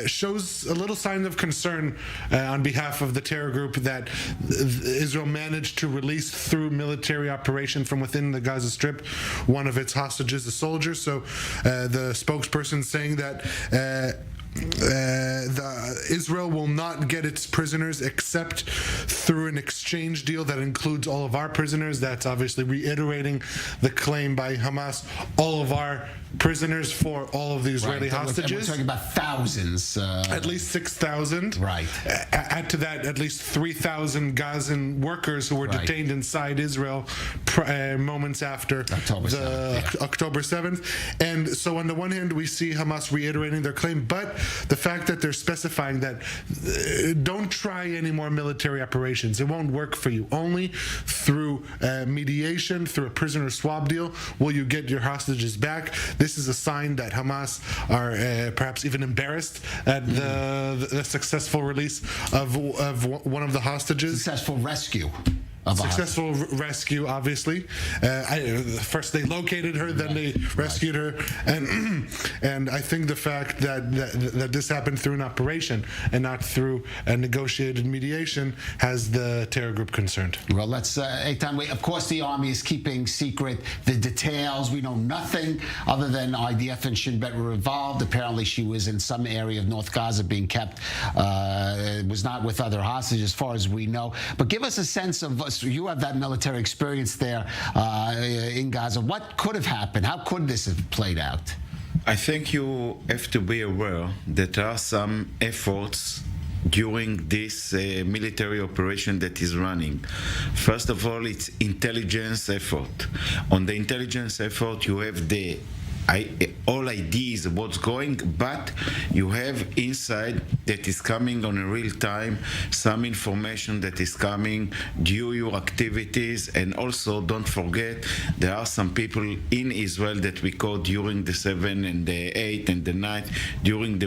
shows a little sign of concern on behalf of the terror group that Israel managed to release through military operation from within the Gaza Strip one of its hostages, a soldier. So the spokesperson saying that Israel will not get its prisoners except through an exchange deal that includes all of our prisoners. That's obviously reiterating the claim by Hamas, all of our prisoners for all of the Israeli hostages. We're talking about thousands. At least 6,000. Right. Add to that at least 3,000 Gazan workers who were detained inside Israel moments after October 7th. And so on the one hand, we see Hamas reiterating their claim, but the fact that they're specifying that don't try any more military operations. It won't work for you. Only through mediation, through a prisoner swap deal, will you get your hostages back. This is a sign that Hamas are perhaps even embarrassed at the successful release of one of the hostages. Successful rescue. Successful rescue, obviously. First they located her, then they rescued her, and I think the fact that this happened through an operation and not through a negotiated mediation has the terror group concerned. Well, let's, Eitan, of course the army is keeping secret the details. We know nothing other than IDF and Shin Bet were involved. Apparently she was in some area of North Gaza being kept, was not with other hostages as far as we know. But give us a sense of, you have that military experience there in Gaza. What could have happened? How could this have played out? I think you have to be aware that there are some efforts during this military operation that is running. First of all, it's intelligence effort. On the intelligence effort, you have the all ideas of what's going, but you have inside that is coming on a real time, some information that is coming due your activities, and also don't forget there are some people in Israel that we caught during the 7 and the 8 and the 9 during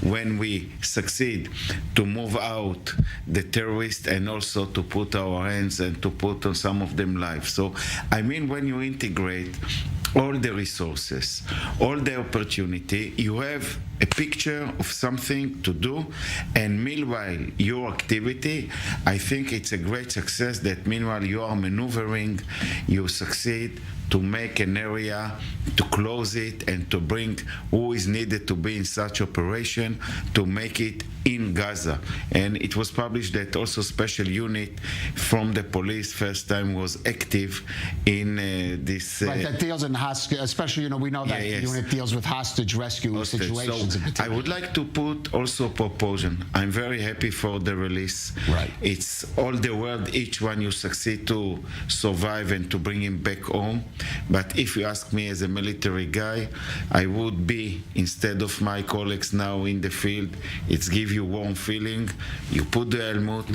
when we succeed to move out the terrorists and also to put our hands and to put on some of them lives. So I mean, when you integrate all the resources, all the opportunity, you have a picture of something to do, and meanwhile your activity, I think it's a great success that meanwhile you are maneuvering, you succeed to make an area, to close it, and to bring who is needed to be in such operation to make it in Gaza. And it was published that also special unit from the police first time was active in this. Right, that deals in hostage, especially, we know that unit deals with hostage rescue situations. So I would like to put also a proposition. I'm very happy for the release. Right. It's all the world, each one you succeed to survive and to bring him back home. But if you ask me as a military guy, I would be, instead of my colleagues now in the field, it's give you warm feeling, you put the helmet,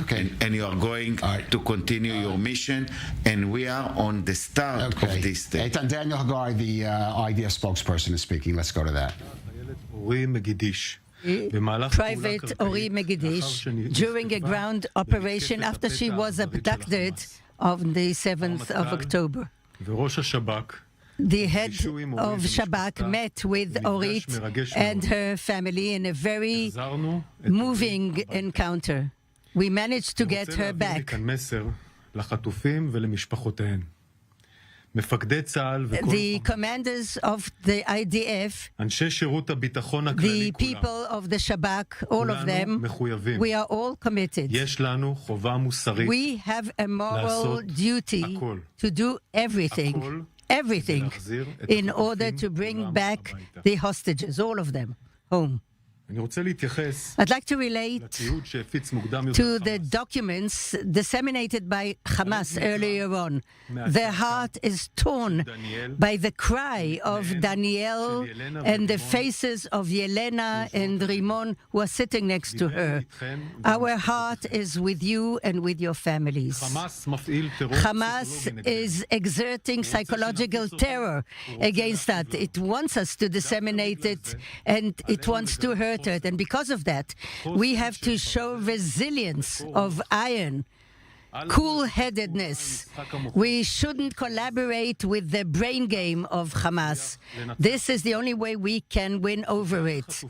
and you are going to continue your mission, and we are on the start of this thing. Daniel Hagar, the IDF spokesperson, is speaking. Let's go to that. Private Ori Megidish, during a ground operation after she was abducted on the 7th of October. The head of Shabak met with Orit and her family in a very moving encounter. We managed to get her back. The commanders of the IDF, the people of the Shabak, all of them, we are all committed. We have a moral duty to do everything in order to bring back the hostages, all of them, home. I'd like to relate to the documents disseminated by Hamas earlier on. Their heart is torn by the cry of Danielle and the faces of Yelena and Rimon who are sitting next to her. Our heart is with you and with your families. Hamas is exerting psychological terror against us. It wants us to disseminate it, and it wants to hurt it. And because of that, we have to show resilience of iron, cool-headedness. We shouldn't collaborate with the brain game of Hamas. This is the only way we can win over it.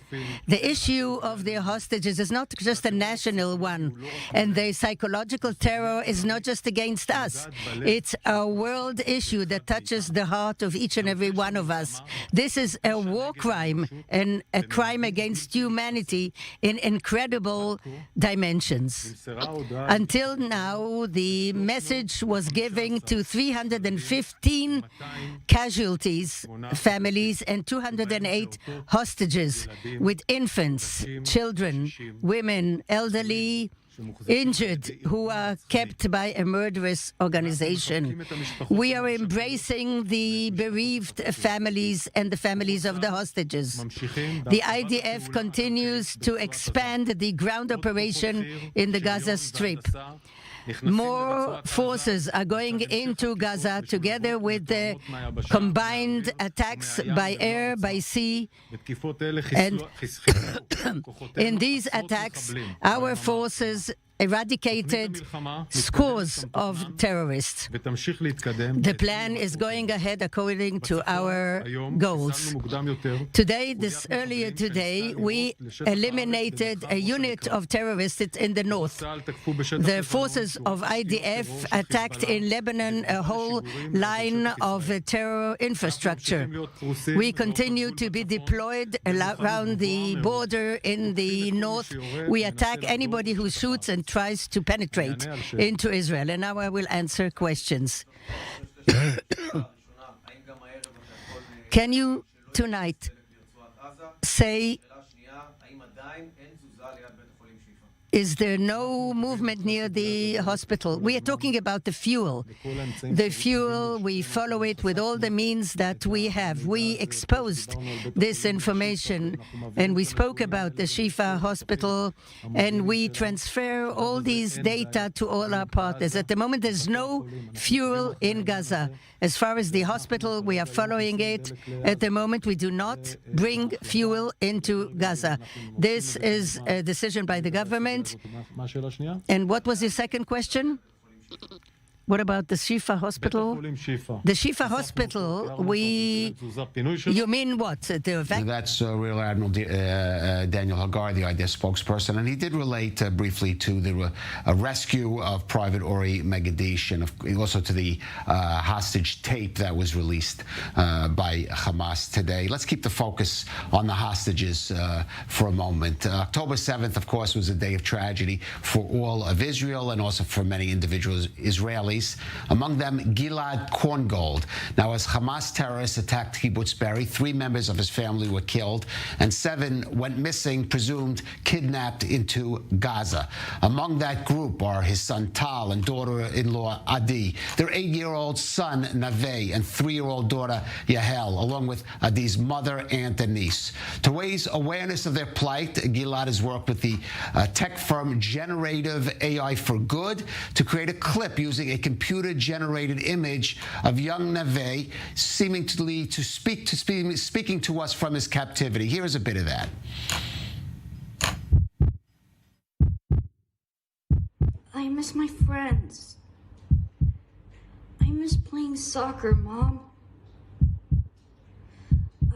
The issue of the hostages is not just a national one, and the psychological terror is not just against us. It's a world issue that touches the heart of each and every one of us. This is a war crime and a crime against humanity in incredible dimensions. Until now, the message was given to 315 casualties, families, and 208 hostages with infants, children, women, elderly, injured, who are kept by a murderous organization. We are embracing the bereaved families and the families of the hostages. The IDF continues to expand the ground operation in the Gaza Strip. More forces are going into Gaza together with the combined attacks by air, by sea, and in these attacks, our forces eradicated scores of terrorists. The plan is going ahead according to our goals. Earlier today, we eliminated a unit of terrorists in the north. The forces of IDF attacked in Lebanon a whole line of terror infrastructure. We continue to be deployed around the border in the north. We attack anybody who shoots and tries to penetrate into Israel. And now I will answer questions. Can you tonight say Is there no movement near the hospital? We are talking about the fuel. The fuel, we follow it with all the means that we have. We exposed this information, and we spoke about the Shifa hospital, and we transfer all these data to all our partners. At the moment, there's no fuel in Gaza. As far as the hospital, we are following it. At the moment, we do not bring fuel into Gaza. This is a decision by the government. And what was your second question? What about the Shifa hospital? The Shifa hospital, you mean what? That's Rear Admiral Daniel Hagar, the IDF spokesperson, and he did relate briefly to the rescue of Private Ori Megadish and also to the hostage tape that was released by Hamas today. Let's keep the focus on the hostages for a moment. October 7th, of course, was a day of tragedy for all of Israel and also for many individual Israelis. Among them, Gilad Korngold. Now, as Hamas terrorists attacked Kibbutz Be'eri, 3 members of his family were killed, and 7 went missing, presumed kidnapped into Gaza. Among that group are his son Tal and daughter-in-law Adi, their 8-year-old son Naveh, and 3-year-old daughter Yahel, along with Adi's mother, aunt, and niece. To raise awareness of their plight, Gilad has worked with the tech firm Generative AI for Good to create a clip using a computer-generated image of young Naveh speaking to us from his captivity. Here is a bit of that. I miss my friends. I miss playing soccer, Mom.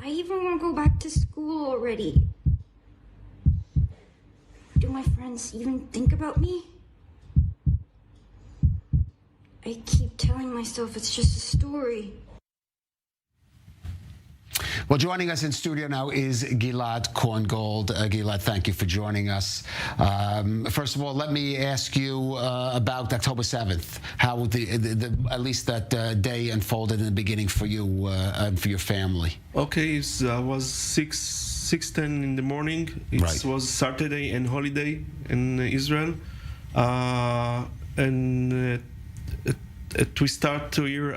I even want to go back to school already. Do my friends even think about me? I keep telling myself it's just a story. Well, joining us in studio now is Gilad Korngold. Gilad, thank you for joining us. First of all, let me ask you about October 7th, how at least that day unfolded in the beginning for you and for your family. Okay, it was 6:10 in the morning. It was Saturday and holiday in Israel. We start to hear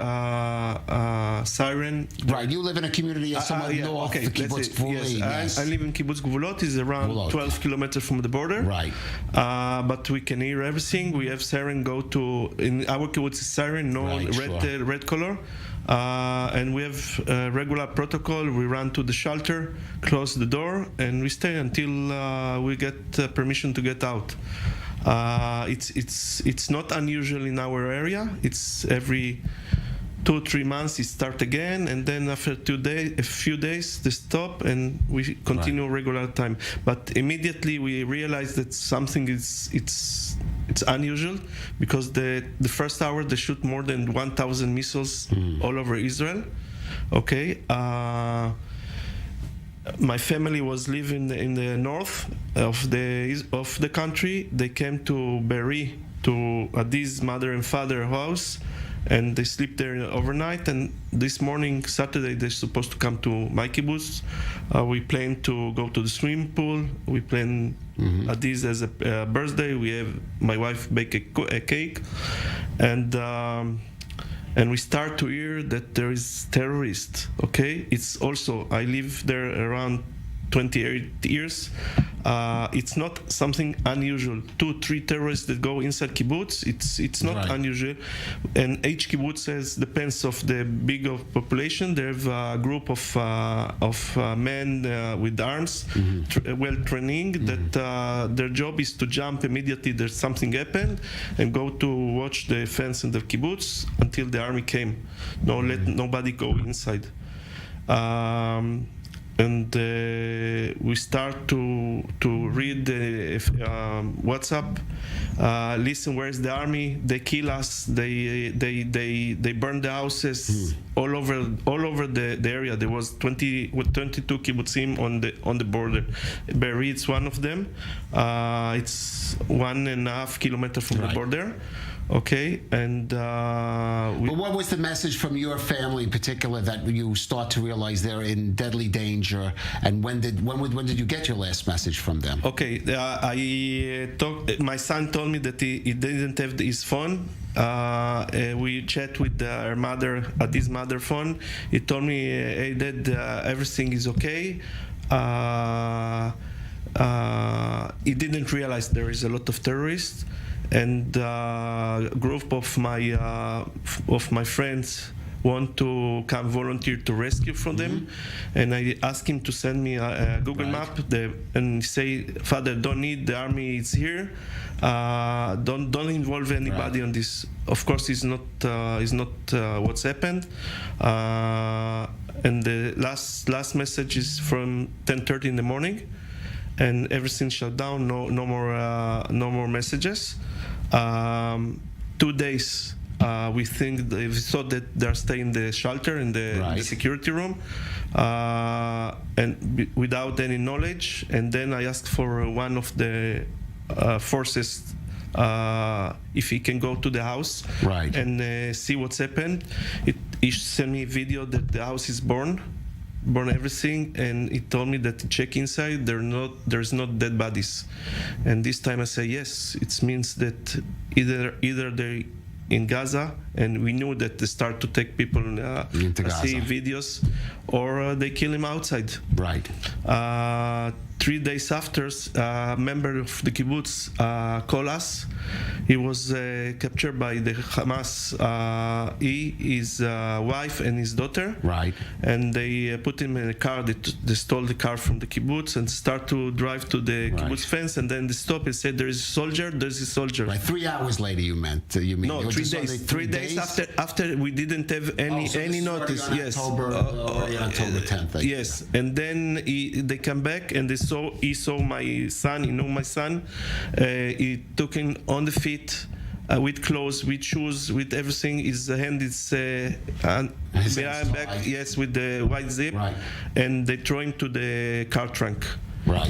siren. Right, you live in a community somewhat north of Kibbutz Gvulot. Yes, I live in Kibbutz Gvulot. It's around 12 kilometers from the border. Right. But we can hear everything. We have siren go to, in our kibbutz siren, red color. And we have regular protocol. We run to the shelter, close the door, and we stay until we get permission to get out. It's not unusual in our area. It's every 2-3 months it start again, and then after a few days they stop, and we continue regular time. But immediately we realize that something it's unusual, because the first hour they shoot more than 1,000 missiles all over Israel. Okay. My family was living in the north of the country. They came to Be'eri, to Adi's mother and father house, and they sleep there overnight. And this morning, Saturday, they're supposed to come to my kibbutz. We plan to go to the swimming pool. We plan Adi's as a birthday. We have my wife bake a cake, and we start to hear that there is terrorists. Okay, it's also, I live there around 28 years. It's not something unusual. 2-3 terrorists that go inside kibbutz. It's not unusual. And each kibbutz has, depends of the big of population. They have a group of men with arms, well training, that their job is to jump immediately there's something happened, and go to watch the fence in the kibbutz until the army came. Let nobody go inside. And we start to read the WhatsApp. Listen, where's the army? They kill us. They burn the houses all over the area. There was 22 kibbutzim on the border. Be'eri, it's one of them. It's 1.5 kilometers from the border. Okay, and but what was the message from your family in particular that you start to realize they're in deadly danger, and when did you get your last message from them? Okay, my son told me that he didn't have his phone. We chat with her mother at his mother phone. He told me, hey Dad, everything is okay. He didn't realize there is a lot of terrorists, and a group of my friends want to come volunteer to rescue from them, and I asked him to send me a Google map and say, Father, don't need the army is here, don't involve anybody on this. Of course, it's not what's happened. And the last message is from 10:30 in the morning, and everything shut down. No more messages. 2 days. We thought that they're staying in the shelter in the security room, and without any knowledge. And then I asked for one of the forces if he can go to the house and see what's happened. He sent me a video that the house is burn everything, and he told me that to check inside there's not dead bodies. And this time I say yes, it means that either they in Gaza, and we knew that they start to take people into Gaza. See videos, or they kill him outside. 3 days after, a member of the Kibbutz called us. He was captured by the Hamas. His wife and his daughter. And they put him in a car. They stole the car from the Kibbutz and start to drive to the Kibbutz fence. And then they stop and said, "There is a soldier. There's a soldier." 3 hours later, you mean? No, 3 days. 3 days after we didn't have any notice. Yes. October 10th. Yes, and then they come back and he saw my son. He knew my son. He took him on the feet. With clothes, with shoes, with everything. His hand is behind back, yes, with the white zip, and they throw him to the car trunk.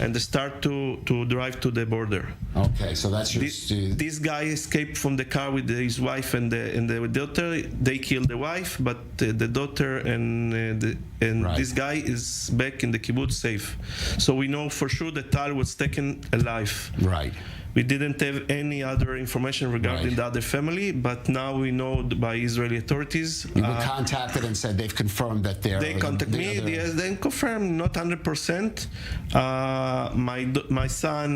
And they start to drive to the border. Okay, so that's just... This guy escaped from the car with his wife and the daughter. They killed the wife, but the daughter and this guy is back in the kibbutz safe. So we know for sure that Tal was taken alive. We didn't have any other information regarding the other family, but now we know by Israeli authorities. You were contacted and said they've confirmed that they contacted me. Yes, they confirmed, not 100%. My son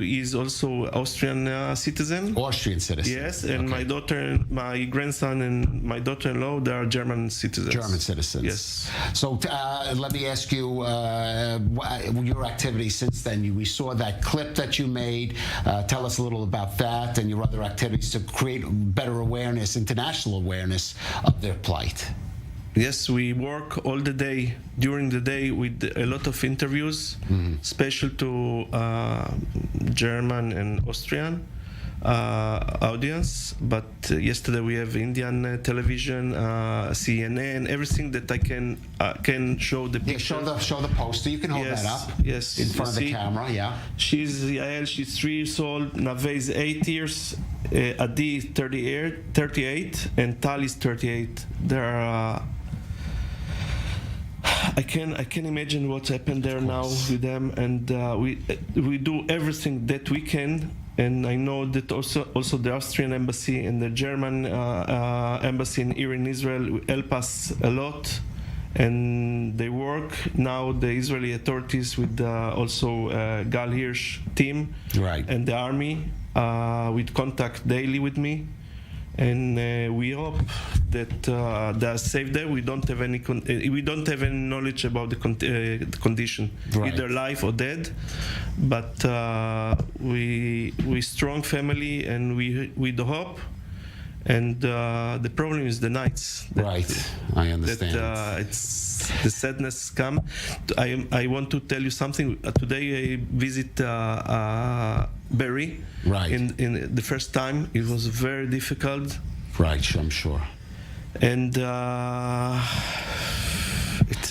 is also Austrian citizen. Austrian citizen. Yes, and my daughter, my grandson, and my daughter-in-law, they are German citizens. German citizens. Yes. So let me ask you your activities since then. We saw that clip that you made. Tell us a little about that and your other activities to create better awareness, international awareness of their plight. Yes, we work all the day, during the day, with a lot of interviews, special to German and Austrian audience. But yesterday we have Indian television, CNN, everything that I can show the picture. Show the poster. You can hold that up. Yes, in front of the camera. Yeah. She's Yael. She's 3 years old. Nave is 8 years. Adi is 38, and Tal is 38. There are. I can imagine what's happened there now with them, and we do everything that we can. And I know that also the Austrian embassy and the German embassy here in Israel help us a lot, and they work now. The Israeli authorities with also Gal Hirsch team and the army with contact daily with me. And we hope that they are safe there. We don't have any knowledge about the condition, either live or dead. But we strong family, and we the hope. And the problem is the nights. I understand. It's the sadness come. I want to tell you something. Today I visit Berry. In the first time, it was very difficult. I'm sure. And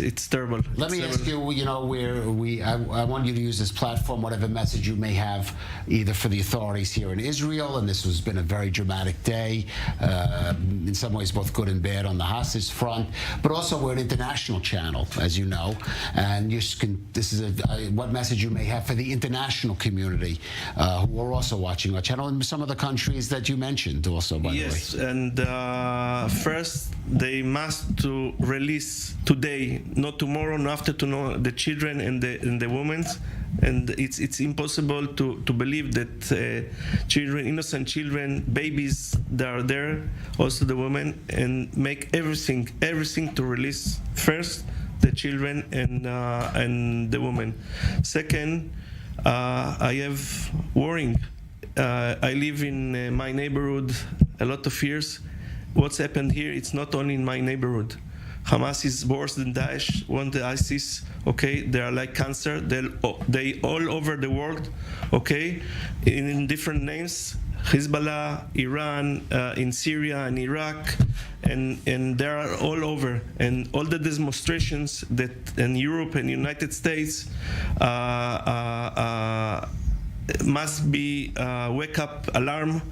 it's terrible. Let me ask you, I want you to use this platform, whatever message you may have, either for the authorities here in Israel, and this has been a very dramatic day, in some ways both good and bad on the hostage front, but also we're an international channel, as you know, and this is what message you may have for the international community who are also watching our channel, and some of the countries that you mentioned also, by the way. Yes, and first they must to release today, not tomorrow, not after tomorrow, the children and the women. And it's impossible to believe that children, innocent children, babies, they are there, also the women, and make everything to release first the children and the women. Second, I have worrying. I live in my neighborhood a lot of years. What's happened here, it's not only in my neighborhood. Hamas is worse than Daesh, the ISIS, okay? They are like cancer. They all over the world, okay? In different names, Hezbollah, Iran, in Syria and Iraq, and they are all over. And all the demonstrations that in Europe and United States must be wake-up alarm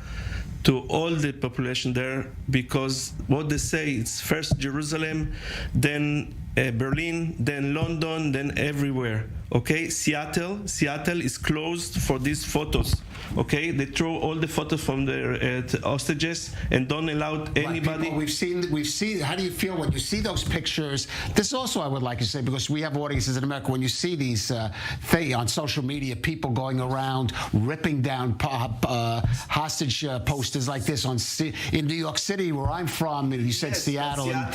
to all the population there, because what they say, it's first Jerusalem, then Berlin, then London, then everywhere. Okay, Seattle is closed for these photos. Okay, they throw all the photos from their hostages and don't allow anybody. We've seen. How do you feel when you see those pictures? This also, I would like to say, because we have audiences in America. When you see these on social media, people going around ripping down hostage posters like this in New York City, where I'm from. You said yes, Seattle and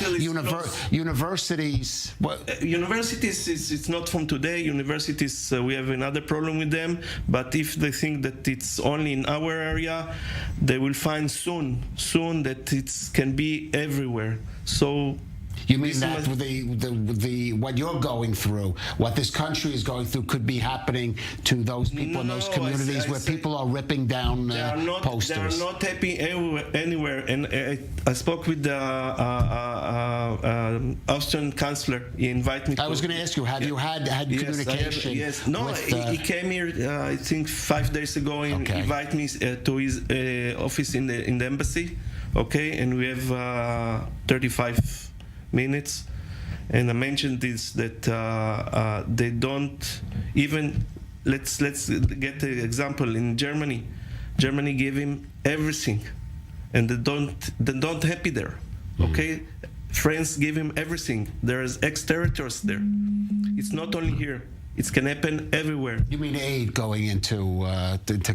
universities. Universities, it's not from today. Universities, we have another problem with them. But if they think that it's only in our area, they will find soon that it can be everywhere. So you mean that what you're going through, what this country is going through, could be happening to those people in those communities where people are ripping down posters? They are not happy anywhere. And I spoke with the Austrian chancellor. He invited me. I was going to ask you, have you had communication? Yes. No, he came here, I think 5 days ago, and invited me to his office in the embassy. Okay, and we have 35 minutes, and I mentioned this, that they don't even, let's get the example in Germany. Germany gave him everything, and they don't happy there. Okay, France gave him everything. There's ex-territories there. It's not only here. It can happen everywhere. You mean aid going into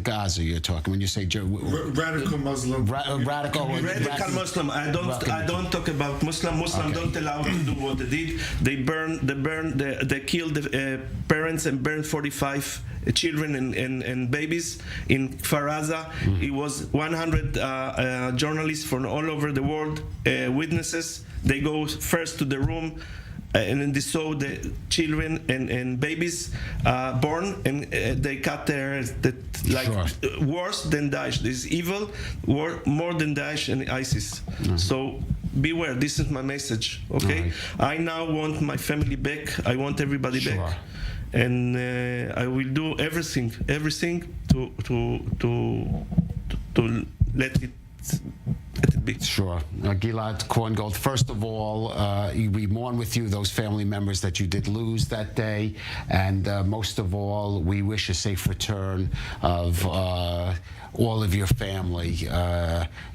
Gaza? You're talking when you say radical Muslim. Radical Muslim. I don't talk about Muslim. Muslim don't allow to do what they did. They killed the parents and burned 45 children and babies in Faraza. It was 100 journalists from all over the world, witnesses. They go first to the room. And then they saw the children and babies born, and they cut their heads. Worse than Daesh. This is evil, more than Daesh and ISIS. So beware. This is my message. Okay, I now want my family back. I want everybody back, and I will do everything to let it be. Sure. Gilad Korngold, first of all, we mourn with you those family members that you did lose that day, and most of all, we wish a safe return of all of your family,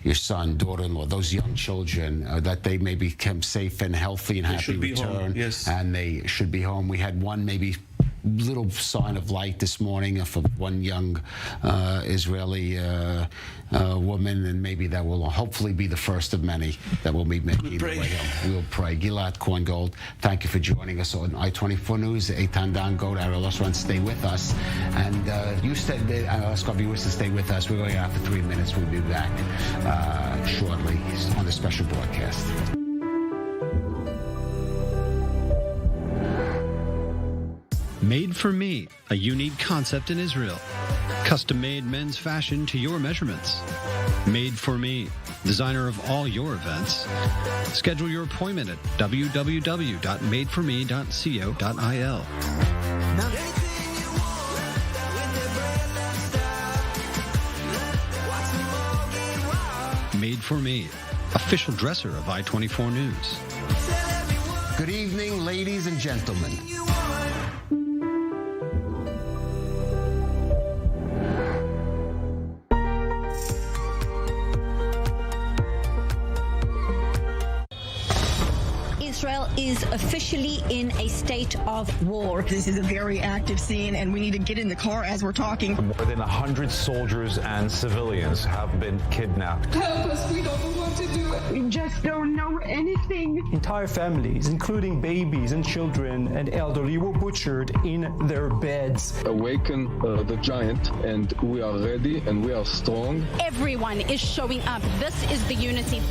your son, daughter-in-law, those young children, that they may become safe and healthy and happy return. Yes. And they should be home. We had one maybe little sign of light this morning of one young Israeli woman, and maybe that will hopefully be the first of many that will be making their way home. We'll pray. Gilad Korngold, thank you for joining us on I-24 News. Eitan Dangot, Ariel Osran, stay with us. And you said, I'll ask our viewers to stay with us. We're going out for 3 minutes. We'll be back shortly on the special broadcast. Made for Me, a unique concept in Israel. Custom-made men's fashion to your measurements. Made for Me, designer of all your events. Schedule your appointment at www.madeforme.co.il. Made for Me, official dresser of I-24 News. Good evening, ladies and gentlemen. Israel is officially in a state of war. This is a very active scene, and we need to get in the car as we're talking. More than 100 soldiers and civilians have been kidnapped. Help us, we don't know what to do. We just don't know anything. Entire families, including babies and children and elderly, were butchered in their beds. Awaken the giant, and we are ready and we are strong. Everyone is showing up. This is the unity.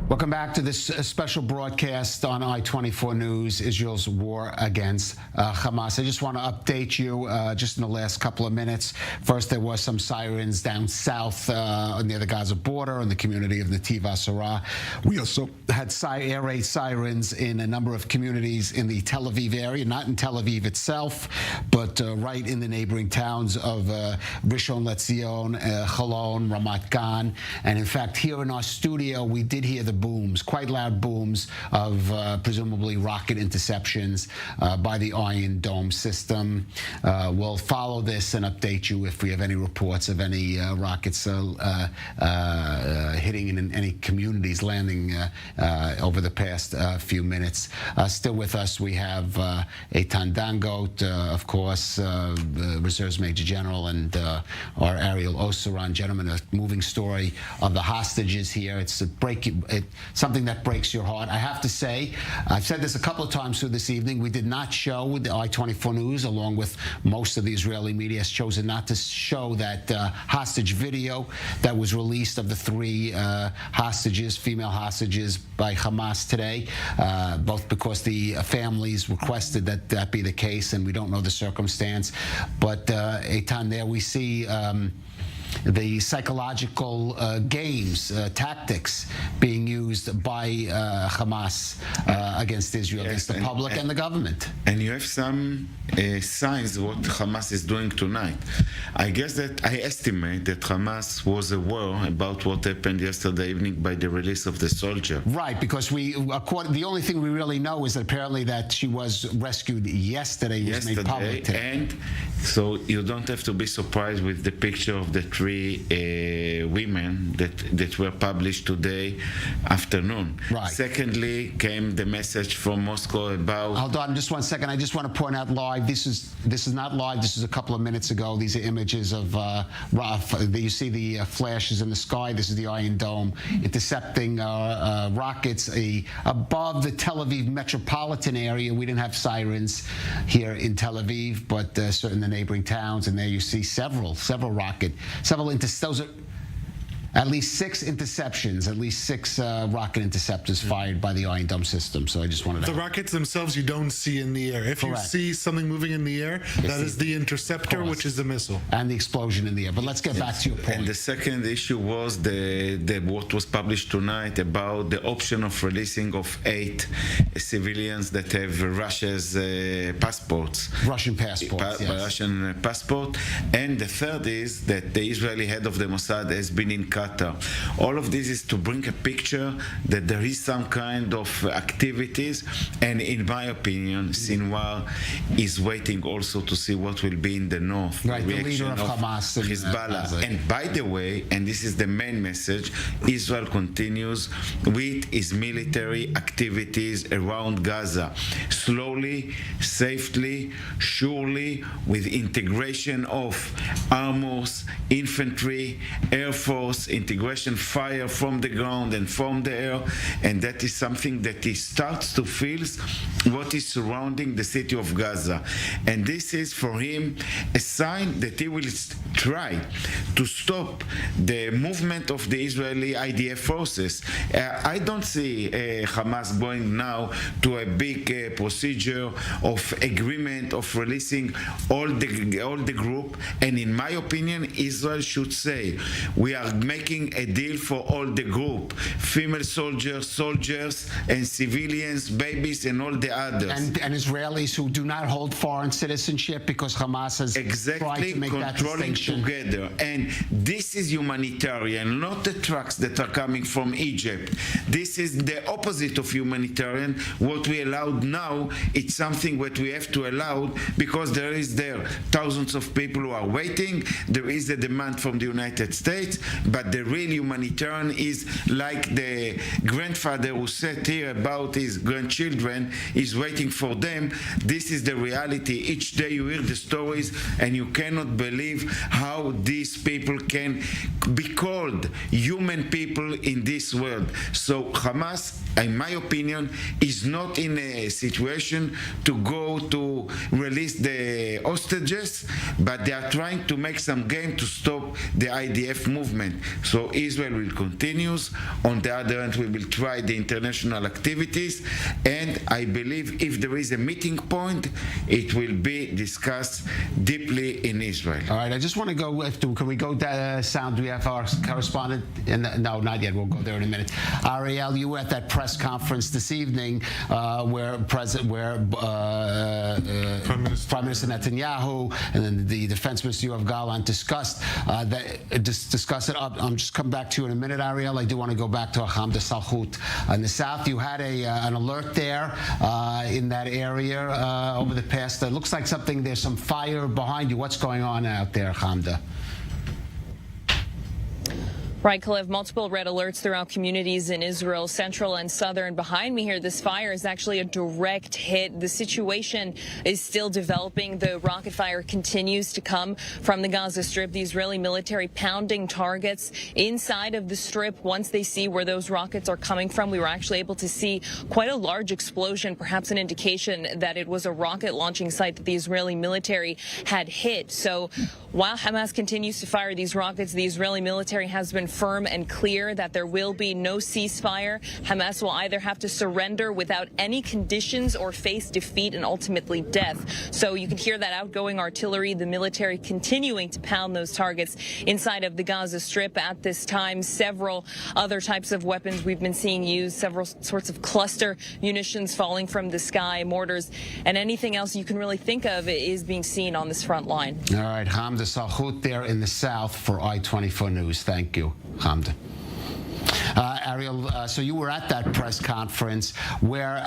Welcome back to this special broadcast on I-24 News, Israel's war against Hamas. I just want to update you just in the last couple of minutes. First, there was some sirens down south near the Gaza border in the community of Netiv HaSarah. We also had air raid sirens in a number of communities in the Tel Aviv area, not in Tel Aviv itself, but right in the neighboring towns of Rishon LeZion, Cholon, Ramat Gan. And in fact, here in our studio, we did hear the booms, quite loud booms of presumably rocket interceptions by the Iron Dome system. We'll follow this and update you if we have any reports of any rockets hitting in any communities, landing over the past few minutes. Still with us, we have Eitan Dangot, of course, Reserves Major General, and our Ariel Oseran. Gentlemen, a moving story of the hostages here. It's something that breaks your heart. I have to say, I've said this a couple of times through this evening, we did not show, with the I-24 News, along with most of the Israeli media, has chosen not to show that hostage video that was released of the three hostages, female hostages, by Hamas today, both because the families requested that that be the case, and we don't know the circumstance. But, Eitan, there we see the psychological games, tactics being used by Hamas against Israel, against the public and the government. And you have some signs what Hamas is doing tonight. I guess that I estimate that Hamas was aware about what happened yesterday evening by the release of the soldier. Right, because the only thing we really know is that apparently that she was rescued yesterday, was made public. And so you don't have to be surprised with the picture of the three 3 women that were published today afternoon. Right. Secondly, came the message from Moscow about... Hold on just one second. I just want to point out live. This is not live. This is a couple of minutes ago. These are images of you see the flashes in the sky. This is the Iron Dome intercepting rockets above the Tel Aviv metropolitan area. We didn't have sirens here in Tel Aviv, but certain the neighboring towns, and there you see several those are at least 6 interceptions, at least 6 rocket interceptors fired by the Iron Dome system. So I just wanted to... The rockets themselves you don't see in the air. If Correct. you see something moving in the air, that is the interceptor, which is the missile. And the explosion in the air. But let's get back to your point. And the second issue was what was published tonight about the option of releasing of 8 civilians that have Russia's passports. Russian passports, yes. Russian passport. And the third is that the Israeli head of the Mossad has been in Qatar. All of this is to bring a picture that there is some kind of activities, and in my opinion, Sinwar is waiting also to see what will be in the north. Right, the leader of Hamas and Hezbollah. And by the way, and this is the main message, Israel continues with its military activities around Gaza, slowly, safely, surely, with integration of armors, infantry, air force, integration fire from the ground and from the air, and that is something that he starts to feel what is surrounding the city of Gaza. And this is for him a sign that he will try to stop the movement of the Israeli IDF forces. I don't see Hamas going now to a big procedure of agreement of releasing all the group, and in my opinion, Israel should say, we are making a deal for all the group, female soldiers and civilians, babies and all the others. And Israelis who do not hold foreign citizenship, because Hamas has tried to make that distinction. Together. And this is humanitarian, not the trucks that are coming from Egypt. This is the opposite of humanitarian. What we allowed now, it's something that we have to allow because there thousands of people who are waiting. There is a demand from the United States, but the real humanitarian is like the grandfather who sat here about his grandchildren is waiting for them. This is the reality. Each day you hear the stories and you cannot believe how these people can be called human people in this world. So Hamas, in my opinion, is not in a situation to go to release the hostages, but they are trying to make some game to stop the IDF movement. So Israel will continue. On the other hand, we will try the international activities, and I believe if there is a meeting point, it will be discussed deeply in Israel. All right, I just want to go can we go sound? Do we have our correspondent? No, not yet. We'll go there in a minute. Ariel, you were at that press conference this evening where Prime Minister Netanyahu and then the Defense Minister Yoav Gallant discussed it. I'm just coming back to you in a minute, Ariel. I do want to go back to Hamda Salhut. In the south, you had an alert there in that area over the past. It looks like there's some fire behind you. What's going on out there, Hamda? Right, Kalev, multiple red alerts throughout communities in Israel, central and southern. Behind me here, this fire is actually a direct hit. The situation is still developing. The rocket fire continues to come from the Gaza Strip. The Israeli military pounding targets inside of the Strip. Once they see where those rockets are coming from, we were actually able to see quite a large explosion, perhaps an indication that it was a rocket launching site that the Israeli military had hit. So while Hamas continues to fire these rockets, the Israeli military has been firm and clear that there will be no ceasefire. Hamas will either have to surrender without any conditions or face defeat and ultimately death. So you can hear that outgoing artillery, the military continuing to pound those targets inside of the Gaza Strip at this time. Several other types of weapons we've been seeing used, several sorts of cluster munitions falling from the sky, mortars, and anything else you can really think of is being seen on this front line. All right, Hamda Salhut there in the south for I-24 News. Thank you, Hamda. Ariel, so you were at that press conference where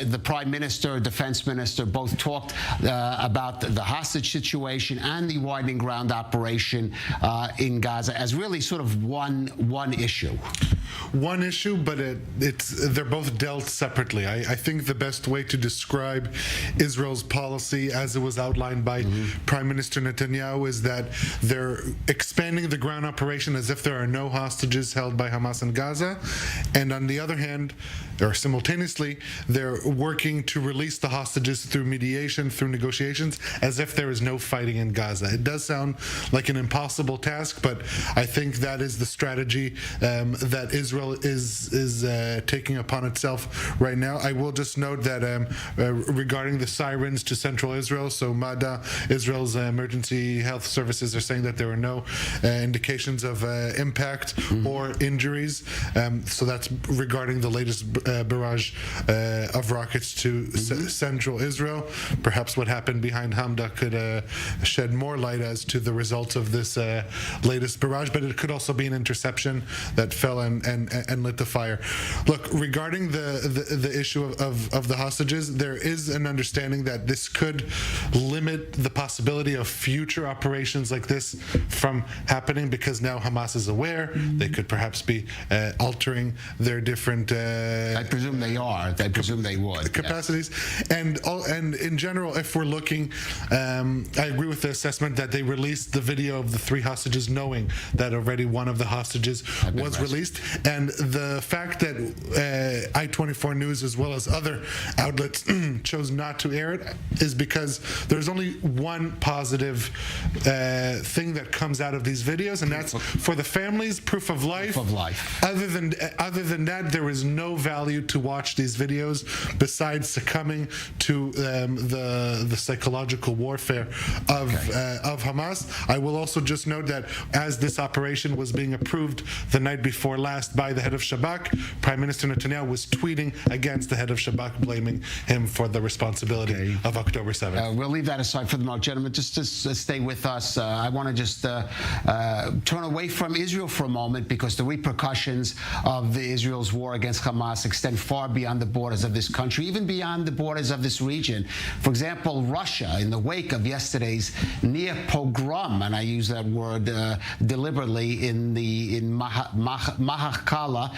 the Prime Minister, Defense Minister, both talked about the hostage situation and the widening ground operation in Gaza as really sort of one issue. One issue, but they're both dealt separately. I think the best way to describe Israel's policy as it was outlined by Prime Minister Netanyahu is that they're expanding the ground operation as if there are no hostages held by Hamas in Gaza, and on the other hand, or simultaneously, they're working to release the hostages through mediation, through negotiations, as if there is no fighting in Gaza. It does sound like an impossible task, but I think that is the strategy that Israel is taking upon itself right now. I will just note that regarding the sirens to central Israel, so MADA, Israel's emergency health services, are saying that there were no indications of impact or injuries. So that's regarding the latest barrage of rockets to central Israel. Perhaps what happened behind Hamda could shed more light as to the results of this latest barrage, but it could also be an interception that fell and lit the fire. Look, regarding the issue of the hostages, there is an understanding that this could limit the possibility of future operations like this from happening, because now Hamas is aware they could perhaps be altering their different I presume they are. I presume they would. Capacities. Yes. And in general, if we're looking, I agree with the assessment that they released the video of the 3 hostages knowing that already one of the hostages was released. And the fact that I-24 News, as well as other outlets, chose not to air it is because there's only one positive thing that comes out of these videos, and that's for the families, proof of life. Other than that, there is no value to watch these videos besides succumbing to the psychological warfare of Hamas. I will also just note that as this operation was being approved the night before last by the head of Shabak, Prime Minister Netanyahu was tweeting against the head of Shabak, blaming him for the responsibility of October 7th. We'll leave that aside for the moment. Gentlemen, just stay with us. I want to just turn away from Israel for a moment, because the repercussions of Israel's war against Hamas extend far beyond the borders of this country, even beyond the borders of this region. For example, Russia, in the wake of yesterday's near pogrom, and I use that word deliberately, in Makhachkala,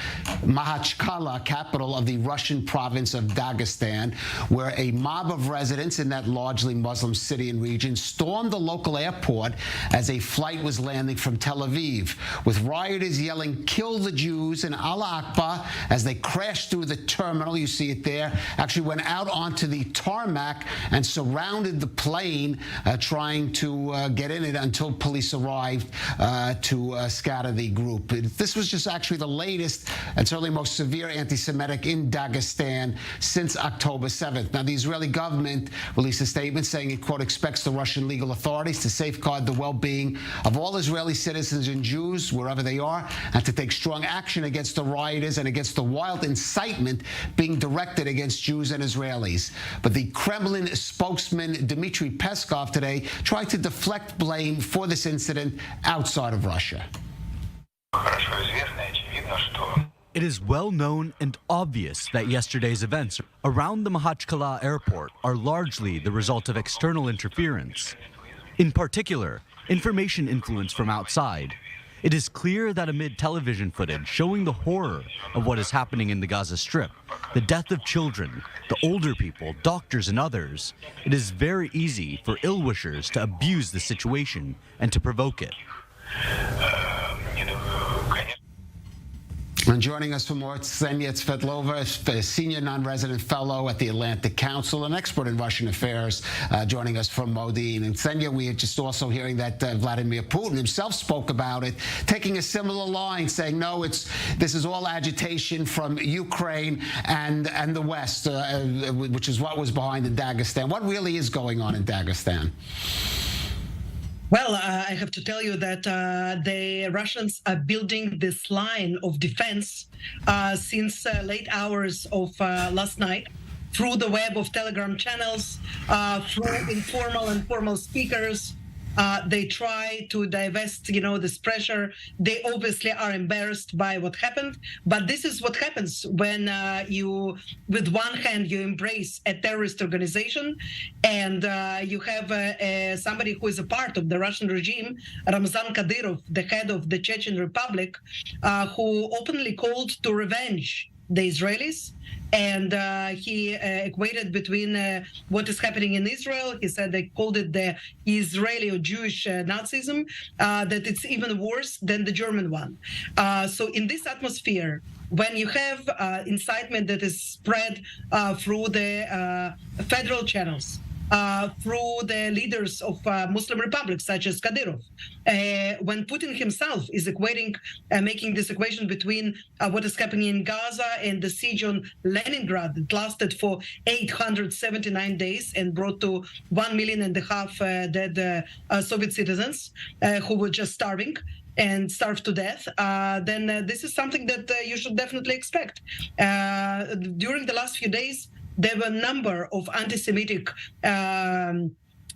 capital of the Russian province of Dagestan, where a mob of residents in that largely Muslim city and region stormed the local airport as a flight was landing from Tel Aviv, with rioters yelling, "Kill the Jews," and Allah Akbar as they crashed through the terminal. You see it there. Actually went out onto the tarmac and surrounded the plane, trying to get in it until police arrived to scatter the group. This was just actually the latest and certainly most severe anti-Semitic in Dagestan since October 7th. Now, the Israeli government released a statement saying it, quote, expects the Russian legal authorities to safeguard the well-being of all Israeli citizens and Jews wherever they are, and to take strong action against the rioters and against the wild incitement being directed against Jews and Israelis. But the Kremlin spokesman Dmitry Peskov today tried to deflect blame for this incident outside of Russia. It is well known and obvious that yesterday's events around the Makhachkala airport are largely the result of external interference. In particular, information influence from outside. It is clear that amid television footage showing the horror of what is happening in the Gaza Strip, the death of children, the older people, doctors, and others, it is very easy for ill-wishers to abuse the situation and to provoke it. And joining us for more, Ksenia Tsvetlova, a senior non-resident fellow at the Atlantic Council, an expert in Russian affairs, joining us from Modin. And Ksenia, we are just also hearing that Vladimir Putin himself spoke about it, taking a similar line, saying, no, this is all agitation from Ukraine and the West, which is what was behind in Dagestan. What really is going on in Dagestan? Well, I have to tell you that the Russians are building this line of defense since late hours of last night, through the web of Telegram channels, through informal and formal speakers, They try to divest, this pressure. They obviously are embarrassed by what happened. But this is what happens when you, with one hand, you embrace a terrorist organization, and you have somebody who is a part of the Russian regime, Ramzan Kadyrov, the head of the Chechen Republic, who openly called to revenge the Israelis. And he equated between what is happening in Israel. He said they called it the Israeli or Jewish Nazism, that it's even worse than the German one. So in this atmosphere, when you have incitement that is spread through the federal channels, through the leaders of Muslim republics such as Kadyrov, when Putin himself is making this equation between what is happening in Gaza and the siege on Leningrad that lasted for 879 days and brought to 1.5 million dead Soviet citizens who were just starving and starved to death, then this is something that you should definitely expect. During the last few days, there were a number of anti-Semitic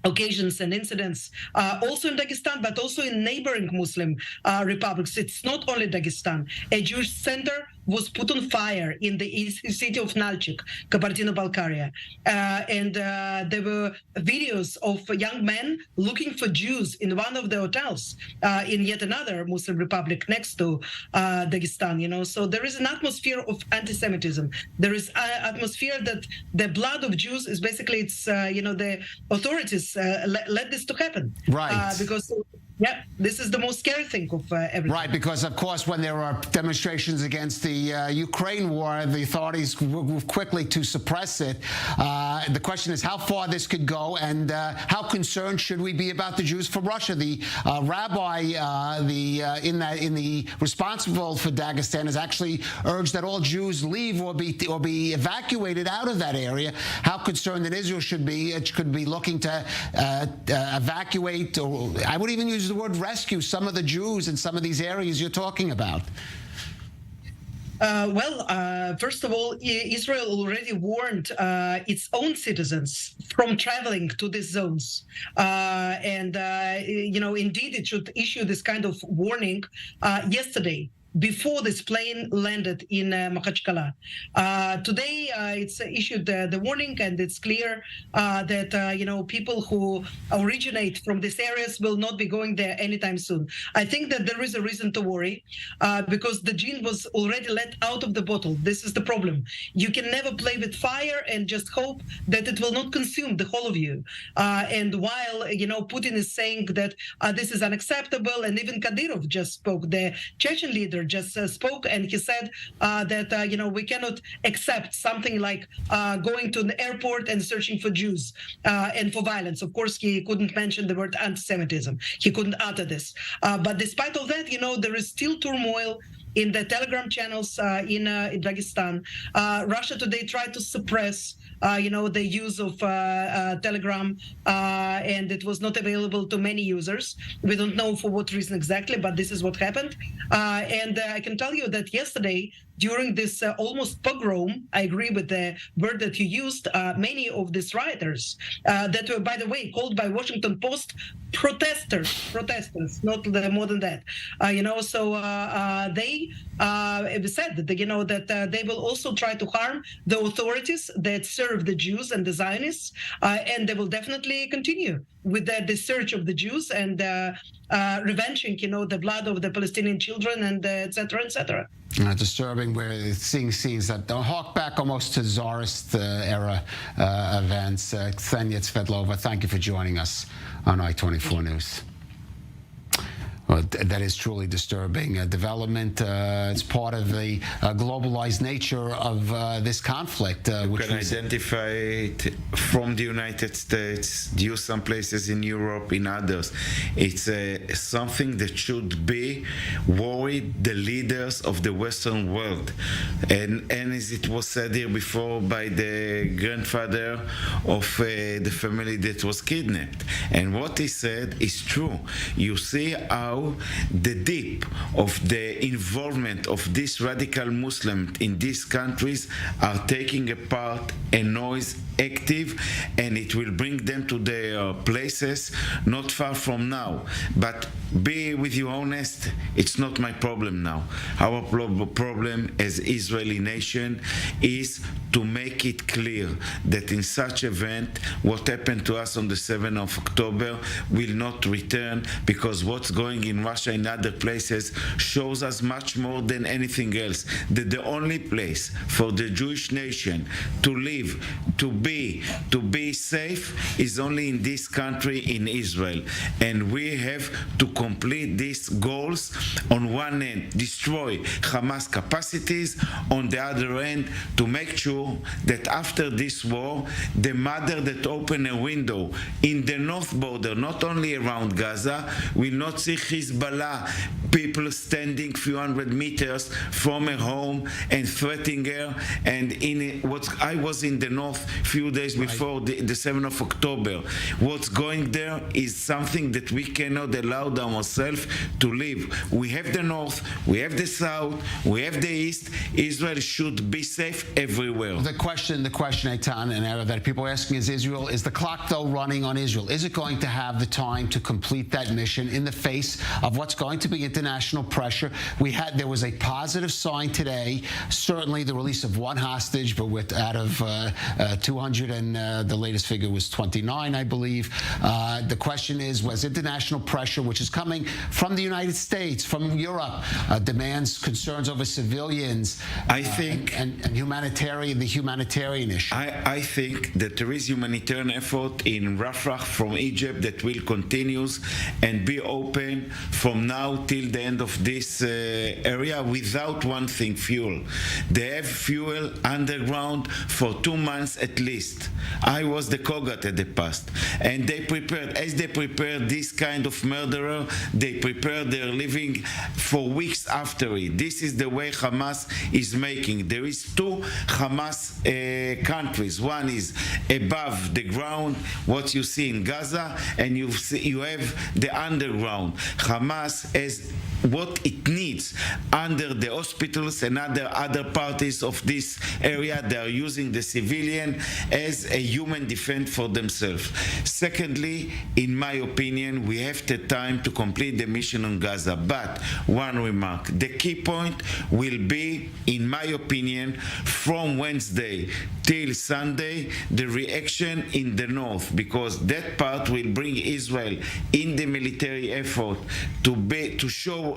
occasions and incidents, also in Dagestan, but also in neighboring Muslim republics. It's not only Dagestan. A Jewish center was put on fire in the city of Nalchik, Kabardino-Balkaria. And there were videos of young men looking for Jews in one of the hotels in yet another Muslim republic next to Dagestan, So there is an atmosphere of anti-Semitism. There is an atmosphere that the blood of Jews is basically, the authorities let this to happen. Right. Because this is the most scary thing of everything. Right, because of course when there are demonstrations against the Ukraine war, the authorities move quickly to suppress it. The question is how far this could go, and how concerned should we be about the Jews from Russia? The rabbi in the responsible for Dagestan has actually urged that all Jews leave or be evacuated out of that area. How concerned that Israel should be? It could be looking to evacuate, or I would even use the word rescue, some of the Jews in some of these areas you're talking about. First of all, Israel already warned its own citizens from traveling to these zones. Indeed, it should issue this kind of warning yesterday, before this plane landed in Makhachkala. Today, it's issued the warning, and it's clear that, people who originate from these areas will not be going there anytime soon. I think that there is a reason to worry because the genie was already let out of the bottle. This is the problem. You can never play with fire and just hope that it will not consume the whole of you. And while, Putin is saying that this is unacceptable, and even Kadyrov just spoke, the Chechen leader just spoke, and he said that we cannot accept something like going to an airport and searching for Jews and for violence. Of course, he couldn't mention the word anti-Semitism. He couldn't utter this. But despite all that, there is still turmoil in the Telegram channels in Dagestan. Russia today tried to suppress the use of Telegram, and it was not available to many users. We don't know for what reason exactly, but this is what happened. And I can tell you that yesterday, during this almost pogrom, I agree with the word that you used, many of these rioters that were, by the way, called by Washington Post protesters, not more than that. So they said that, that they will also try to harm the authorities that serve the Jews and the Zionists, and they will definitely continue with the search of the Jews and revenging, the blood of the Palestinian children, and et cetera, et cetera. Disturbing. We're seeing scenes that hark back almost to Tsarist era events. Ksenia Svetlova, thank you for joining us on I-24 News. Well, that is truly disturbing development. It's part of the globalized nature of this conflict. You can identify it from the United States, due some places in Europe, in others. It's something that should be worried the leaders of the Western world. And as it was said here before by the grandfather of the family that was kidnapped. And what he said is true. You see how now the deep of the involvement of these radical Muslims in these countries are taking apart a noise active, and it will bring them to their places not far from now. But be with you honest, it's not my problem now. Our problem as Israeli nation is to make it clear that in such event, what happened to us on the 7th of October will not return, because what's going in Russia and other places shows us much more than anything else, that the only place for the Jewish nation to live, to be safe, is only in this country, in Israel. And we have to complete these goals. On one end, destroy Hamas capacities, on the other end, to make sure that after this war, the mother that opened a window in the north border, not only around Gaza, will not see Hezbollah people standing few hundred meters from her home and threatening her. And I was in the north few days before the 7th of October. What's going there is something that we cannot allow ourselves to live. We have the north, we have the south, we have the east. Israel should be safe everywhere. The question, Eitan, and that people are asking is the clock though running on Israel? Is it going to have the time to complete that mission in the face of what's going to be international pressure? There was a positive sign today, certainly the release of one hostage, but out of 200, and the latest figure was 29, I believe. The question is, was international pressure, which is coming from the United States, from Europe, demands concerns over civilians, I think, and the humanitarian issue. I think that there is humanitarian effort in Rafah from Egypt that will continue and be open from now till the end of this area without one thing, fuel. They have fuel underground for 2 months at least. I was the Kogat at the past, and they prepared this kind of murderer, they prepared their living for weeks after it. This is the way Hamas is making. There is two Hamas countries. One is above the ground, what you see in Gaza, and you have the underground. Hamas has what it needs under the hospitals and other parties of this area. They are using the civilian as a human defense for themselves. Secondly, in my opinion, we have the time to complete the mission on Gaza. But one remark, the key point will be, in my opinion, from Wednesday till Sunday, the reaction in the north, because that part will bring Israel in the military effort to show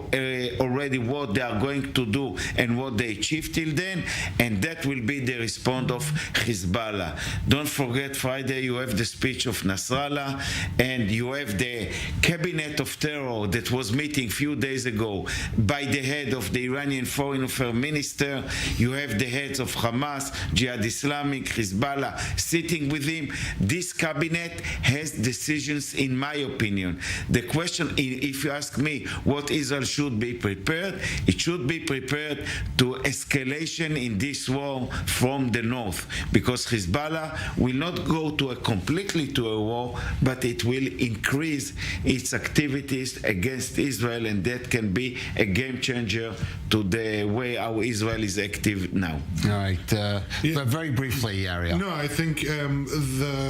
already what they are going to do and what they achieved till then, and that will be the response of Hezbollah. Don't forget, Friday you have the speech of Nasrallah, and you have the cabinet of terror that was meeting few days ago by the head of the Iranian foreign affairs minister. You have the heads of Hamas, Jihad Islamic, Hezbollah sitting with him. This cabinet has decisions, in my opinion. The question, if you ask me what Israel should be prepared, it should be prepared to escalation in this war from the north, because Hezbollah will not go completely to a war, but it will increase its activities against Israel, and that can be a game changer to the way how Israel is active now. All right. But very briefly, Ariel. No, I think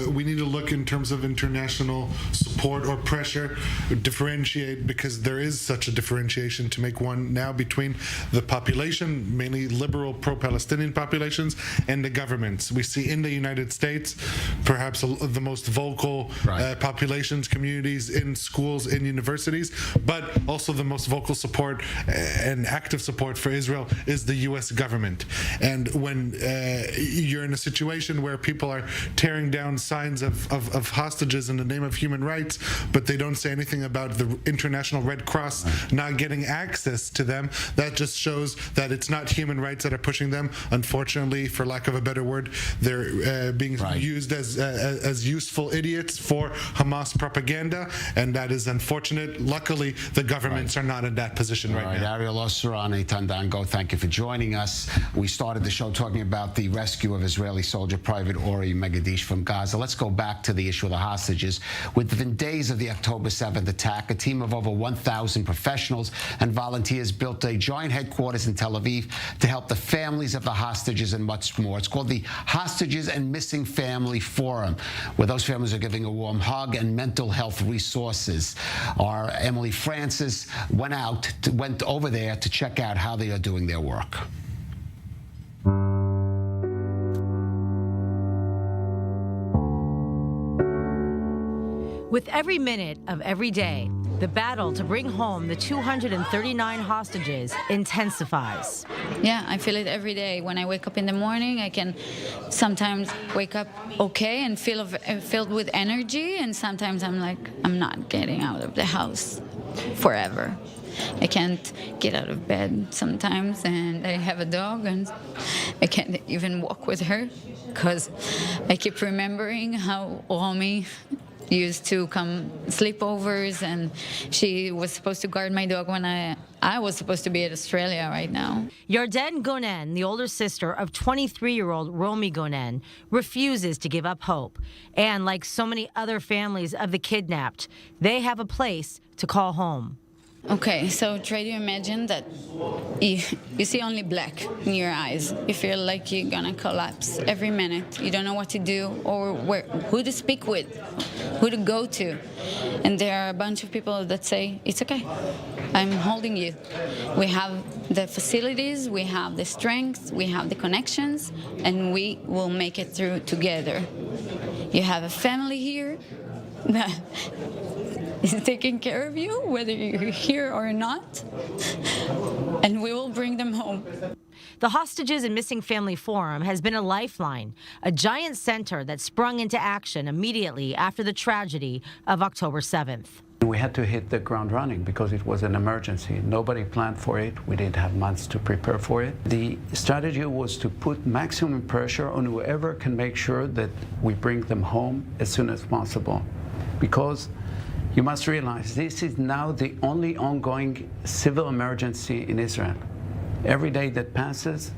we need to look in terms of international support or pressure, differentiate, because there is such a differentiation to make one now between the population, mainly liberal pro-Palestinian populations, and the governments. We see in the United States perhaps the most vocal populations, communities in schools, in universities, but also the most vocal support and active support for Israel is the U.S. government. And when you're in a situation where people are tearing down signs of hostages in the name of human rights, but they don't say anything about the International Red Cross not not getting access to them. That just shows that it's not human rights that are pushing them. Unfortunately, for lack of a better word, they're being used as useful idiots for Hamas propaganda, and that is unfortunate. Luckily, the governments are not in that position right now. Ariel Osirani Tandango, thank you for joining us. We started the show talking about the rescue of Israeli soldier Private Ori Megadish from Gaza. Let's go back to the issue of the hostages. Within days of the October 7th attack, a team of over 1,000 professionals and volunteers built a joint headquarters in Tel Aviv to help the families of the hostages and much more. It's called the Hostages and Missing Family Forum, where those families are giving a warm hug and mental health resources. Our Emily Francis went over there to check out how they are doing their work. With every minute of every day, the battle to bring home the 239 hostages intensifies. Yeah, I feel it every day. When I wake up in the morning, I can sometimes wake up okay and feel filled with energy, and sometimes I'm like, I'm not getting out of the house forever. I can't get out of bed sometimes, and I have a dog, and I can't even walk with her because I keep remembering how Romy used to come sleepovers, and she was supposed to guard my dog when I was supposed to be at Australia right now. Yarden Gonen, the older sister of 23-year-old Romy Gonen, refuses to give up hope. And like so many other families of the kidnapped, they have a place to call home. Okay, so try to imagine that you see only black in your eyes. You feel like you're gonna collapse every minute. You don't know what to do or who to speak with, who to go to. And there are a bunch of people that say, it's okay, I'm holding you. We have the facilities, we have the strength, we have the connections, and we will make it through together. You have a family here that is taking care of you, whether you're here or not, and we will bring them home. The Hostages and Missing Family Forum has been a lifeline, a giant center that sprung into action immediately after the tragedy of October 7th. We had to hit the ground running because it was an emergency. Nobody planned for it. We didn't have months to prepare for it. The strategy was to put maximum pressure on whoever can make sure that we bring them home as soon as possible. Because you must realize this is now the only ongoing civil emergency in Israel. Every day that passes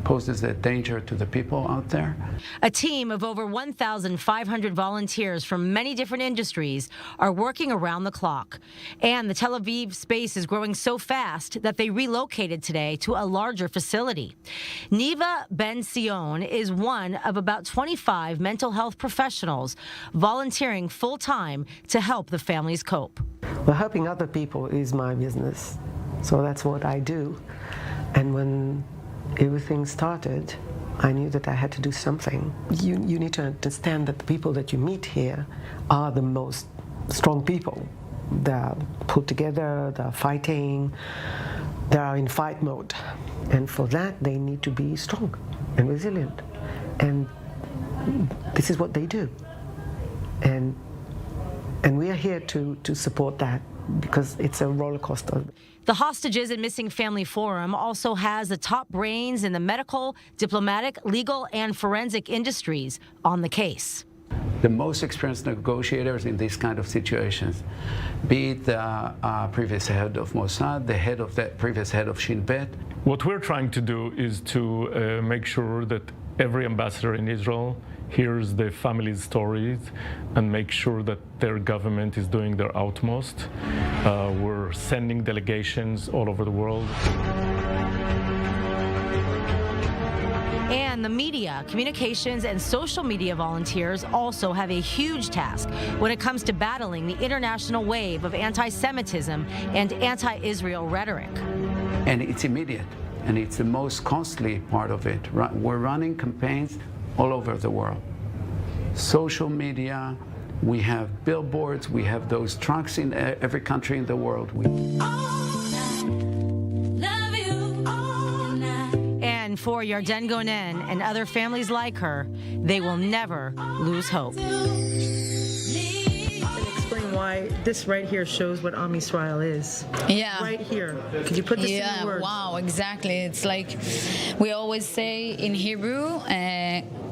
poses a danger to the people out there. A team of over 1,500 volunteers from many different industries are working around the clock. And the Tel Aviv space is growing so fast that they relocated today to a larger facility. Neva Ben-Sion is one of about 25 mental health professionals volunteering full-time to help the families cope. Well, helping other people is my business, so that's what I do. And when everything started, I knew that I had to do something. You need to understand that the people that you meet here are the most strong people. They're put together, they're fighting, they're in fight mode. And for that, they need to be strong and resilient. And this is what they do. And we are here to support that because it's a roller coaster. The Hostages and Missing Family Forum also has the top brains in the medical, diplomatic, legal, and forensic industries on the case. The most experienced negotiators in these kind of situations, be it the previous head of Mossad, the previous head of Shin Bet. What we're trying to do is to make sure that every ambassador in Israel hears the family's stories and make sure that their government is doing their utmost. We're sending delegations all over the world. And the media, communications, and social media volunteers also have a huge task when it comes to battling the international wave of anti-Semitism and anti-Israel rhetoric. And it's immediate, and it's the most costly part of it. We're running campaigns all over the world. Social media, we have billboards, we have those trucks in every country in the world. And for Yarden Gonen and other families like her, they will never lose hope. Explain why this right here shows what Am Yisrael is. Yeah. Right here. Could you put this in the words? Wow, exactly. It's like we always say in Hebrew,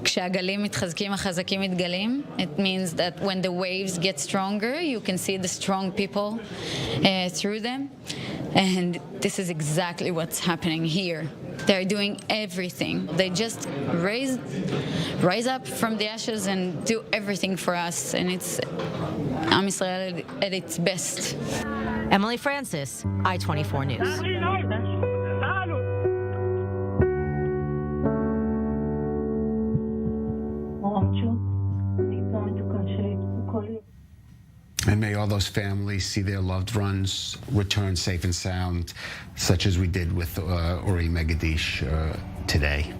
כשהגלים מתחזקים, החזקים מתגלים. It means that when the waves get stronger, you can see the strong people through them. And this is exactly what's happening here. They're doing everything. They just rise up from the ashes and do everything for us. And it's Am Yisrael at its best. Emily Francis, I-24 News. And may all those families see their loved ones return safe and sound, such as we did with Uri Megadish today.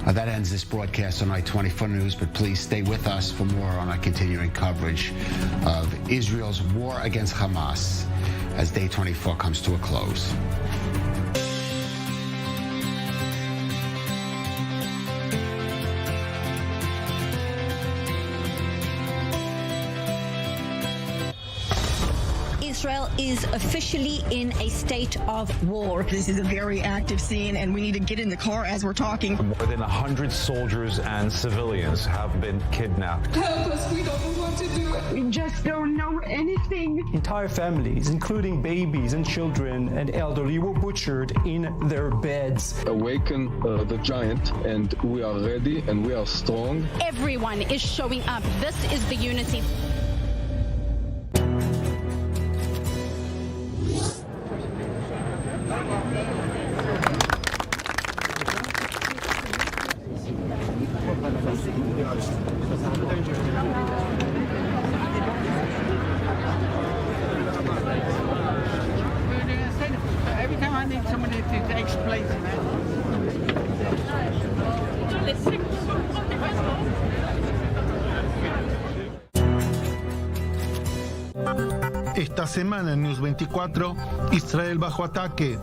That ends this broadcast on I-24 News, but please stay with us for more on our continuing coverage of Israel's war against Hamas as Day 24 comes to a close. Israel is officially in a state of war. This is a very active scene, and we need to get in the car as we're talking. More than 100 soldiers and civilians have been kidnapped. Help us, we don't know what to do. We just don't know anything. Entire families, including babies and children and elderly, were butchered in their beds. Awaken the giant, and we are ready and we are strong. Everyone is showing up. This is the unity. Every time I need somebody to explain to me. Esta semana en News 24, Israel bajo ataque.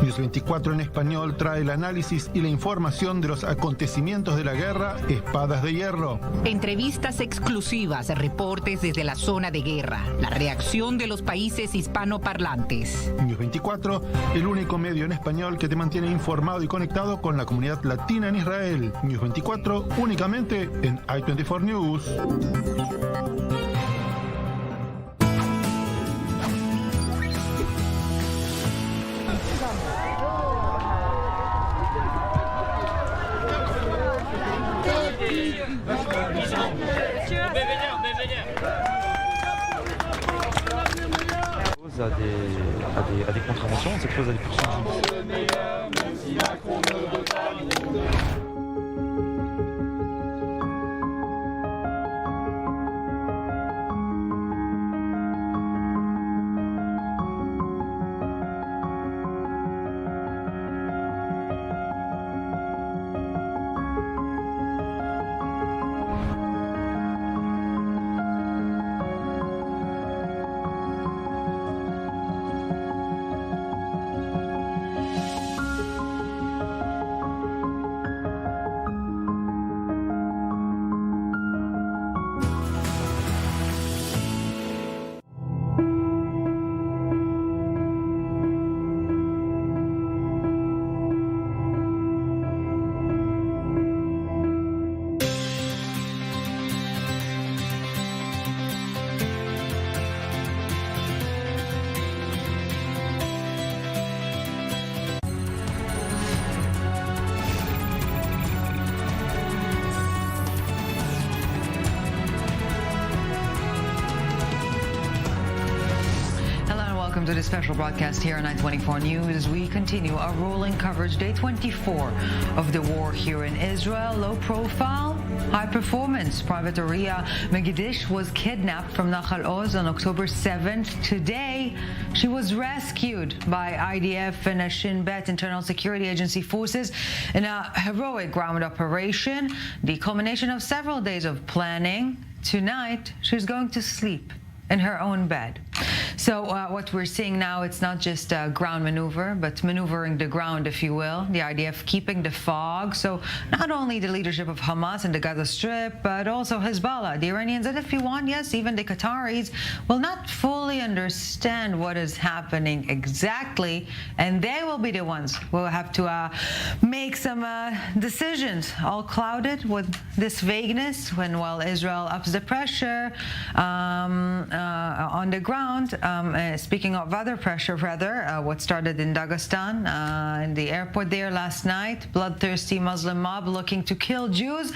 News 24 en español trae el análisis y la información de los acontecimientos de la guerra Espadas de Hierro. Entrevistas exclusivas, reportes desde la zona de guerra, la reacción de los países hispanoparlantes. News 24, el único medio en español que te mantiene informado y conectado con la comunidad latina en Israel. News 24, únicamente en I-24 News. À des contraventions, cette chose a des poursuites. Welcome to this special broadcast here on I-24 News. We continue our rolling coverage, day 24 of the war here in Israel. Low profile, high performance. Private Uri Megadish was kidnapped from Nahal Oz on October 7th. Today, she was rescued by IDF and Shin Bet Internal Security Agency forces in a heroic ground operation. The culmination of several days of planning. Tonight, she's going to sleep in her own bed. So what we're seeing now, it's not just a ground maneuver, but maneuvering the ground, if you will. The idea of keeping the fog. So not only the leadership of Hamas and the Gaza Strip, but also Hezbollah, the Iranians, and if you want, yes, even the Qataris, will not fully understand what is happening exactly, and they will be the ones who will have to make some decisions, all clouded with this vagueness, when while Israel ups the pressure on the ground. Speaking of other pressure, what started in Dagestan, in the airport there last night, bloodthirsty Muslim mob looking to kill Jews,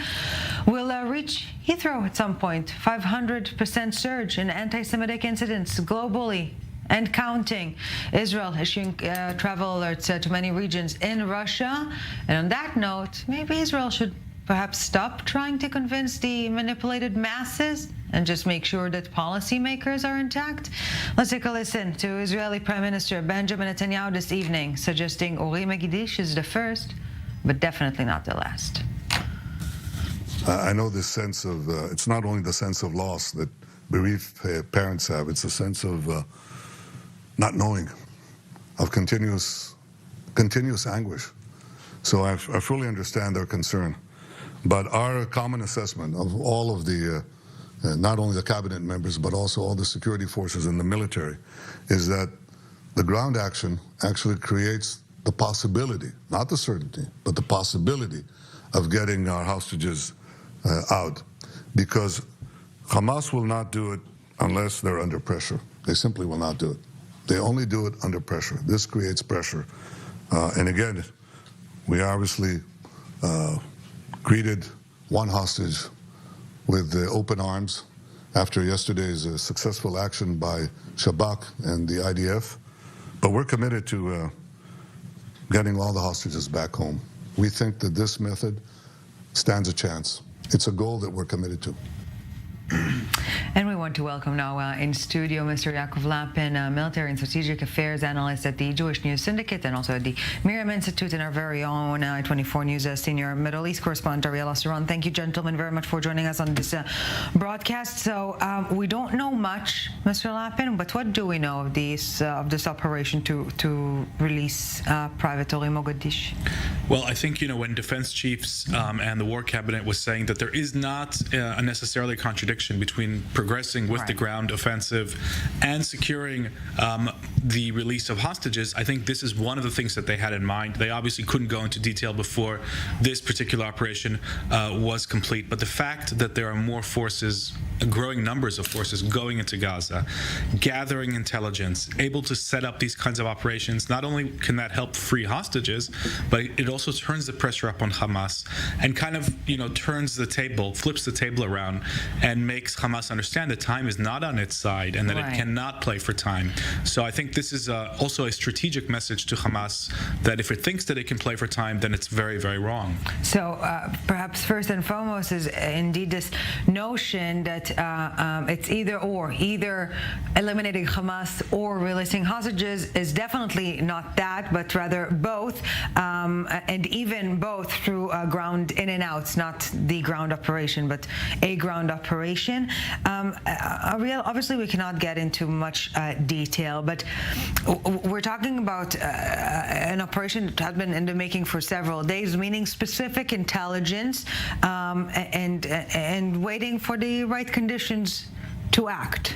will reach Heathrow at some point. 500% surge in anti-Semitic incidents globally and counting. Israel issuing travel alerts to many regions in Russia. And on that note, maybe Israel should perhaps stop trying to convince the manipulated masses and just make sure that policymakers are intact. Let's take a listen to Israeli Prime Minister Benjamin Netanyahu this evening, suggesting Uri Megidish is the first, but definitely not the last. I know this sense of, it's not only the sense of loss that bereaved parents have, it's a sense of not knowing, of continuous anguish. So I fully understand their concern. But our common assessment of all of the, not only the cabinet members, but also all the security forces and the military, is that the ground action actually creates the possibility, not the certainty, but the possibility of getting our hostages out. Because Hamas will not do it unless they're under pressure. They simply will not do it. They only do it under pressure. This creates pressure. And again, we obviously greeted one hostage with open arms after yesterday's successful action by Shabak and the IDF. But we're committed to getting all the hostages back home. We think that this method stands a chance. It's a goal that we're committed to. And we want to welcome now in studio Mr. Yaakov Lapin, military and strategic affairs analyst at the Jewish News Syndicate and also at the Miriam Institute, and our very own I-24 News senior Middle East correspondent Ariel Asaron. Thank you, gentlemen, very much for joining us on this broadcast. So we don't know much, Mr. Lapin, but what do we know of this operation to release Private Uri Megidish? Well, I think, when defense chiefs and the war cabinet was saying that there is not a necessarily contradiction between progressing with the ground offensive and securing the release of hostages, I think this is one of the things that they had in mind. They obviously couldn't go into detail before this particular operation was complete, but the fact that there are more forces, growing numbers of forces going into Gaza, gathering intelligence, able to set up these kinds of operations, not only can that help free hostages, but it also turns the pressure up on Hamas and kind of, turns the table, flips the table around and makes Hamas understand that time is not on its side and that it cannot play for time. So I think this is also a strategic message to Hamas that if it thinks that it can play for time, then it's very, very wrong. So perhaps first and foremost is indeed this notion that it's either eliminating Hamas or releasing hostages is definitely not that, but rather both, and even both through ground in and outs, not the ground operation, but a ground operation. Ariel, obviously we cannot get into much detail, but we're talking about an operation that has been in the making for several days, meaning specific intelligence and waiting for the right conditions to act.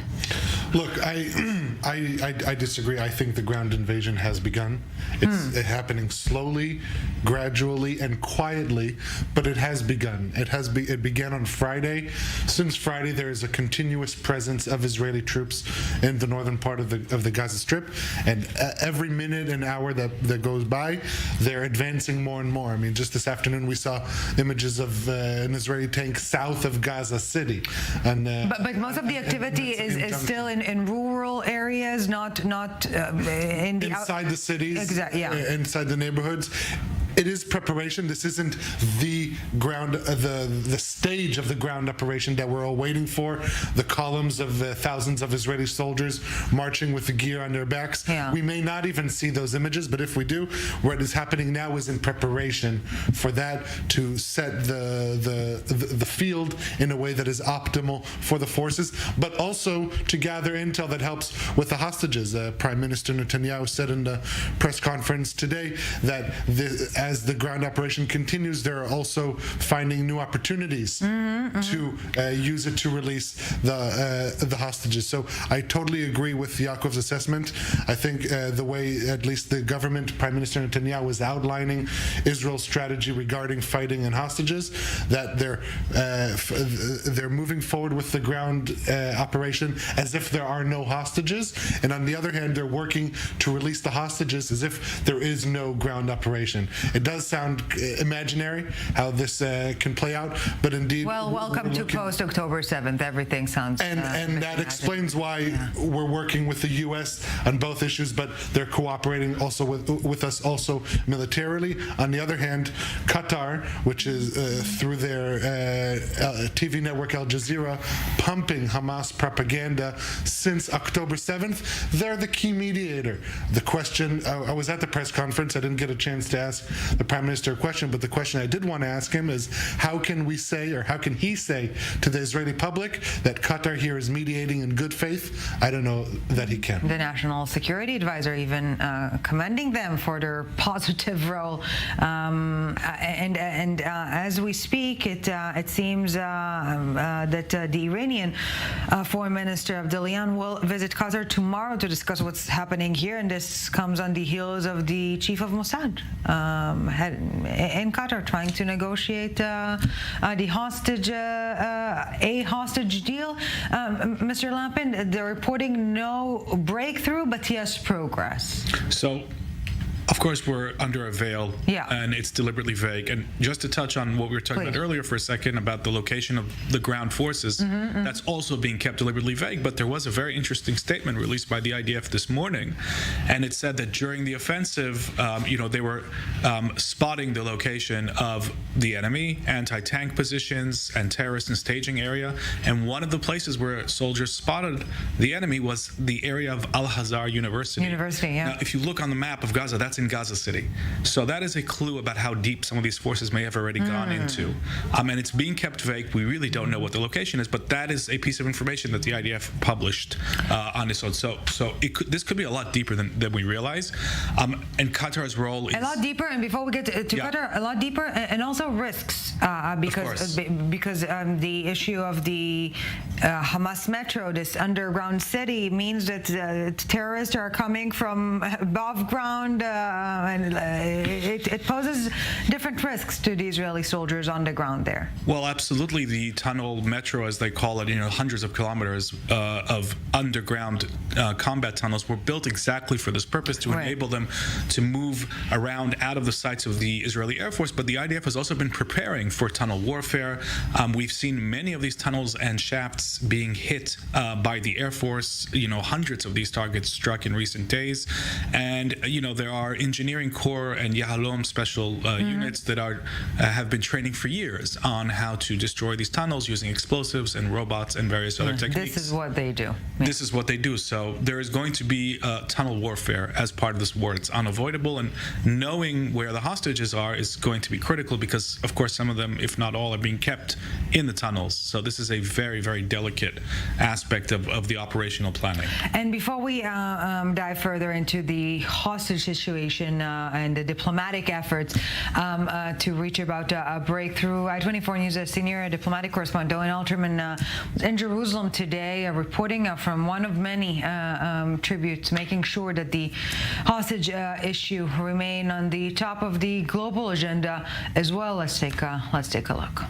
Look, I disagree. I think the ground invasion has begun. It's happening slowly, gradually, and quietly, but it has begun. It began on Friday. Since Friday, there is a continuous presence of Israeli troops in the northern part of the Gaza Strip, and every minute and hour that goes by, they're advancing more and more. I mean, just this afternoon we saw images of an Israeli tank south of Gaza City, and but most of the activity is still in rural areas, not in the inside the cities, exactly, yeah, inside the neighborhoods. it is preparation. This isn't the ground, the stage of the ground operation that we're all waiting for. The columns of thousands of Israeli soldiers marching with the gear on their backs. Yeah. We may not even see those images, but if we do, what is happening now is in preparation for that to set the field in a way that is optimal for the forces, but also to gather intel that helps with the hostages. Prime Minister Netanyahu said in the press conference today that as the ground operation continues, they're also finding new opportunities to use it to release the hostages. So I totally agree with Yaakov's assessment. I think the way at least the government, Prime Minister Netanyahu, is outlining Israel's strategy regarding fighting and hostages, that they're moving forward with the ground operation as if there are no hostages, and on the other hand, they're working to release the hostages as if there is no ground operation. It does sound imaginary how this can play out, but indeed. Well, welcome to post-October 7th. Everything sounds. And that explains why we're working with the U.S. on both issues, but they're cooperating also with us also militarily. On the other hand, Qatar, which is through their TV network Al Jazeera, pumping Hamas propaganda since October 7th, they're the key mediator. The question, I was at the press conference, I didn't get a chance to ask the Prime Minister a question, but the question I did want to ask him is, how can we say, or how can he say to the Israeli public that Qatar here is mediating in good faith? I don't know that he can. The National Security Advisor even commending them for their positive role. And as we speak, it seems that the Iranian Foreign Minister Abdullahian will visit Qatar tomorrow to discuss what's happening here, and this comes on the heels of the chief of Mossad in Qatar trying to negotiate the hostage, a hostage deal. Mr. Lapin, they're reporting no breakthrough, but yes, progress. So, of course, we're under a veil, and it's deliberately vague. And just to touch on what we were talking about earlier for a second about the location of the ground forces, that's also being kept deliberately vague. But there was a very interesting statement released by the IDF this morning, and it said that during the offensive, they were spotting the location of the enemy, anti-tank positions, and terrorist and staging area. And one of the places where soldiers spotted the enemy was the area of Al-Azhar University. Now, if you look on the map of Gaza, that's in Gaza City. So that is a clue about how deep some of these forces may have already gone into. And it's being kept vague. We really don't know what the location is, but that is a piece of information that the IDF published on this one. So this could be a lot deeper than we realize. And Qatar's role is... A lot deeper, and before we get to Qatar, a lot deeper, and also risks, because the issue of the Hamas Metro, this underground city, means that terrorists are coming from above ground, and it poses different risks to the Israeli soldiers on the ground there. Well, absolutely. The tunnel metro, as they call it, hundreds of kilometers of underground combat tunnels were built exactly for this purpose, to enable them to move around out of the sights of the Israeli Air Force. But the IDF has also been preparing for tunnel warfare. We've seen many of these tunnels and shafts being hit by the Air Force. Hundreds of these targets struck in recent days. And, there are engineering corps and Yahalom special units that have been training for years on how to destroy these tunnels using explosives and robots and various other techniques. This is what they do. This is what they do. So there is going to be tunnel warfare as part of this war. It's unavoidable, and knowing where the hostages are is going to be critical because, of course, some of them, if not all, are being kept in the tunnels. So this is a very, very delicate aspect of the operational planning. And before we dive further into the hostage situation and the diplomatic efforts to reach about a breakthrough, I-24 News' senior diplomatic correspondent Owen Alterman in Jerusalem today, reporting from one of many tributes, making sure that the hostage issue remain on the top of the global agenda as well. Let's take a look.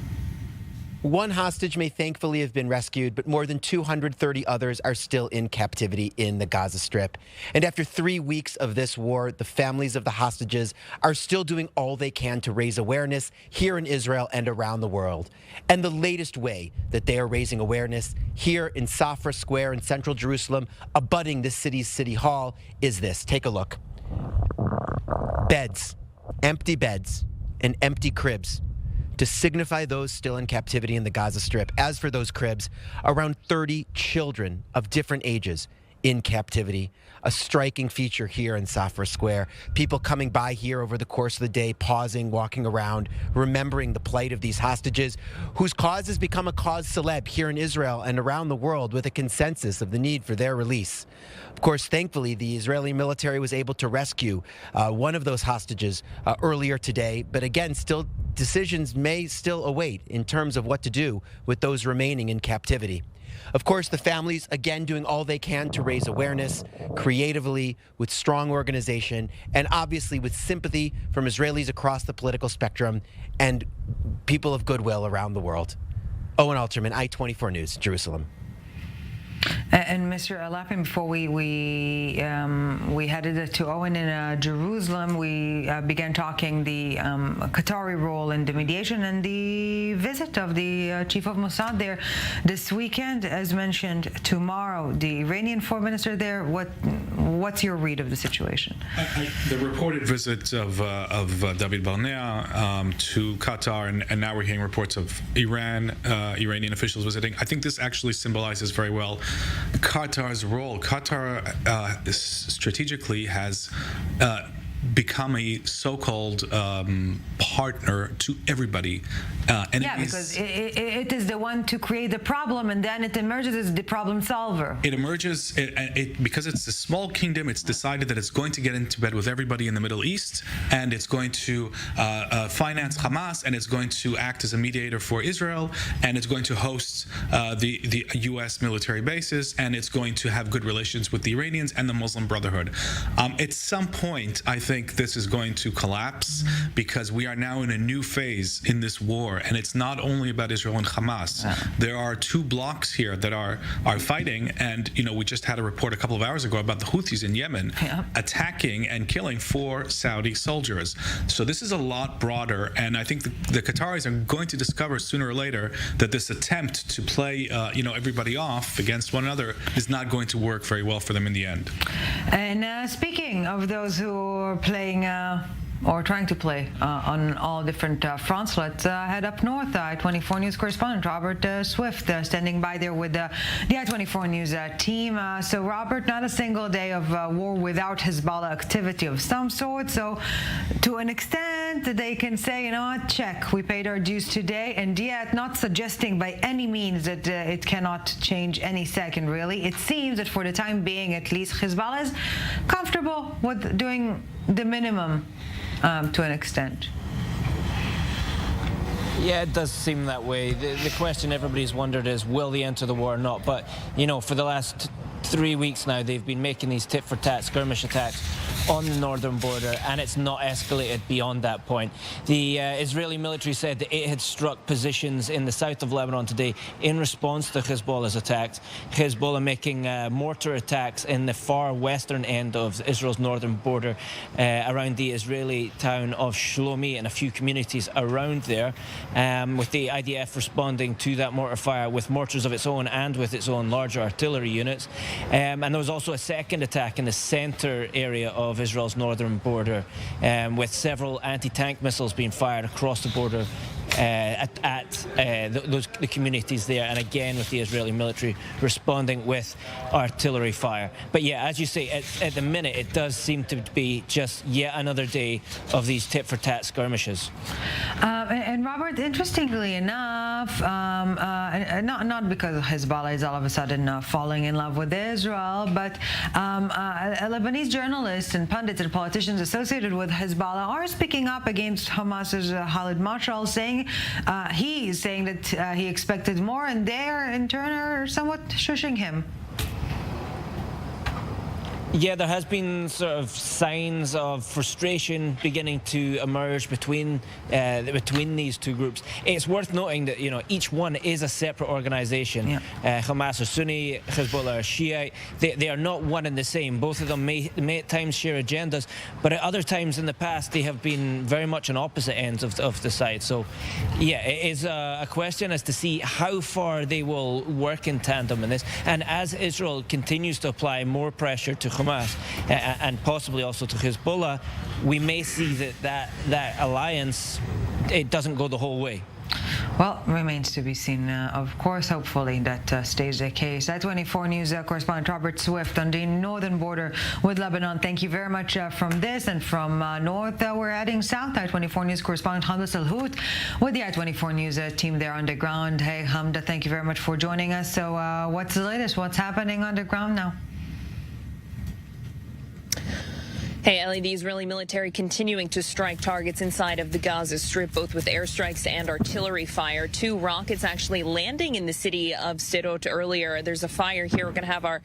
One hostage may thankfully have been rescued, but more than 230 others are still in captivity in the Gaza Strip. And after 3 weeks of this war, the families of the hostages are still doing all they can to raise awareness here in Israel and around the world. And the latest way that they are raising awareness here in Safra Square in central Jerusalem, abutting the city's city hall, is this. Take a look. Beds. empty beds and empty cribs to signify those still in captivity in the Gaza Strip. As for those cribs, around 30 children of different ages in captivity, a striking feature here in Safra Square. People coming by here over the course of the day, pausing, walking around, remembering the plight of these hostages, whose cause has become a cause celeb here in Israel and around the world, with a consensus of the need for their release. Of course, thankfully, the Israeli military was able to rescue one of those hostages earlier today, but again, still decisions may still await in terms of what to do with those remaining in captivity. Of course, the families, again, doing all they can to raise awareness creatively, with strong organization, and obviously with sympathy from Israelis across the political spectrum and people of goodwill around the world. Owen Alterman, I-24 News, Jerusalem. And Mr. Lapin, before we headed to Owen in Jerusalem, we began talking the Qatari role in the mediation and the visit of the chief of Mossad there this weekend. As mentioned, tomorrow, the Iranian foreign minister there. What's your read of the situation? The reported visit of David Barnea to Qatar, and now we're hearing reports of Iranian officials visiting. I think this actually symbolizes very well Qatar's role. Qatar strategically has become a so-called partner to everybody. Because it is the one to create the problem, and then it emerges as the problem solver. It emerges, because it's a small kingdom, it's decided that it's going to get into bed with everybody in the Middle East, and it's going to finance Hamas, and it's going to act as a mediator for Israel, and it's going to host the U.S. military bases, and it's going to have good relations with the Iranians and the Muslim Brotherhood. At some point, I think this is going to collapse, because we are now in a new phase in this war, and it's not only about Israel and Hamas. There are two blocks here that are fighting, and we just had a report a couple of hours ago about the Houthis in Yemen attacking and killing 4 Saudi soldiers. So this is a lot broader, and I think the Qataris are going to discover sooner or later that this attempt to play everybody off against one another is not going to work very well for them in the end. And speaking of those who are playing or trying to play on all different fronts, let's head up north. I-24 News correspondent Robert Swift standing by there with the I-24 News team. So Robert, not a single day of war without Hezbollah activity of some sort. So to an extent they can say, check, we paid our dues today, and yet not suggesting by any means that it cannot change any second, really. It seems that for the time being, at least, Hezbollah is comfortable with doing the minimum to an extent. Yeah, it does seem that way. The question everybody's wondered is, will they enter the war or not? But, for the last 3 weeks now, they've been making these tit-for-tat skirmish attacks on the northern border, and it's not escalated beyond that point. The Israeli military said that it had struck positions in the south of Lebanon today in response to Hezbollah's attacks. Hezbollah making mortar attacks in the far western end of Israel's northern border around the Israeli town of Shlomi and a few communities around there, with the IDF responding to that mortar fire with mortars of its own and with its own larger artillery units. And there was also a second attack in the center area of Israel's northern border, with several anti-tank missiles being fired across the border at the communities there, and again with the Israeli military responding with artillery fire. But yeah, as you say, at the minute it does seem to be just yet another day of these tit-for-tat skirmishes. And Robert, interestingly enough, not because Hezbollah is all of a sudden falling in love with Israel, but a Lebanese journalist and pundits and politicians associated with Hezbollah are speaking up against Hamas's Khalid Mashal, saying he's saying that he expected more, and they in turn are somewhat shushing him. Yeah, there has been sort of signs of frustration beginning to emerge between these two groups. It's worth noting that each one is a separate organization. Hamas are Sunni, Hezbollah are Shiite. They are not one and the same. Both of them may at times share agendas, but at other times in the past they have been very much on opposite ends of the side. So yeah, it is a question as to see how far they will work in tandem in this. And as Israel continues to apply more pressure to Hamas and possibly also to Hezbollah, we may see that alliance, it doesn't go the whole way. Well, remains to be seen, of course. Hopefully that stays the case. I-24 News correspondent Robert Swift on the northern border with Lebanon. Thank you very much from this. And from north, we're heading south. I-24 News correspondent Hamda Salhout with the I-24 News team there on the ground. Hey, Hamda, thank you very much for joining us. So what's the latest? What's happening on the ground now? Hey, Ellie, the Israeli military continuing to strike targets inside of the Gaza Strip, both with airstrikes and artillery fire. 2 rockets actually landing in the city of Sderot earlier. There's a fire here. We're going to have our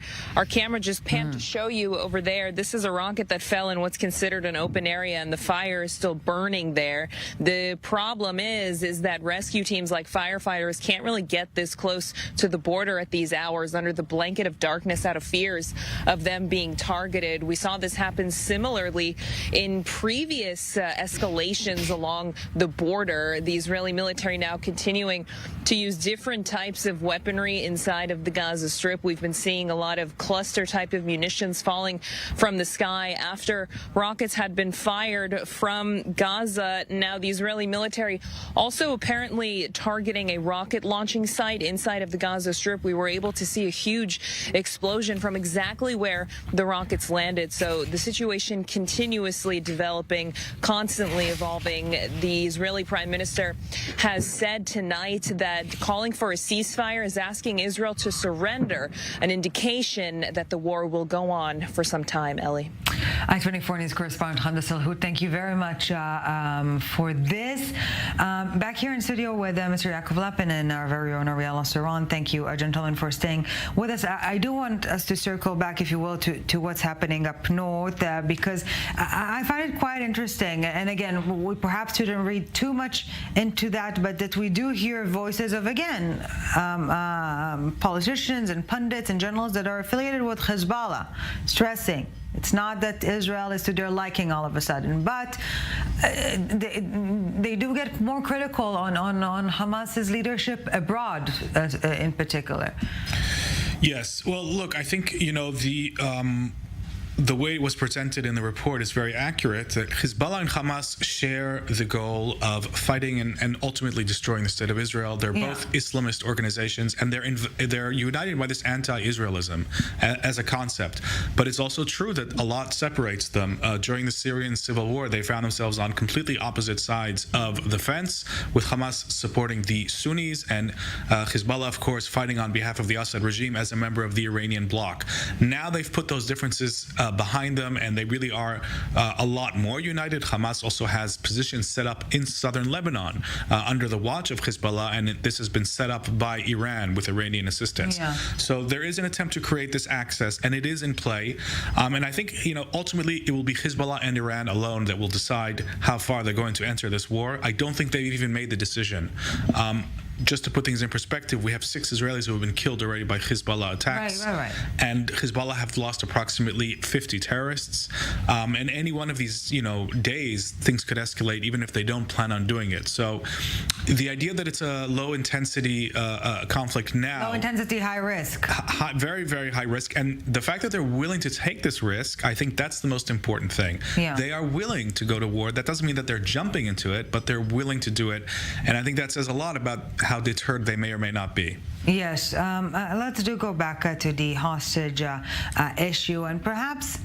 camera just pan to show you over there. This is a rocket that fell in what's considered an open area, and the fire is still burning there. The problem is that rescue teams like firefighters can't really get this close to the border at these hours under the blanket of darkness out of fears of them being targeted. We saw this happen similarly in previous escalations along the border. The Israeli military now continuing to use different types of weaponry inside of the Gaza Strip. We've been seeing a lot of cluster type of munitions falling from the sky after rockets had been fired from Gaza. Now the Israeli military also apparently targeting a rocket launching site inside of the Gaza Strip. We were able to see a huge explosion from exactly where the rockets landed. So the situation continuously developing, constantly evolving. The Israeli Prime Minister has said tonight that calling for a ceasefire is asking Israel to surrender, an indication that the war will go on for some time. Ellie. I-24 News correspondent Hamda Salhout, thank you very much for this. Back here in studio with Mr. Yaakov Lapin and our very own Ariel Saron. Thank you, gentlemen, for staying with us. I do want us to circle back, if you will, to what's happening up north, because I find it quite interesting. And again, we perhaps shouldn't read too much into that, but that we do hear voices of, again, politicians and pundits and journalists that are affiliated with Hezbollah, stressing it's not that Israel is to their liking all of a sudden, but they do get more critical on Hamas's leadership abroad, in particular. Yes. Well, look, I think, the way it was presented in the report is very accurate, that Hezbollah and Hamas share the goal of fighting and ultimately destroying the state of Israel. They're both Islamist organizations, and they're united by this anti-Israelism as a concept. But it's also true that a lot separates them. During the Syrian civil war, they found themselves on completely opposite sides of the fence, with Hamas supporting the Sunnis and Hezbollah, of course, fighting on behalf of the Assad regime as a member of the Iranian bloc. Now they've put those differences behind them, and they really are a lot more united. Hamas also has positions set up in southern Lebanon under the watch of Hezbollah, and this has been set up by Iran with Iranian assistance. So there is an attempt to create this access, and it is in play. And I think, ultimately it will be Hezbollah and Iran alone that will decide how far they're going to enter this war. I don't think they've even made the decision. Just to put things in perspective, we have 6 Israelis who have been killed already by Hezbollah attacks. Right. And Hezbollah have lost approximately 50 terrorists. And any one of these, days, things could escalate, even if they don't plan on doing it. So the idea that it's a low-intensity conflict now... Low-intensity, high risk. Very, very high risk. And the fact that they're willing to take this risk, I think that's the most important thing. They are willing to go to war. That doesn't mean that they're jumping into it, but they're willing to do it. And I think that says a lot about how deterred they may or may not be. Yes. Let's go back to the hostage issue, and perhaps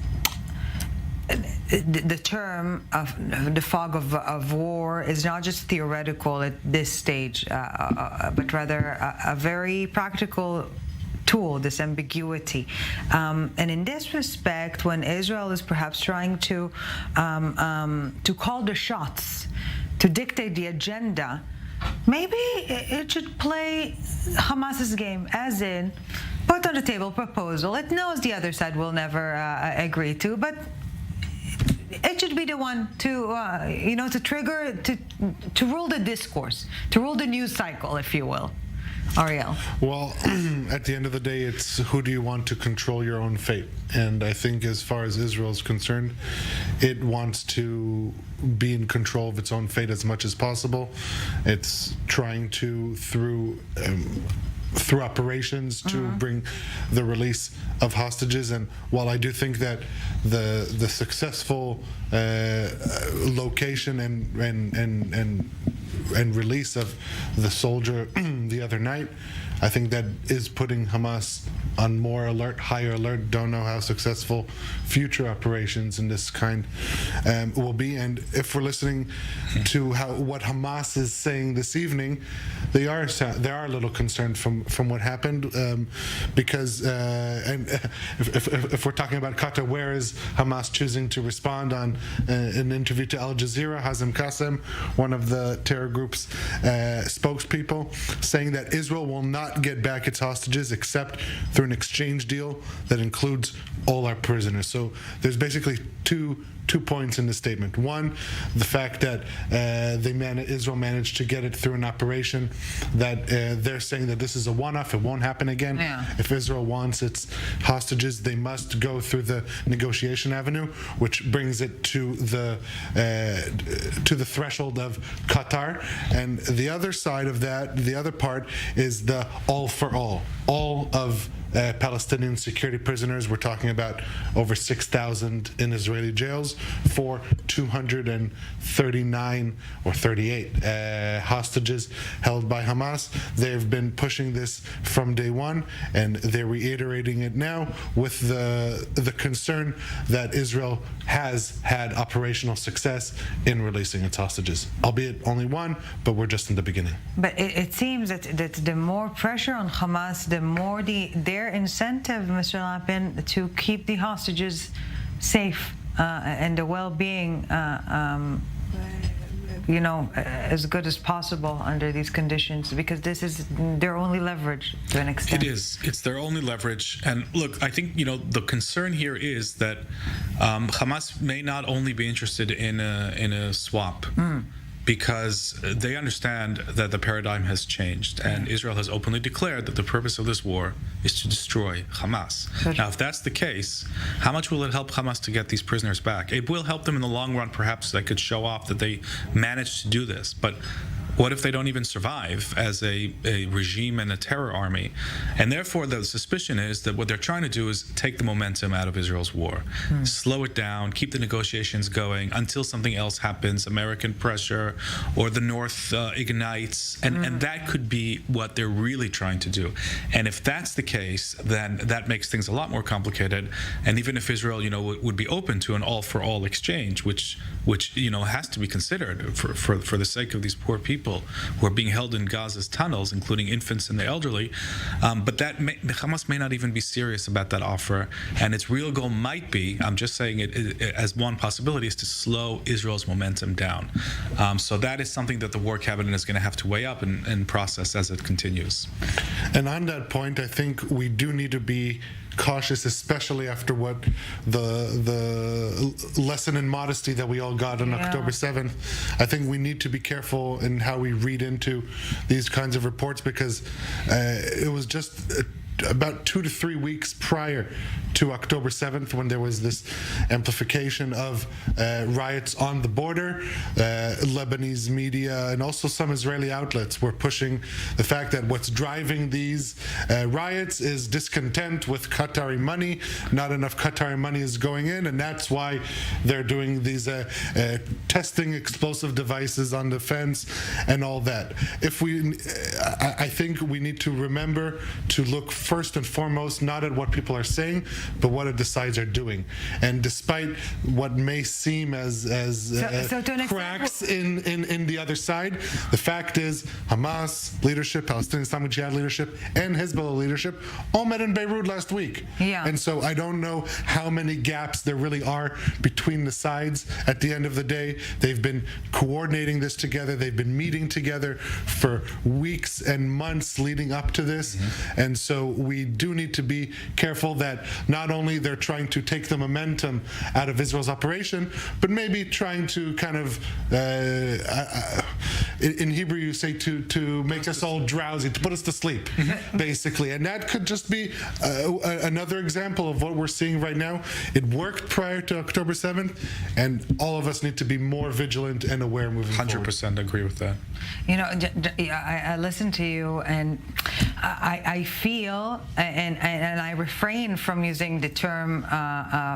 the term of the fog of war is not just theoretical at this stage, but rather a very practical tool, this ambiguity. And in this respect, when Israel is perhaps trying to call the shots, to dictate the agenda, maybe it should play Hamas's game, as in put on the table proposal. It knows the other side will never agree to, but it should be the one to to trigger, to rule the discourse, to rule the news cycle, if you will. Ariel. Well, at the end of the day, it's who do you want to control your own fate? And I think as far as Israel is concerned, it wants to be in control of its own fate as much as possible. It's trying to, through through operations to bring the release of hostages. And while I do think that the successful location and release of the soldier the other night, I think that is putting Hamas on more alert, higher alert. Don't know how successful future operations in this kind will be. And if we're listening to what Hamas is saying this evening, they are a little concerned from what happened, because and if we're talking about Qatar, where is Hamas choosing to respond on an interview to Al Jazeera? Hazem Qassem, one of the terror group's spokespeople, saying that Israel will not get back its hostages except through an exchange deal that includes all our prisoners. So there's basically two points in the statement. One, the fact that Israel managed to get it through an operation that they're saying that this is a one-off, it won't happen again. Yeah. If Israel wants its hostages, they must go through the negotiation avenue, which brings it to the threshold of Qatar. And the other side of that, the other part, is the all for all of Palestinian security prisoners. We're talking about over 6,000 in Israeli jails for 239 or 38 hostages held by Hamas. They've been pushing this from day one, and they're reiterating it now with the concern that Israel has had operational success in releasing its hostages, albeit only one, but we're just in the beginning. But it seems that the more pressure on Hamas, the more their incentive, Mr. Lapin, to keep the hostages safe and the well-being, as good as possible under these conditions, because this is their only leverage to an extent. It is. It's their only leverage. And look, I think, the concern here is that Hamas may not only be interested in a swap, because they understand that the paradigm has changed, and Israel has openly declared that the purpose of this war is to destroy Hamas. Now, if that's the case, how much will it help Hamas to get these prisoners back? It will help them in the long run. Perhaps they could show off that they managed to do this, but what if they don't even survive as a regime and a terror army? And therefore, the suspicion is that what they're trying to do is take the momentum out of Israel's war, slow it down, keep the negotiations going until something else happens, American pressure, or the North ignites, and that could be what they're really trying to do. And if that's the case, then that makes things a lot more complicated. And even if Israel, would be open to an all-for-all exchange, which has to be considered for the sake of these poor people who are being held in Gaza's tunnels, including infants and the elderly, but Hamas may not even be serious about that offer, and its real goal might be, I'm just saying it as one possibility, is to slow Israel's momentum down. So that is something that the War Cabinet is going to have to weigh up and process as it continues. And on that point, I think we do need to be cautious, especially after what the lesson in modesty that we all got on October 7th. I think we need to be careful in how we read into these kinds of reports, because it was just about 2 to 3 weeks prior to October 7th when there was this amplification of riots on the border. Lebanese media and also some Israeli outlets were pushing the fact that what's driving these riots is discontent with Qatari money. Not enough Qatari money is going in, and that's why they're doing these testing explosive devices on the fence and all that. I think we need to remember to look first and foremost not at what people are saying, but what the sides are doing. And despite what may seem as cracks in the other side, the fact is Hamas leadership, Palestinian Islamic Jihad leadership, and Hezbollah leadership all met in Beirut last week. And so I don't know how many gaps there really are between the sides. At the end of the day, they've been coordinating this together. They've been meeting together for weeks and months leading up to this. And so we do need to be careful that not only they're trying to take the momentum out of Israel's operation, but maybe trying to kind of, in Hebrew you say to make us all drowsy, to put us to sleep, basically. And that could just be another example of what we're seeing right now. It worked prior to October 7th, and all of us need to be more vigilant and aware moving forward. 100% agree with that. I listen to you, and I feel, and I refrain from using the term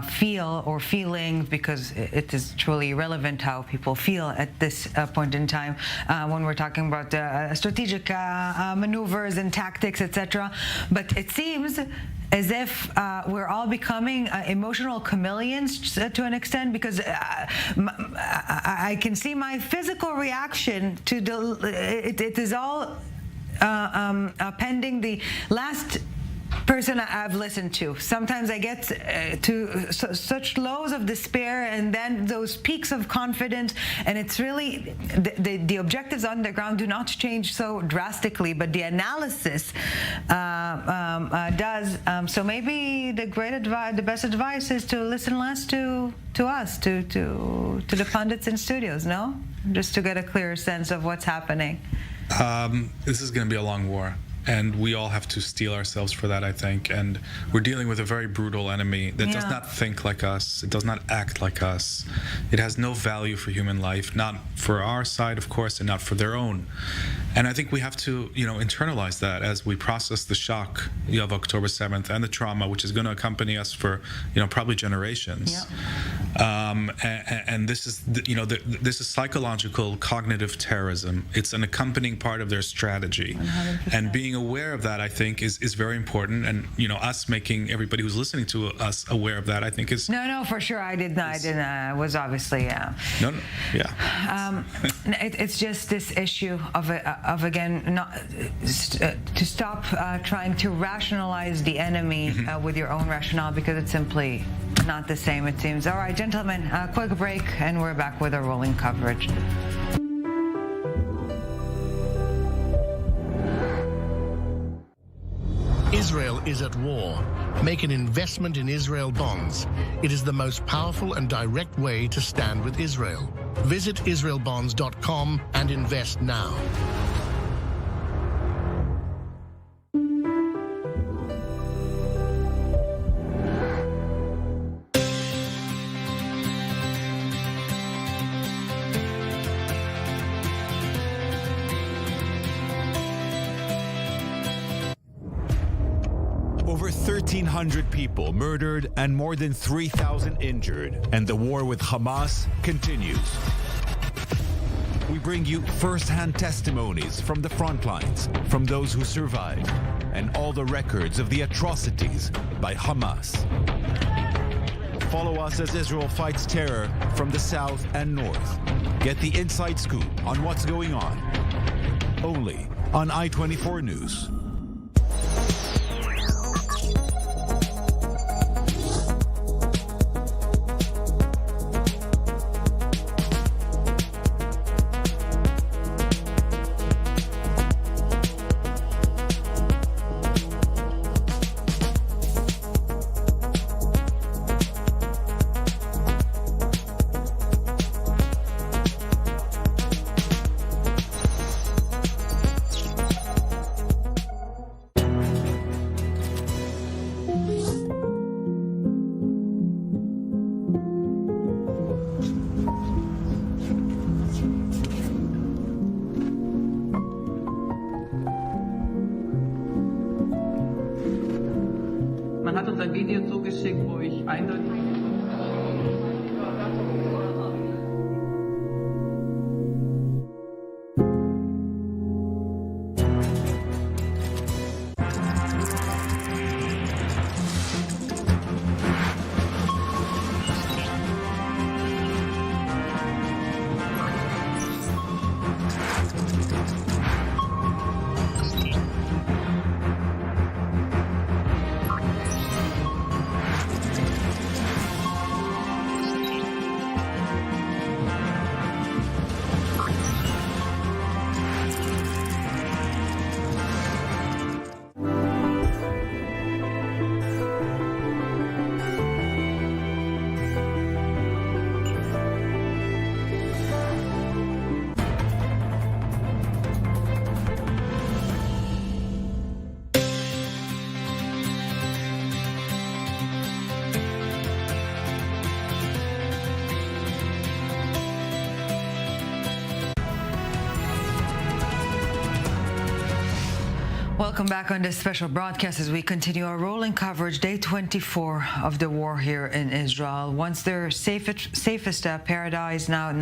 feel or feeling, because it is truly irrelevant how people feel at this point in time when we're talking about strategic maneuvers and tactics, etc. But it seems as if we're all becoming emotional chameleons to an extent, because I can see my physical reaction to it is all pending the last person I've listened to. Sometimes I get to such lows of despair and then those peaks of confidence, and it's really the objectives on the ground do not change so drastically, but the analysis does. So maybe the best advice is to listen less to us, to the pundits in studios, no? Just to get a clearer sense of what's happening. This is going to be a long war. And we all have to steel ourselves for that, I think. And we're dealing with a very brutal enemy that does not think like us. It does not act like us. It has no value for human life, not for our side, of course, and not for their own. And I think we have to, internalize that as we process the shock of October 7th and the trauma, which is going to accompany us for, probably generations. And this is, this is psychological cognitive terrorism. It's an accompanying part of their strategy. 100%. And being aware of that, I think, is very important. And, us making everybody who's listening to us aware of that, I think is... No, for sure. I didn't. I was obviously... No, yeah. It's just this issue of again, not to stop trying to rationalize the enemy with your own rationale, because it's simply not the same, it seems. All right, gentlemen, quick break, and we're back with our rolling coverage. Israel is at war. Make an investment in Israel bonds. It is the most powerful and direct way to stand with Israel. Visit israelbonds.com and invest now. Over 1,300 people murdered and more than 3,000 injured, and the war with Hamas continues. We bring you first-hand testimonies from the front lines, from those who survived, and all the records of the atrocities by Hamas. Follow us as Israel fights terror from the south and north. Get the inside scoop on what's going on. Only on I-24 News. Man hat uns ein Video zugeschickt, wo ich eindeutig... Welcome back on this special broadcast as we continue our rolling coverage, day 24 of the war here in Israel. Once their safest paradise, now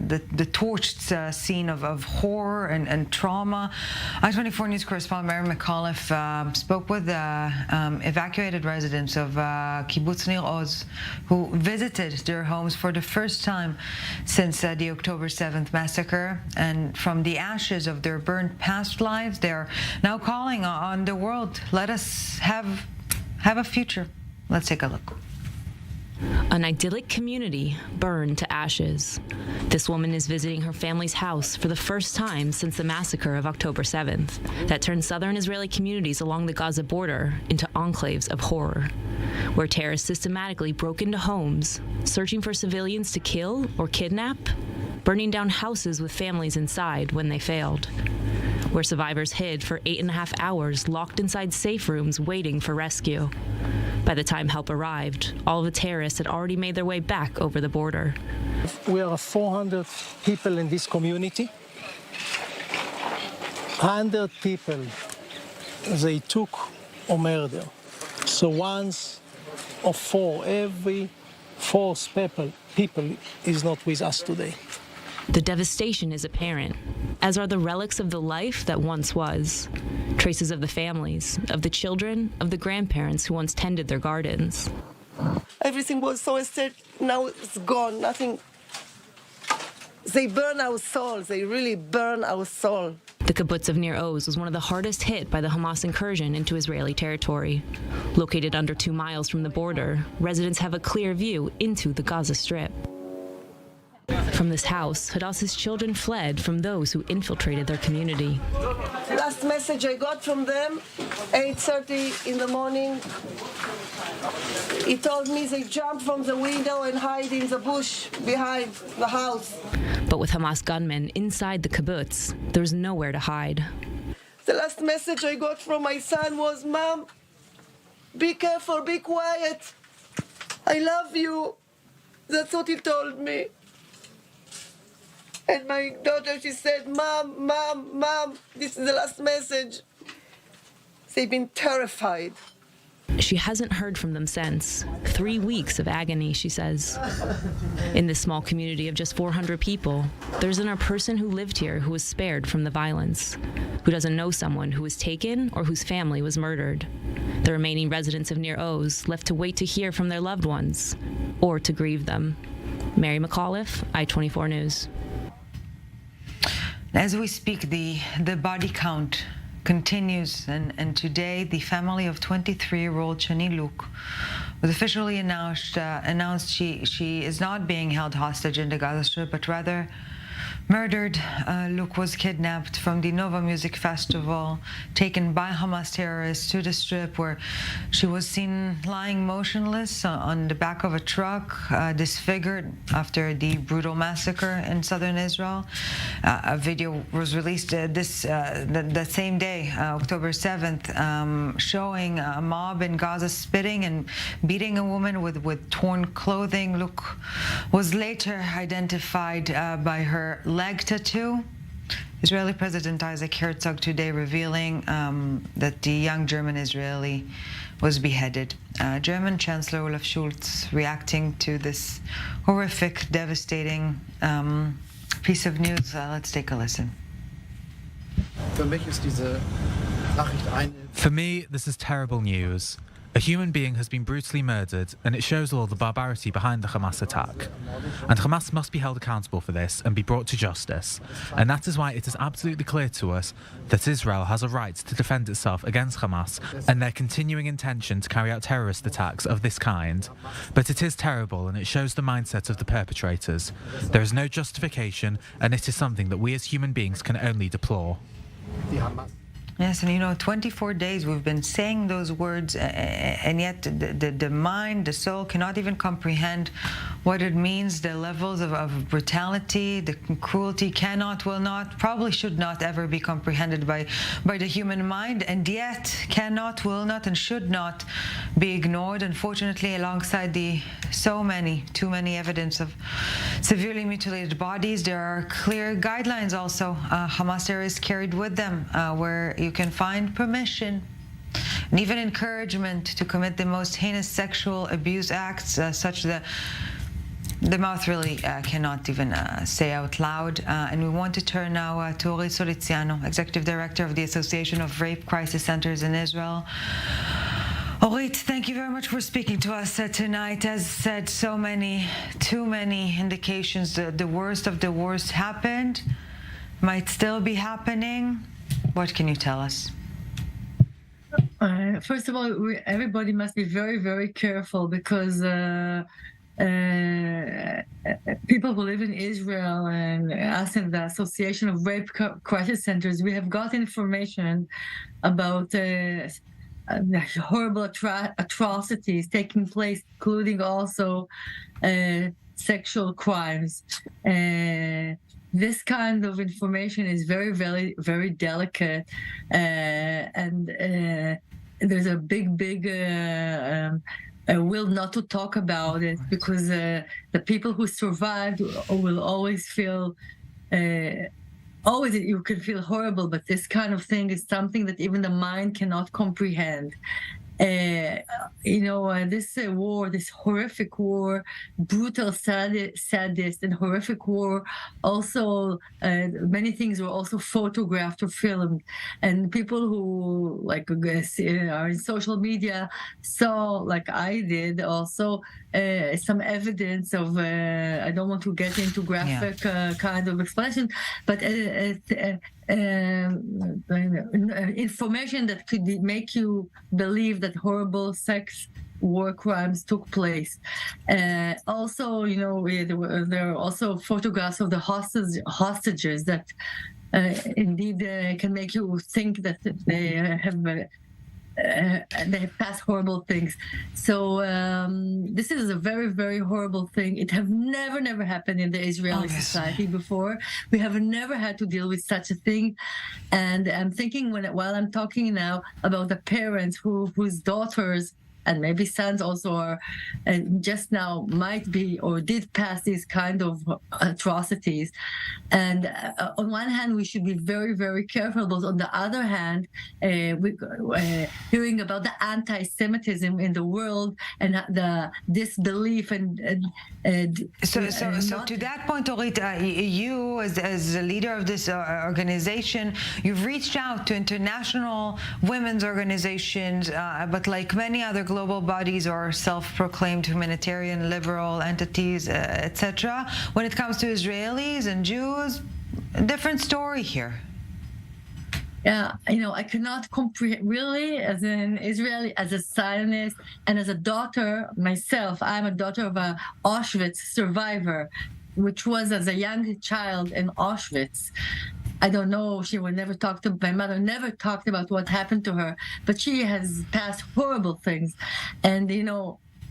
the torched scene of horror and trauma. I-24 News correspondent Mary McAuliffe spoke with evacuated residents of Kibbutz Nir Oz who visited their homes for the first time since the October 7th massacre. And from the ashes of their burned past lives, they're now calling on the world. Let us have a future. Let's take a look. An idyllic community burned to ashes. This woman is visiting her family's house for the first time since the massacre of October 7th that turned southern Israeli communities along the Gaza border into enclaves of horror, where terrorists systematically broke into homes, searching for civilians to kill or kidnap, burning down houses with families inside when they failed, where survivors hid for 8.5 hours locked inside safe rooms waiting for rescue. By the time help arrived, all the terrorists had already made their way back over the border. We are 400 people in this community. 100 people they took or murdered. So once of four, every fourth people is not with us today. The devastation is apparent, as are the relics of the life that once was. Traces of the families, of the children, of the grandparents who once tended their gardens. Everything was so sad, now it's gone, nothing. They burn our soul, they really burn our soul. The kibbutz of Nir Oz was one of the hardest hit by the Hamas incursion into Israeli territory. Located under 2 miles from the border, residents have a clear view into the Gaza Strip. From this house, Hadassah's children fled from those who infiltrated their community. Last message I got from them, 8:30 in the morning. He told me they jumped from the window and hide in the bush behind the house. But with Hamas gunmen inside the kibbutz, there's nowhere to hide. The last message I got from my son was, "Mom, be careful, be quiet. I love you." That's what he told me. And my daughter, she said, Mom, this is the last message. They've been terrified. She hasn't heard from them since. 3 weeks of agony, she says. In this small community of just 400 people, there isn't a person who lived here who was spared from the violence, who doesn't know someone who was taken or whose family was murdered. The remaining residents of Nir Oz left to wait to hear from their loved ones or to grieve them. Mary McAuliffe, I-24 News. As we speak, the body count continues, and today the family of 23-year-old Shani Luke was officially announced she is not being held hostage in the Gaza Strip, but rather murdered. Luke was kidnapped from the Nova Music Festival, taken by Hamas terrorists to the Strip, where she was seen lying motionless on the back of a truck, disfigured after the brutal massacre in southern Israel. A video was released the same day, October 7th, showing a mob in Gaza spitting and beating a woman with torn clothing. Luke was later identified by her leg tattoo. Israeli President Isaac Herzog today revealing that the young German Israeli was beheaded. German Chancellor Olaf Scholz reacting to this horrific, devastating piece of news. Let's take a listen. For me, this is terrible news. A human being has been brutally murdered, and it shows all the barbarity behind the Hamas attack. And Hamas must be held accountable for this and be brought to justice. And that is why it is absolutely clear to us that Israel has a right to defend itself against Hamas and their continuing intention to carry out terrorist attacks of this kind. But it is terrible, and it shows the mindset of the perpetrators. There is no justification, and it is something that we as human beings can only deplore. Yes, and 24 days we've been saying those words, and yet the mind, the soul cannot even comprehend what it means, the levels of brutality, the cruelty cannot, will not, probably should not ever be comprehended by the human mind, and yet cannot, will not, and should not be ignored. Unfortunately, alongside the too many evidence of severely mutilated bodies, there are clear guidelines also Hamas terrorists carried with them, where you can find permission and even encouragement to commit the most heinous sexual abuse acts, such that the mouth really cannot even say out loud. And we want to turn now to Orit Soriziano, Executive Director of the Association of Rape Crisis Centers in Israel. Orit, thank you very much for speaking to us tonight. As said, too many indications that the worst of the worst happened, might still be happening. What can you tell us? First of all, everybody must be very, very careful, because people who live in Israel and us in the Association of Rape Crisis Centers, we have got information about horrible atrocities taking place, including also sexual crimes. This kind of information is very, very, very delicate, and there's a big will not to talk about it, because the people who survived will always feel, always you can feel horrible, but this kind of thing is something that even the mind cannot comprehend. This war, this horrific war, brutal, sadist, and horrific war, also many things were also photographed or filmed, and people who are in social media saw, like I did, also some evidence of, I don't want to get into graphic kind of explanation, but information that could make you believe that horrible sex war crimes took place. Also, there are also photographs of the hostages that indeed can make you think that they have passed horrible things. So this is a very, very horrible thing. It have never happened in the Israeli society before. We have never had to deal with such a thing. And I'm thinking while I'm talking now about the parents whose daughters and maybe sons also are just now might be or did pass these kind of atrocities. And on one hand, we should be very, very careful, but on the other hand, hearing about the anti-Semitism in the world and the disbelief So to that point, Orit, you as the leader of this organization, you've reached out to international women's organizations, but like many other global bodies or self-proclaimed humanitarian liberal entities, etc. When it comes to Israelis and Jews, a different story here. Yeah, I cannot comprehend, really, as an Israeli, as a Zionist, and as a daughter myself. I'm a daughter of an Auschwitz survivor, which was as a young child in Auschwitz. I don't know, my mother never talked about what happened to her, but she has passed horrible things. And,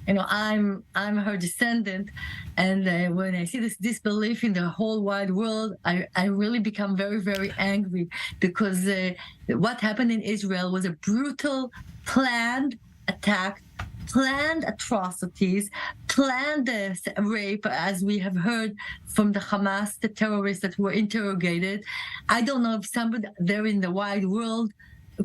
I'm her descendant. And when I see this disbelief in the whole wide world, I really become very, very angry, because what happened in Israel was a brutal, planned attack, planned atrocities, planned rape, as we have heard from the Hamas, the terrorists that were interrogated. I don't know if somebody there in the wide world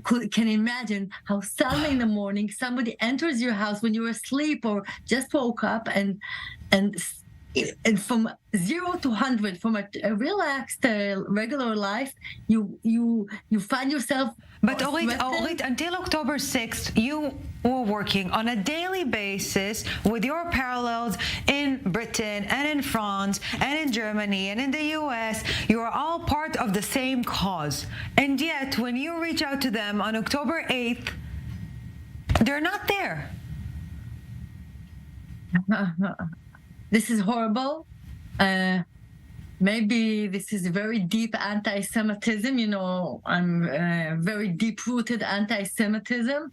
can imagine how suddenly in the morning somebody enters your house when you're asleep or just woke up, and from 0 to 100, from a relaxed, regular life, you find yourself. But Orit, until October 6th, you were working on a daily basis with your parallels in Britain and in France and in Germany and in the US. You are all part of the same cause. And yet, when you reach out to them on October 8th, they're not there. This is horrible. maybe this is very deep anti-Semitism. I'm very deep-rooted anti-Semitism,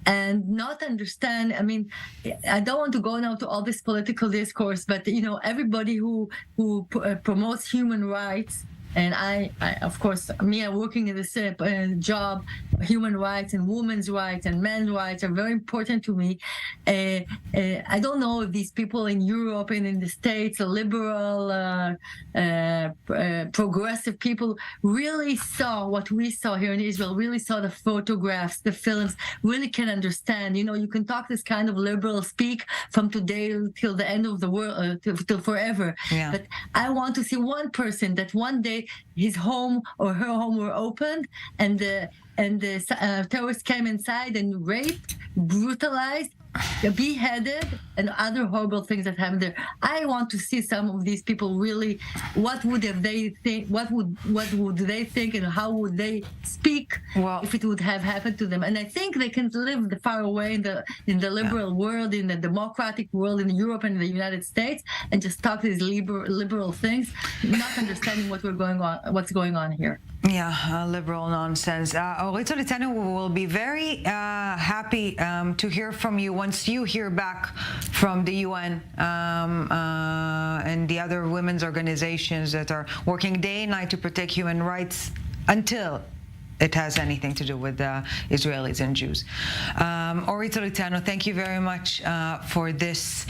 and not understand. I mean, I don't want to go now to all this political discourse, but everybody who promotes human rights. And I of course, I'm working in this job, human rights and women's rights and men's rights are very important to me. I don't know if these people in Europe and in the States, liberal, progressive people, really saw what we saw here in Israel, really saw the photographs, the films, really can understand. You can talk this kind of liberal speak from today till the end of the world, till forever. Yeah. But I want to see one person that one day his home or her home were opened and the terrorists came inside and raped, brutalized, beheaded, and other horrible things that happened there. I want to see some of these people really. What would they think? What would they think, and how would they speak if it would have happened to them? And I think they can live far away in the liberal world, in the democratic world, in Europe and the United States, and just talk these liberal things, not understanding what's going on here. Yeah, liberal nonsense. Orit Solitano, we will be very happy to hear from you once you hear back from the UN and the other women's organizations that are working day and night to protect human rights until it has anything to do with Israelis and Jews. Orit Solitano, thank you very much for this.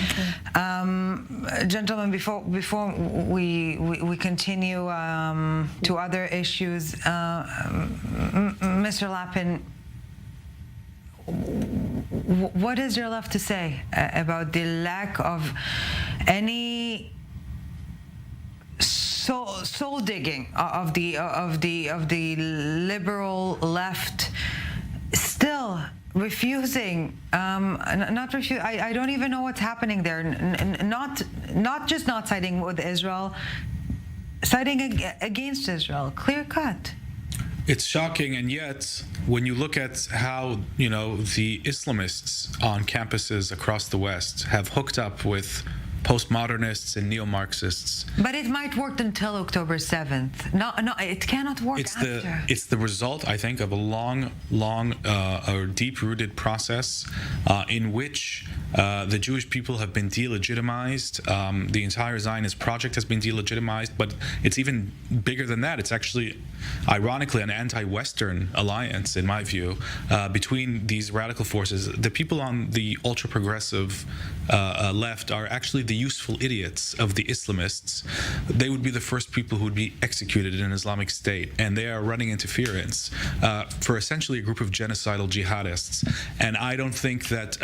Gentlemen, before we continue to other issues, Mr. Lapin, what is there left to say about the lack of any soul digging of the liberal left, still refusing, I don't even know what's happening there. Not just not siding with Israel, siding against Israel. Clear cut. It's shocking, and yet when you look at how the Islamists on campuses across the West have hooked up with postmodernists and neo-Marxists. But it might work until October 7th. No, it cannot work after. It's the result, I think, of a long or deep-rooted process in which the Jewish people have been delegitimized. The entire Zionist project has been delegitimized, but it's even bigger than that. It's actually, ironically, an anti-Western alliance, in my view, between these radical forces. The people on the ultra-progressive left are actually the useful idiots of the Islamists. They would be the first people who would be executed in an Islamic State, and they are running interference for essentially a group of genocidal jihadists. And I don't think that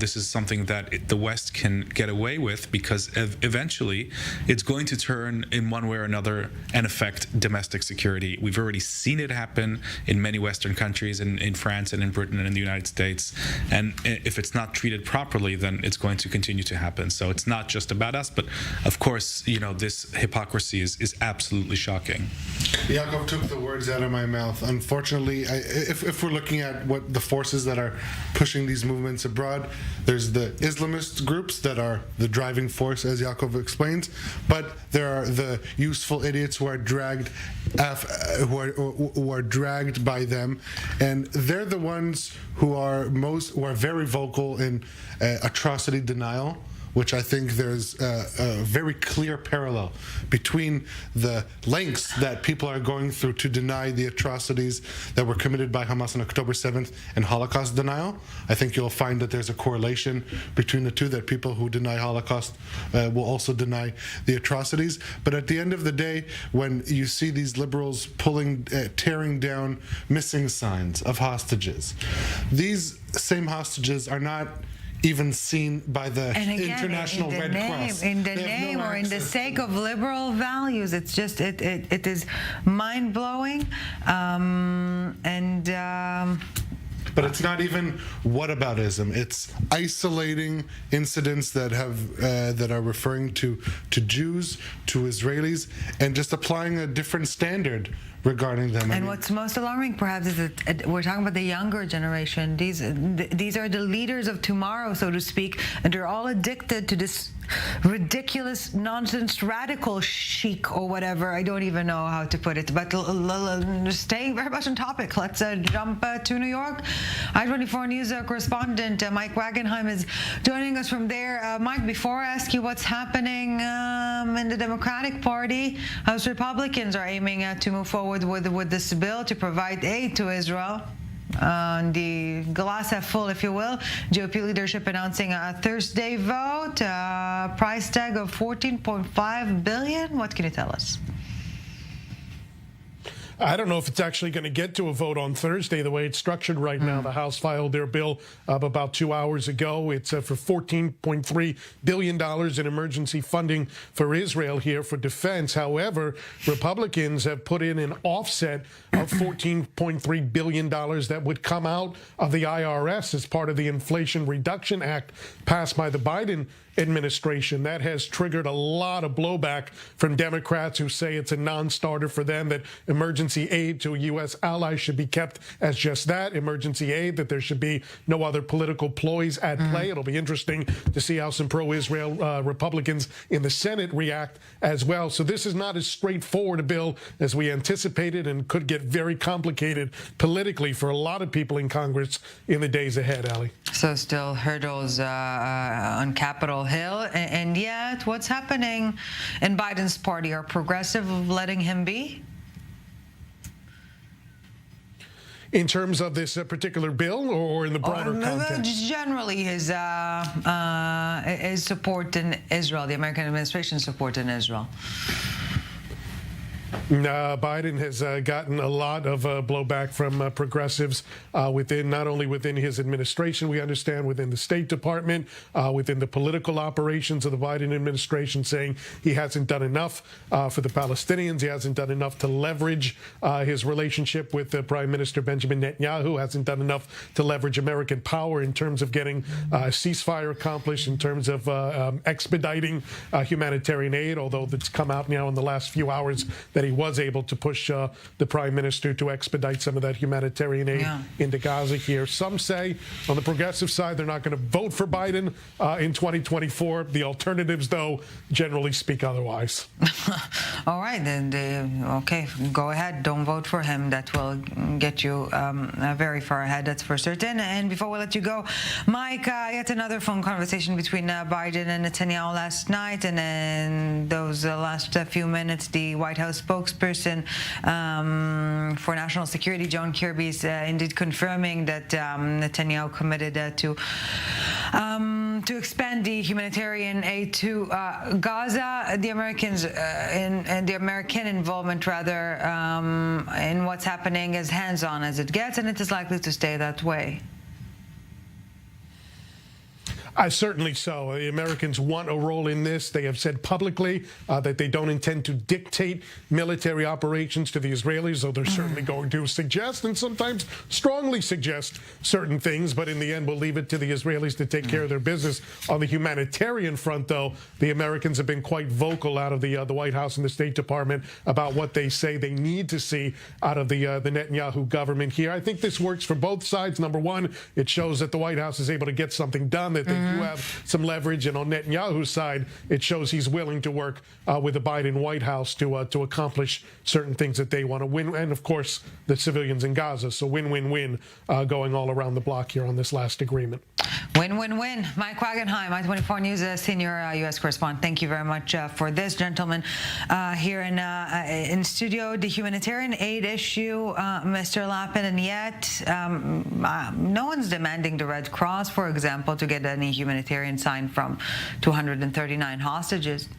this is something that the West can get away with, because eventually it's going to turn in one way or another and affect domestic security. We've already seen it happen in many Western countries, in France and in Britain and in the United States. And if it's not treated properly, then it's going to continue to happen. So it's not just about us, but of course, this hypocrisy is absolutely shocking. Yaakov took the words out of my mouth. Unfortunately, if we're looking at what the forces that are pushing these movements abroad, there's the Islamist groups that are the driving force, as Yaakov explains, but there are the useful idiots who are dragged by them, and they're the ones who are very vocal in atrocity denial, which I think there's a very clear parallel between the lengths that people are going through to deny the atrocities that were committed by Hamas on October 7th and Holocaust denial. I think you'll find that there's a correlation between the two, that people who deny Holocaust will also deny the atrocities. But at the end of the day, when you see these liberals tearing down missing signs of hostages, these same hostages are not even seen by the International Red Cross. In the name or in the sake of liberal values, it's just it is mind-blowing, but it's not even whataboutism. It's isolating incidents that are referring to Jews, to Israelis, and just applying a different standard regarding them. And what's most alarming, perhaps, is that we're talking about the younger generation. These are the leaders of tomorrow, so to speak, and they're all addicted to this ridiculous nonsense radical chic or whatever. I don't even know how to put it, but staying very much on topic, let's jump to New York. I-24 News correspondent Mike Wagenheim is joining us from there. Mike, before I ask you what's happening in the Democratic Party, House Republicans are aiming to move forward with this bill to provide aid to Israel. The glass half full, if you will. GOP leadership announcing a Thursday vote, price tag of $14.5 billion. What can you tell us? I don't know if it's actually going to get to a vote on Thursday the way it's structured right now. The House filed their bill about 2 hours ago. It's for $14.3 billion in emergency funding for Israel here for defense. However, Republicans have put in an offset of $14.3 billion that would come out of the IRS as part of the Inflation Reduction Act passed by the Biden administration. That has triggered a lot of blowback from Democrats who say it's a non-starter for them, that emergency aid to a U.S. ally should be kept as just that, emergency aid, that there should be no other political ploys at play. It'll be interesting to see how some pro-Israel Republicans in the Senate react as well. So this is not as straightforward a bill as we anticipated and could get very complicated politically for a lot of people in Congress in the days ahead, Ali. So still hurdles on Capitol Hill, and yet what's happening in Biden's party? Are progressive letting him be? In terms of this particular bill, or in the broader context? Generally, his support in Israel, the American administration's support in Israel. Biden has gotten a lot of blowback from progressives within, not only within his administration, we understand within the State Department, within the political operations of the Biden administration, saying he hasn't done enough for the Palestinians. He hasn't done enough to leverage his relationship with Prime Minister Benjamin Netanyahu, hasn't done enough to leverage American power in terms of getting a ceasefire accomplished, in terms of expediting humanitarian aid, although it's come out now in the last few hours that he was able to push the Prime Minister to expedite some of that humanitarian aid into Gaza here. Some say on the progressive side they're not going to vote for Biden in 2024. The alternatives, though, generally speak otherwise. All right, then, okay, go ahead. Don't vote for him. That will get you very far ahead, that's for certain. And before we let you go, Mike, yet another phone conversation between Biden and Netanyahu last night, and then those last few minutes, the White House spokesperson for national security, John Kirby, is indeed confirming that Netanyahu committed to expand the humanitarian aid to Gaza. The Americans and the American involvement, rather, in what's happening is hands-on as it gets, and it is likely to stay that way. Certainly so. The Americans want a role in this. They have said publicly that they don't intend to dictate military operations to the Israelis, though they're certainly going to suggest and sometimes strongly suggest certain things. But in the end, we'll leave it to the Israelis to take care of their business. On the humanitarian front, though, the Americans have been quite vocal out of the White House and the State Department about what they say they need to see out of the Netanyahu government here. I think this works for both sides. Number one, it shows that the White House is able to get something done, that they do have some leverage, and on Netanyahu's side, it shows he's willing to work with the Biden White House to accomplish certain things that they want to win, and of course the civilians in Gaza. So win-win-win going all around the block here on this last agreement. Win-win-win. Mike Wagenheim, I-24 News senior U.S. correspondent. Thank you very much for this, gentlemen. Here in studio, the humanitarian aid issue, Mr. Lapin, and yet no one's demanding the Red Cross, for example, to get any humanitarian sign from 239 hostages.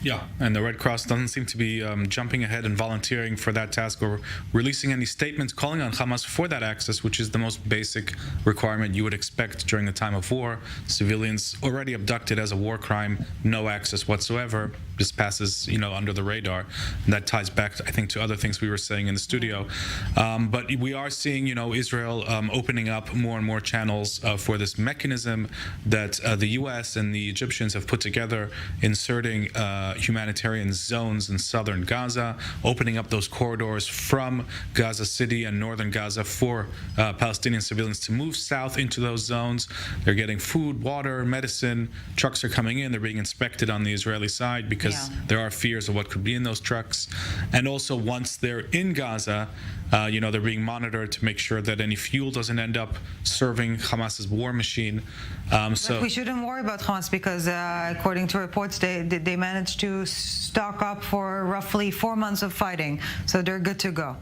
Yeah, and the Red Cross doesn't seem to be jumping ahead and volunteering for that task or releasing any statements calling on Hamas for that access, which is the most basic requirement you would expect during a time of war. Civilians already abducted as a war crime, no access whatsoever. just passes, under the radar. And that ties back, I think, to other things we were saying in the studio. But we are seeing, Israel opening up more and more channels for this mechanism that the U.S. and the Egyptians have put together, inserting humanitarian zones in southern Gaza, opening up those corridors from Gaza City and northern Gaza for Palestinian civilians to move south into those zones. They're getting food, water, medicine. Trucks are coming in. They're being inspected on the Israeli side because there are fears of what could be in those trucks. And also, once they're in Gaza, they're being monitored to make sure that any fuel doesn't end up serving Hamas's war machine. But we shouldn't worry about Hamas because, according to reports, they managed to stock up for roughly 4 months of fighting, so they're good to go.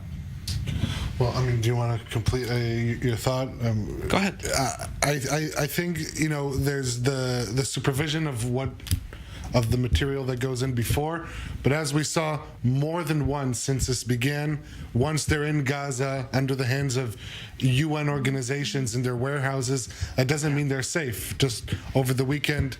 Well, do you want to complete your thought? Go ahead. I think there's the supervision of the material that goes in before, but as we saw more than once since this began, once they're in Gaza under the hands of UN organizations in their warehouses, that doesn't mean they're safe. Just over the weekend,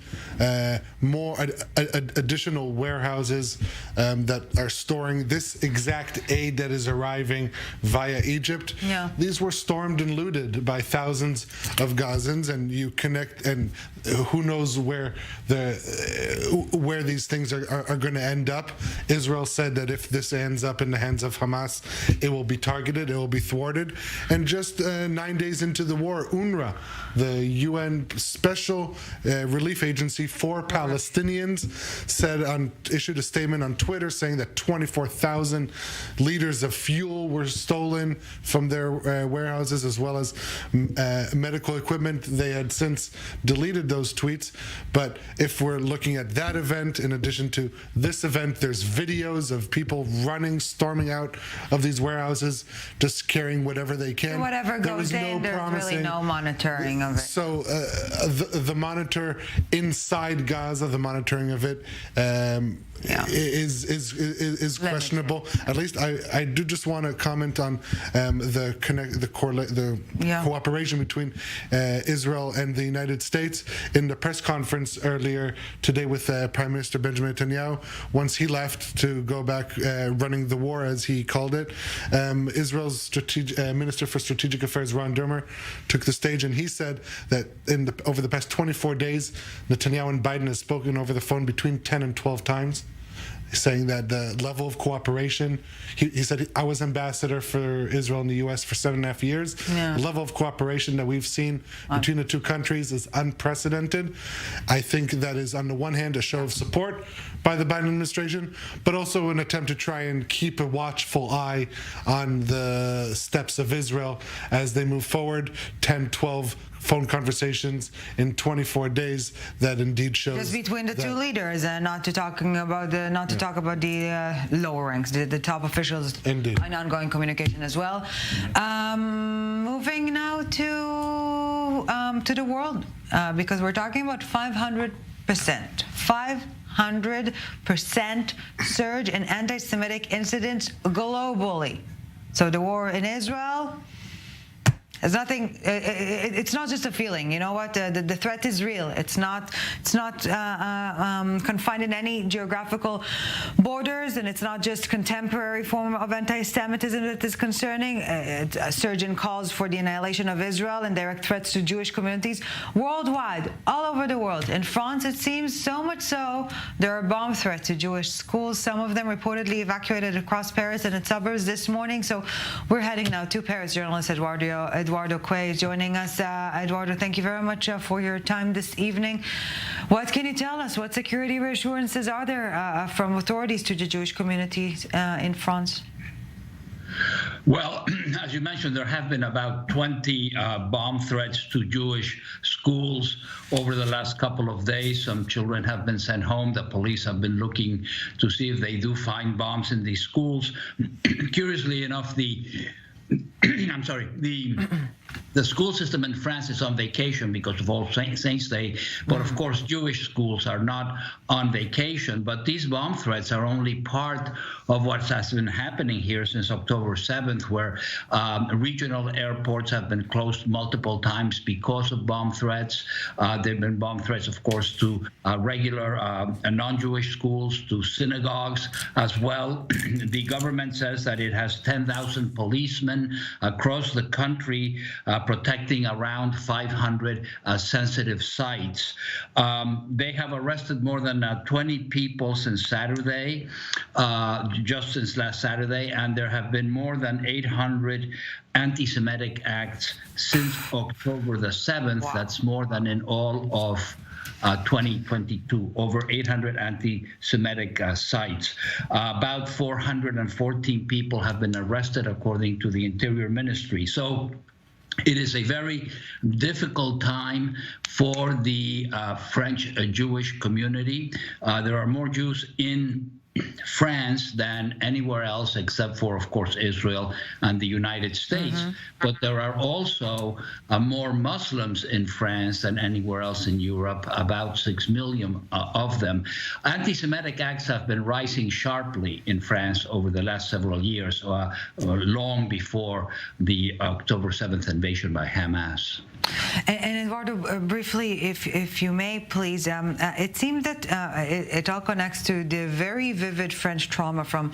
more additional warehouses that are storing this exact aid that is arriving via Egypt. Yeah. These were stormed and looted by thousands of Gazans, and you connect, and who knows where these things are going to end up. Israel said that if this ends up in the hands of Hamas, it will be targeted, it will be thwarted. And just 9 days into the war, UNRWA, the UN Special Relief Agency for Palestinians, issued a statement on Twitter saying that 24,000 liters of fuel were stolen from their warehouses, as well as medical equipment. They had since deleted those tweets. But if we're looking at that event, in addition to this event, there's videos of people running, storming out of these warehouses, just carrying whatever they can. Whatever goes in, there's really no monitoring of it. So the monitor inside Gaza, the monitoring of it is questionable. At least I do just want to comment on the cooperation between Israel and the United States. In the press conference earlier today with Prime Minister Benjamin Netanyahu, once he left to go back running the war, as he called it, Israel's Minister for Strategic Affairs, Ron Dermer, took the stage, and he said that over the past 24 days, Netanyahu and Biden have spoken over the phone between 10 and 12 times, saying that the level of cooperation, he said, I was ambassador for Israel in the U.S. for 7.5 years. Yeah. The level of cooperation that we've seen between the two countries is unprecedented. I think that is, on the one hand, a show of support by the Biden administration, but also an attempt to try and keep a watchful eye on the steps of Israel as they move forward. 10, 12 phone conversations in 24 days that indeed shows just between the two leaders, and not to talk about the lower ranks, the top officials. Indeed. An ongoing communication as well. Moving now to the world, because we're talking about 500% surge in anti-Semitic incidents globally. So the war in Israel, it's nothing. It's not just a feeling. You know what? The threat is real. It's not confined in any geographical borders, and it's not just contemporary form of anti-Semitism that is concerning. A surge in calls for the annihilation of Israel and direct threats to Jewish communities worldwide, all over the world. In France, it seems so much so there are bomb threats to Jewish schools. Some of them reportedly evacuated across Paris and its suburbs this morning. So we're heading now to Paris. Journalist Eduardo Quay is joining us. Eduardo, thank you very much for your time this evening. What can you tell us? What security reassurances are there from authorities to the Jewish communities in France? Well, as you mentioned, there have been about 20 bomb threats to Jewish schools over the last couple of days. Some children have been sent home. The police have been looking to see if they do find bombs in these schools. Curiously enough, the the school system in France is on vacation because of All Saints Day, but of course Jewish schools are not on vacation. But these bomb threats are only part of what has been happening here since October 7th, where regional airports have been closed multiple times because of bomb threats. There have been bomb threats, of course, to regular non-Jewish schools, to synagogues as well. The government says that it has 10,000 policemen across the country protecting around 500 sensitive sites. They have arrested more than 20 people since Saturday, just since last Saturday, and there have been more than 800 anti-Semitic acts since October the 7th. Wow. That's more than in all of 2022, over 800 anti-Semitic sites. About 414 people have been arrested, according to the Interior Ministry. So it is a very difficult time for the French Jewish community. There are more Jews in France than anywhere else, except for, of course, Israel and the United States. But there are also more Muslims in France than anywhere else in Europe, about 6 million of them. Anti-Semitic acts have been rising sharply in France over the last several years, long before the October 7th invasion by Hamas. And Eduardo, briefly, if you may, please, it seems that it all connects to the very vivid French trauma from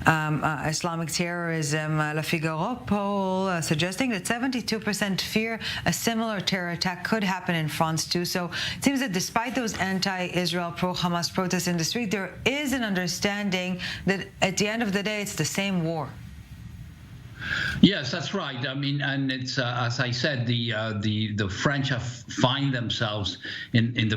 Islamic terrorism. Le Figaro poll suggesting that 72% fear a similar terror attack could happen in France too. So it seems that despite those anti-Israel, pro-Hamas protests in the street, there is an understanding that at the end of the day, it's the same war. Yes, that's right. I mean, and it's as I said, the French find themselves in the